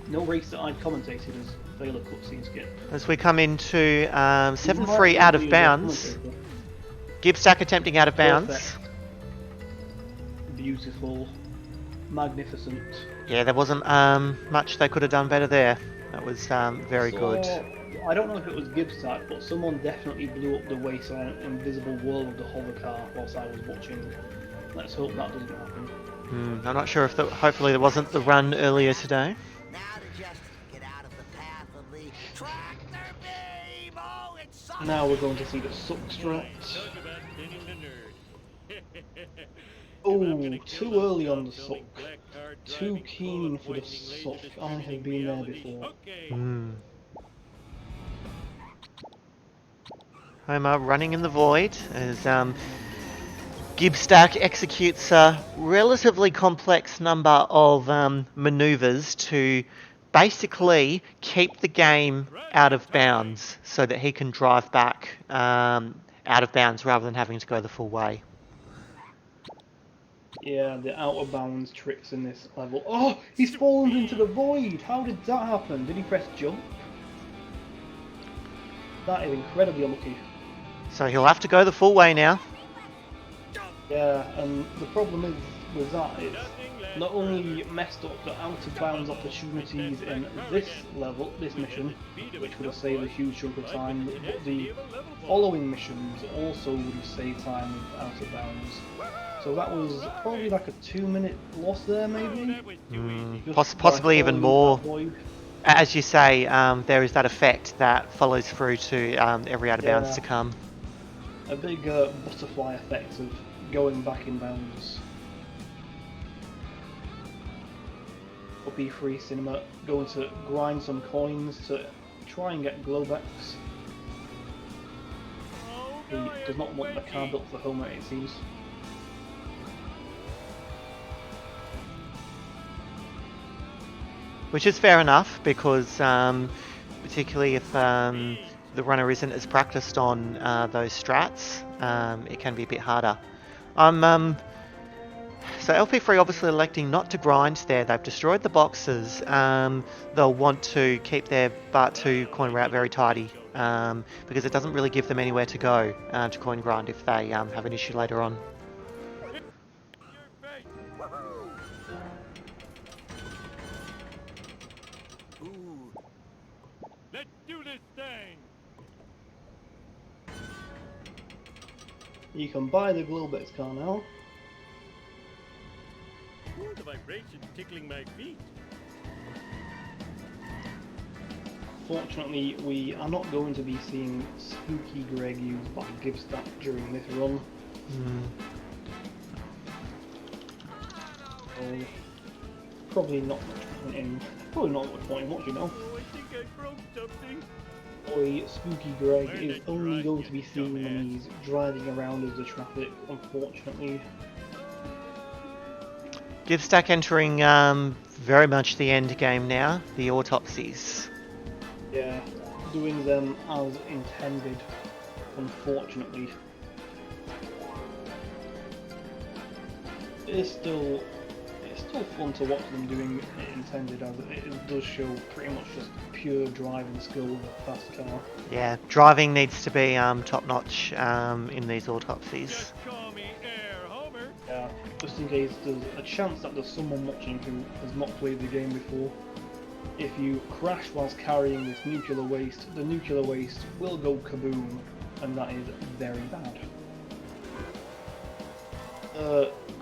Speaker 3: No race that I'd commentated has failed a cutscene skip.
Speaker 2: As we come into 7-3 out of bounds. Gibstack attempting out of bounds.
Speaker 3: Perfect. Beautiful. Magnificent.
Speaker 2: Yeah, there wasn't much they could have done better there. That was very good.
Speaker 3: I don't know if it was Gibstack, but someone definitely blew up the waist on an invisible wall of the hover car whilst I was watching. Let's hope that doesn't happen.
Speaker 2: I'm not sure if hopefully there wasn't the run earlier today.
Speaker 6: Now to just get out of the path of the tractor beam! Oh, it's sucks!
Speaker 3: Now we're going to see the suck strat.
Speaker 4: Talk about thinning the nerd.
Speaker 3: Oh, too early on the suck. Too keen for the suck. I have been there before.
Speaker 2: Homer running in the void as Gibstack executes a relatively complex number of maneuvers to basically keep the game out of bounds so that he can drive back out of bounds rather than having to go the full way.
Speaker 3: Yeah, the out of bounds tricks in this level. Oh, he's fallen into the void! How did that happen? Did he press jump? That is incredibly unlucky.
Speaker 2: So he'll have to go the full way now.
Speaker 3: Yeah, and the problem is with that, it's not only messed up the out of bounds opportunities in this level, this mission, which would have saved a huge chunk of time, but the following missions also would have saved time with out of bounds. So that was probably like a 2-minute loss there, maybe?
Speaker 2: Possibly even more. As you say, there is that effect that follows through to every out of bounds to come.
Speaker 3: A big butterfly effect of going back in bounds. LP3Cinema going to grind some coins to try and get glowbacks. He does not want the card up for Homer, it seems.
Speaker 2: Which is fair enough, because particularly if the runner isn't as practiced on those strats, it can be a bit harder. So LP3 obviously electing not to grind there. They've destroyed the boxes. They'll want to keep their Part 2 coin route very tidy, because it doesn't really give them anywhere to go to coin grind if they have an issue later on.
Speaker 4: Let's do this thing.
Speaker 3: You can buy the glowbacks car now.
Speaker 4: Ooh, the vibration's tickling my feet.
Speaker 3: Fortunately, we are not going to be seeing Spooky Greg used by Gibstack during this run. So, probably not much point in watching now.
Speaker 4: Oh, I think I broke something.
Speaker 3: Boy, Spooky Greg is only going to be seen when he's driving around as the traffic, unfortunately.
Speaker 2: Gibstack entering very much the end game now, the autopsies.
Speaker 3: Yeah, doing them as intended, unfortunately. It's still fun to watch them doing it intended, as it does show pretty much just pure driving skill with a fast car.
Speaker 2: Yeah, driving needs to be top notch in these autopsies.
Speaker 4: Just call me Air Homer.
Speaker 3: Yeah, just in case there's a chance that there's someone watching who has not played the game before. If you crash whilst carrying this nuclear waste, the nuclear waste will go kaboom, and that is very bad.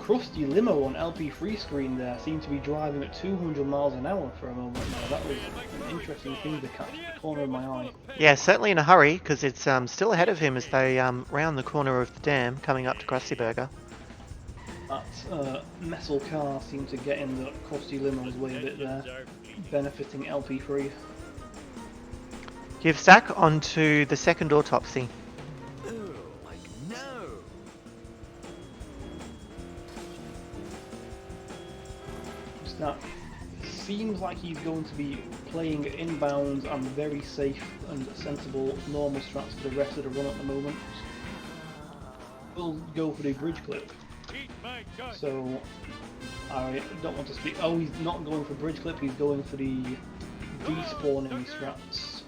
Speaker 3: crusty limo on LP3 screen there seemed to be driving at 200 miles an hour for a moment now. That was an interesting thing to catch at the corner of my eye.
Speaker 2: Yeah, certainly in a hurry, because it's still ahead of him as they round the corner of the dam, coming up to Krusty Burger.
Speaker 3: That metal car seemed to get in the crusty limo's way a bit there, benefiting LP3.
Speaker 2: Gibstack onto the second autopsy.
Speaker 7: Oh, like no.
Speaker 3: That seems like he's going to be playing inbounds and very safe and sensible normal strats for the rest of the run at the moment. We'll go for the bridge clip. So I don't want to speak. Oh, he's not going for bridge clip. He's going for the despawning strats.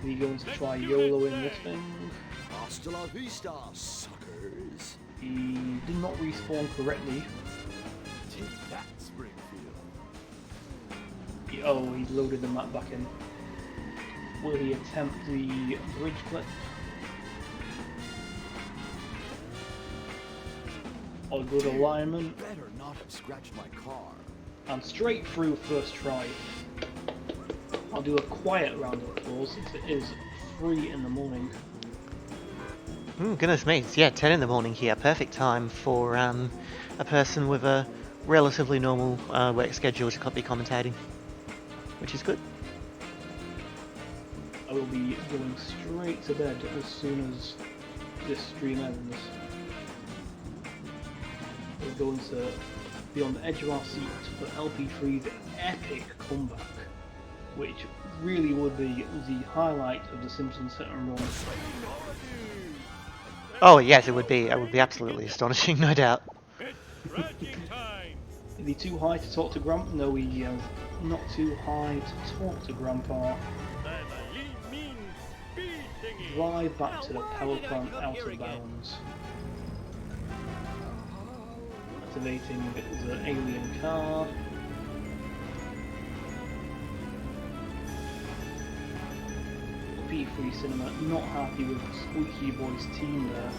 Speaker 3: He's going to try YOLOing this thing.
Speaker 7: Hasta la vista, suckers.
Speaker 3: He did not respawn correctly.
Speaker 7: Take that, Springfield.
Speaker 3: Oh, he loaded the map back in. Will he attempt the bridge clip? Or good alignment.
Speaker 7: Better not have scratched my car.
Speaker 3: And straight through first try. I'll do a quiet round of applause since it is 3 in the morning.
Speaker 2: Goodness me, yeah, 10 in the morning here. Perfect time for a person with a relatively normal work schedule to be commentating, which is good.
Speaker 3: I will be going straight to bed as soon as this stream ends. We're going to be on the edge of our seat for LP3's epic comeback, which really would be the highlight of the Simpsons hit and run.
Speaker 2: Oh yes, it would be. It would be absolutely astonishing, no doubt.
Speaker 3: Is he too high to talk to Grandpa? No, he is not too high to talk to Grandpa. Drive back to the power plant out of bounds. Activating the alien car. LP3Cinema not happy with Squeaky Boy's team there.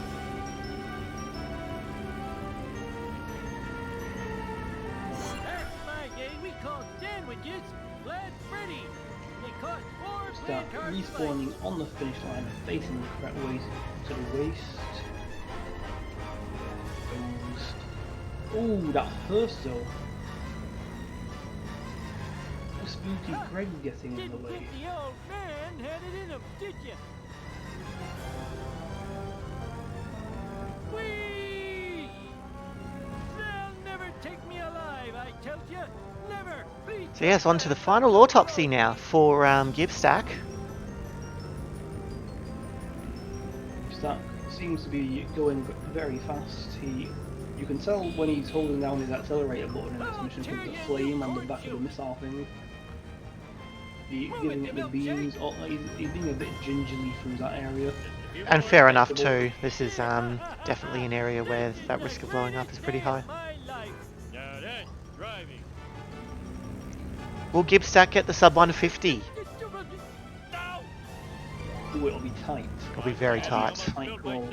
Speaker 4: Back in my day, we called sandwiches Flat Freddy. They cost 4
Speaker 3: Start respawning on the finish line and facing the correct way to the waist. Ooh, that hurts though. Spooky Greg getting in the
Speaker 4: Didn't
Speaker 3: way.
Speaker 4: think the old man had it in him, did ya? Whee! They'll never take me alive, I tell ya. Never. Please.
Speaker 2: So yes, on to the final autopsy now for Gibstack.
Speaker 3: That seems to be going very fast. You can tell when he's holding down his accelerator button in this mission with the flame on the back of the missile thing. Giving it the beams, he's being a bit gingerly through that area.
Speaker 2: And fair enough too. This is definitely an area where that risk of blowing up is pretty high.
Speaker 4: Now that's driving.
Speaker 2: Will Gibstack get the sub 150?
Speaker 3: Ooh, it'll be tight.
Speaker 2: It'll be very tight.
Speaker 3: Tight goal.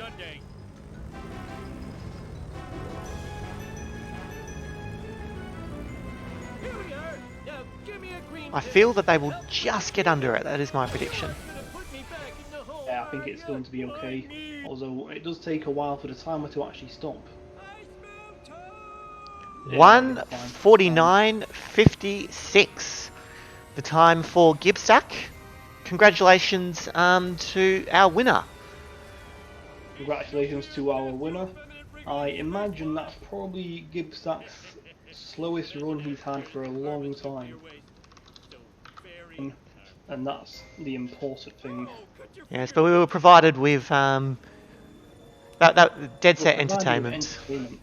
Speaker 4: Here we are. Now give me a green.
Speaker 2: I feel that they will just get under it. That is my prediction.
Speaker 3: Yeah, I think it's going to be okay. Although it does take a while for the timer to actually stop. Yeah,
Speaker 2: 1:49.56. The time for Gibstack. Congratulations to our winner.
Speaker 3: Congratulations to our winner. I imagine that's probably Gibstack's slowest run he's had for a long time. And that's the important thing.
Speaker 2: Yes, but we were provided with that dead set entertainment.
Speaker 4: Fortune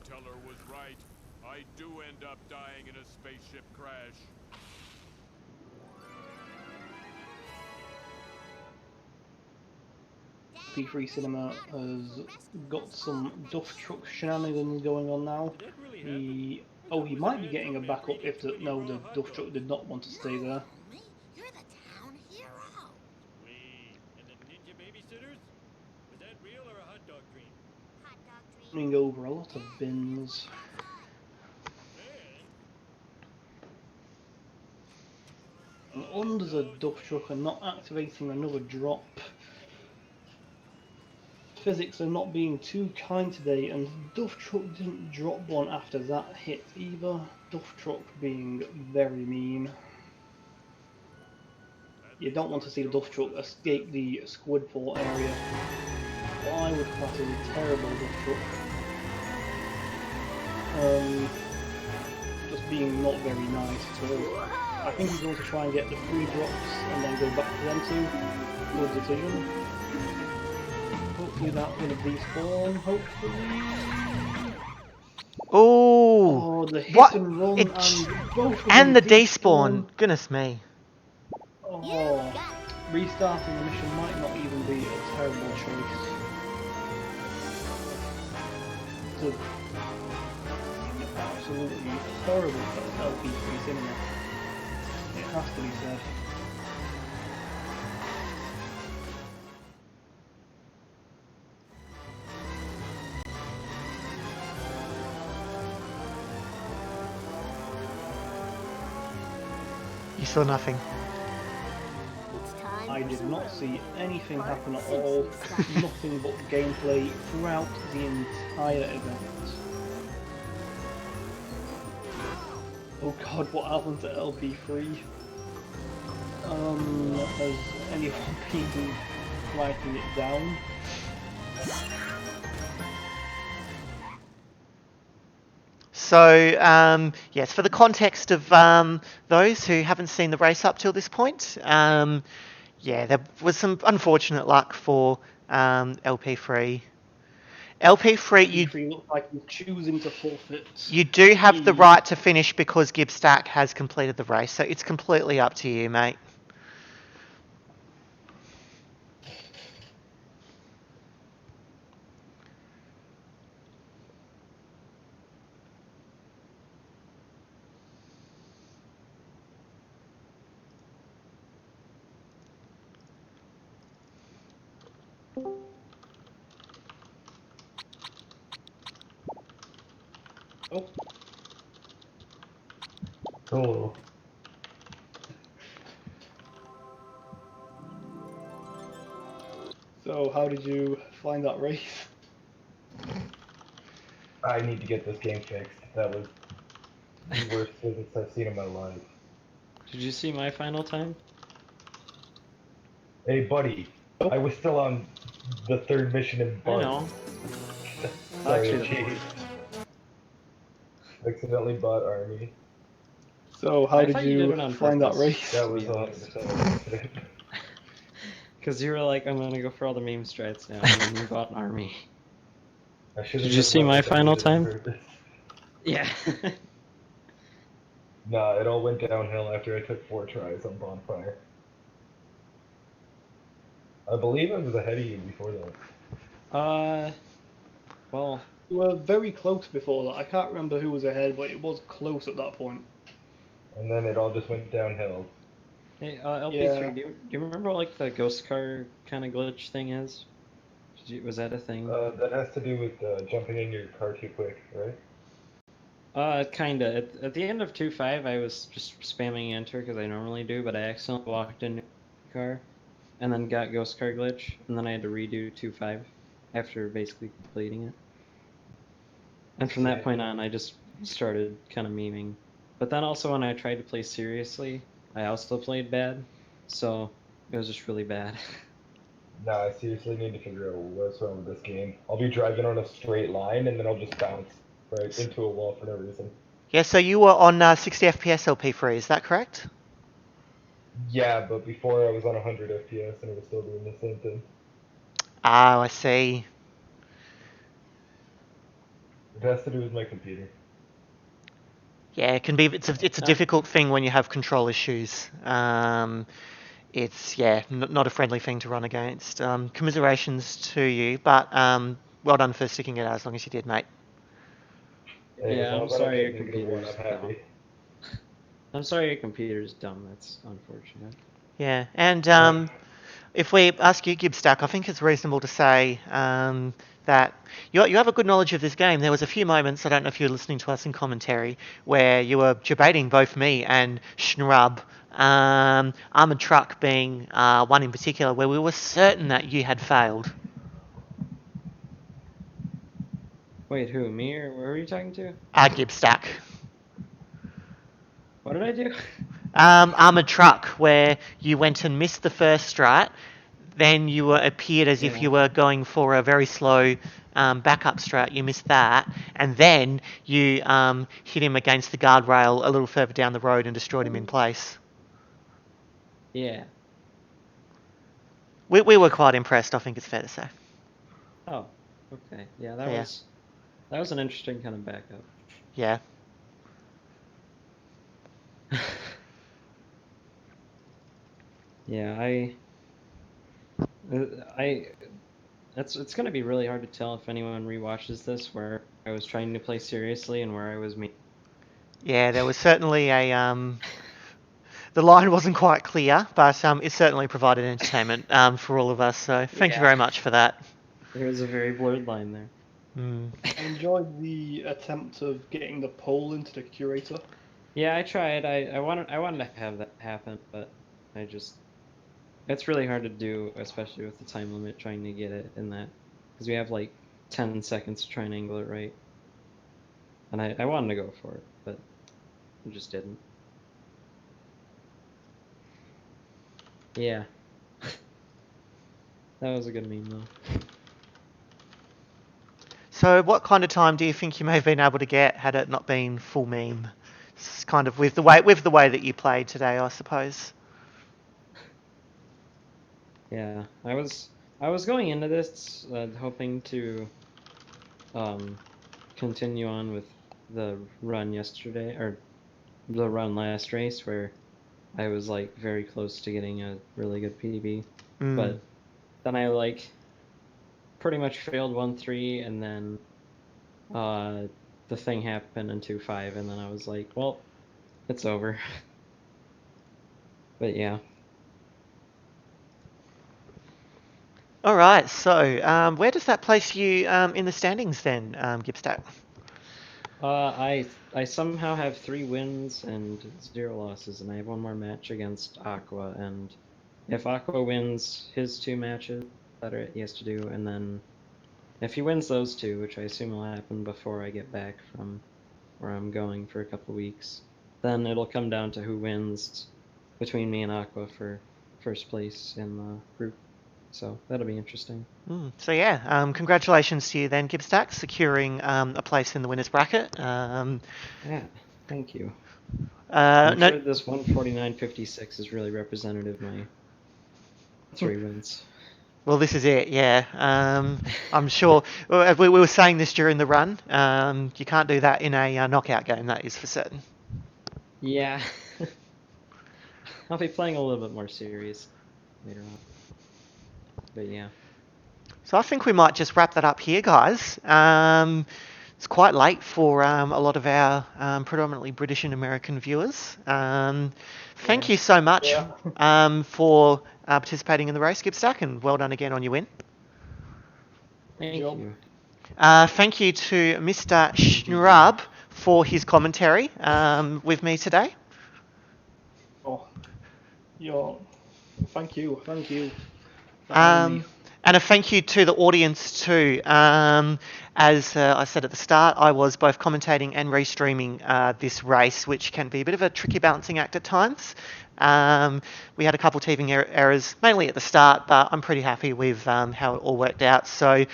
Speaker 4: teller was right. I do end up dying in a spaceship crash.
Speaker 3: LP3Cinema has got some duff truck shenanigans going on now. He might be getting a backup if the duff truck did not want to stay there.
Speaker 5: You're the town hero.
Speaker 4: Wee. And the ninja babysitters? Was that real or a hot dog dream?
Speaker 5: Hot dog dream.
Speaker 3: Running over a lot of bins. And under the duff truck and not activating another drop. Physics are not being too kind today, and Duff Truck didn't drop one after that hit either. Duff Truck being very mean. You don't want to see the Duff Truck escape the Squidport area. What I would class as a terrible Duff Truck. Just being not very nice at all. I think he's going to try and get the 3 drops and then go back to them 2. Good decision. Hopefully that will despawn, hopefully.
Speaker 2: Oh,
Speaker 3: The hit
Speaker 2: what?
Speaker 3: and run
Speaker 2: It-
Speaker 3: and both of
Speaker 2: and the
Speaker 3: them
Speaker 2: despawn. Goodness me.
Speaker 3: Oh, restarting the mission might not even be a terrible choice. It's absolutely horrible for LP3Cinema. It has to be said.
Speaker 2: You saw nothing.
Speaker 3: I did not see anything happen at all. Nothing but gameplay throughout the entire event. Oh god, what happened to LP3? Has anyone been writing it down?
Speaker 2: So, yes, for the context of those who haven't seen the race up till this point, yeah, there was some unfortunate luck for LP3. LP3,
Speaker 3: LP3 looks like he's choosing to forfeit.
Speaker 2: you do have the right to finish because Gibstack has completed the race, so it's completely up to you, mate.
Speaker 3: Oh.
Speaker 8: Cool.
Speaker 3: So, how did you find that race?
Speaker 8: I need to get this game fixed. That was the worst physics I've seen in my life.
Speaker 1: Did you see my final time?
Speaker 8: Hey, buddy.
Speaker 3: Oh.
Speaker 8: I was still on the 3rd mission in
Speaker 1: I
Speaker 8: Bud.
Speaker 1: know.
Speaker 8: Sorry,
Speaker 1: Actually,
Speaker 8: cheese. Accidentally bought Army.
Speaker 3: So, how
Speaker 1: I
Speaker 3: did
Speaker 1: thought you did
Speaker 3: you
Speaker 1: it on
Speaker 3: find that
Speaker 1: purpose.
Speaker 3: race?
Speaker 8: That
Speaker 1: To
Speaker 8: was
Speaker 1: be
Speaker 8: 100%
Speaker 1: honest.
Speaker 8: an accident.
Speaker 1: Because you were like, I'm gonna go for all the meme strats now, and then you bought an army.
Speaker 8: I should
Speaker 1: Did you see my final time? Yeah.
Speaker 8: Nah, it all went downhill after I took 4 tries on Bonfire. I believe I was ahead of you before that.
Speaker 1: Well,
Speaker 3: We were very close before that. I can't remember who was ahead, but it was close at that point.
Speaker 8: And then it all just went downhill.
Speaker 1: hey, LP3,
Speaker 3: Yeah.
Speaker 1: do you remember what, like, the ghost car kind of glitch thing is? Was that a thing?
Speaker 8: That has to do with jumping in your car too quick, right?
Speaker 1: Kinda. At the end of 2.5, I was just spamming enter because I normally do, but I accidentally walked into the car and then got ghost car glitch, and then I had to redo 2.5 after basically completing it. And from that point on, I just started kind of memeing. But then also when I tried to play seriously, I also played bad, so it was just really bad.
Speaker 8: Nah, I seriously need to figure out what's wrong with this game. I'll be driving on a straight line and then I'll just bounce right into a wall for no reason.
Speaker 2: Yeah, so you were on 60 FPS LP3, is that correct?
Speaker 8: Yeah, but before I was on 100 FPS and it was still doing the same thing.
Speaker 2: Ah, I see.
Speaker 8: It has to do with my computer.
Speaker 2: Yeah, it can be. It's a difficult thing when you have control issues. It's not a friendly thing to run against. Commiserations to you, but well done for sticking it out as long as you did, mate.
Speaker 8: Hey,
Speaker 1: Yeah,
Speaker 8: as long
Speaker 1: I'm
Speaker 8: as I don't
Speaker 1: sorry
Speaker 8: get
Speaker 1: your
Speaker 8: negative one,
Speaker 1: computer's
Speaker 8: I'm happy.
Speaker 1: I'm sorry your computer's dumb. That's unfortunate.
Speaker 2: Yeah, and If we ask you, Gibstack, I think it's reasonable to say that you have a good knowledge of this game. There was a few moments, I don't know if you were listening to us in commentary, where you were debating both me and Schnrub, Armoured Truck being one in particular, where we were certain that you had failed.
Speaker 1: Wait, who? Me or who are you talking to?
Speaker 2: Gibstack.
Speaker 1: What did I do?
Speaker 2: Armoured Truck, where you went and missed the first strat, then you appeared as if you were going for a very slow backup strat. You missed that, and then you hit him against the guardrail a little further down the road and destroyed him in place.
Speaker 1: Yeah.
Speaker 2: We were quite impressed, I think it's fair to say.
Speaker 1: Oh, okay. Yeah, that
Speaker 2: Yeah.
Speaker 1: was an interesting kind of backup.
Speaker 2: Yeah.
Speaker 1: Yeah, it's gonna be really hard to tell if anyone rewatches this where I was trying to play seriously and where I was me.
Speaker 2: Yeah, there was certainly a the line wasn't quite clear, but it certainly provided entertainment for all of us. So thank you very much for that.
Speaker 1: There was a very blurred line there.
Speaker 3: I enjoyed the attempt of getting the poll into the curator.
Speaker 1: Yeah, I tried. I wanted to have that happen, but it's really hard to do, especially with the time limit trying to get it in that, because we have like 10 seconds to try and angle it right. And I wanted to go for it, but I just didn't. Yeah. That was a good meme though.
Speaker 2: So what kind of time do you think you may have been able to get had it not been full meme? It's kind of with the way that you played today, I suppose.
Speaker 1: Yeah, I was going into this hoping to continue on with the run yesterday, or the run last race, where I was like very close to getting a really good PB, but then I like pretty much failed 1-3, and then the thing happened in 2-5, and then I was like, well, it's over. But yeah.
Speaker 2: All right, so where does that place you in the standings then, Gibstack?
Speaker 1: I somehow have 3 wins and 0 losses, and I have one more match against Aqua, and if Aqua wins his 2 matches that he has to do, and then if he wins those 2, which I assume will happen before I get back from where I'm going for a couple weeks, then it'll come down to who wins between me and Aqua for first place in the group. So that'll be interesting.
Speaker 2: So yeah, congratulations to you then, Gibstack, securing a place in the winners bracket.
Speaker 1: Yeah, thank you. I'm sure this 149.56 is really representative of my 3 wins.
Speaker 2: Well, this is it, yeah. I'm sure. We were saying this during the run. You can't do that in a knockout game, that is for certain.
Speaker 1: Yeah. I'll be playing a little bit more serious later on. But yeah.
Speaker 2: So I think we might just wrap that up here, guys. It's quite late for a lot of our predominantly British and American viewers. Thank you so much for participating in the race, Gibstack, and well done again on your win.
Speaker 1: Thank you.
Speaker 2: Thank you to Mr. Schnrub for his commentary with me today.
Speaker 3: Thank you.
Speaker 2: And a thank you to the audience too. As I said at the start, I was both commentating and restreaming this race, which can be a bit of a tricky balancing act at times. We had a couple teething errors, mainly at the start, but I'm pretty happy with how it all worked out. So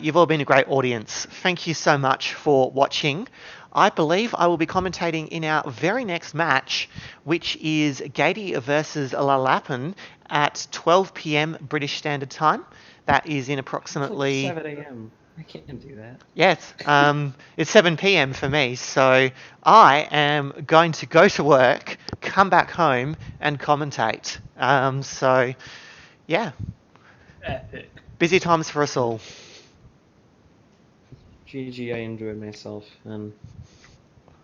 Speaker 2: you've all been a great audience. Thank you so much for watching. I believe I will be commentating in our very next match, which is Gady versus Lalapan at 12 p.m. British Standard Time. That is in approximately...
Speaker 1: 7 a.m. I can't do that.
Speaker 2: Yes, it's 7 p.m. for me, so I am going to go to work, come back home, and commentate. So, yeah.
Speaker 3: Epic.
Speaker 2: Busy times for us all.
Speaker 1: GG, I enjoyed myself, and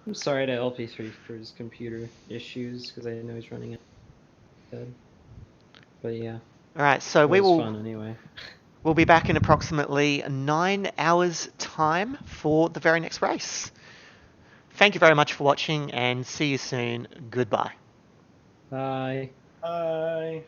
Speaker 1: I'm sorry to LP3 for his computer issues, because I know he's running it. But yeah.
Speaker 2: All right, so
Speaker 1: It
Speaker 2: we
Speaker 1: was
Speaker 2: will
Speaker 1: fun anyway.
Speaker 2: we'll be back in approximately 9 hours' time for the very next race. Thank you very much for watching, and see you soon. Goodbye.
Speaker 1: Bye.
Speaker 3: Bye.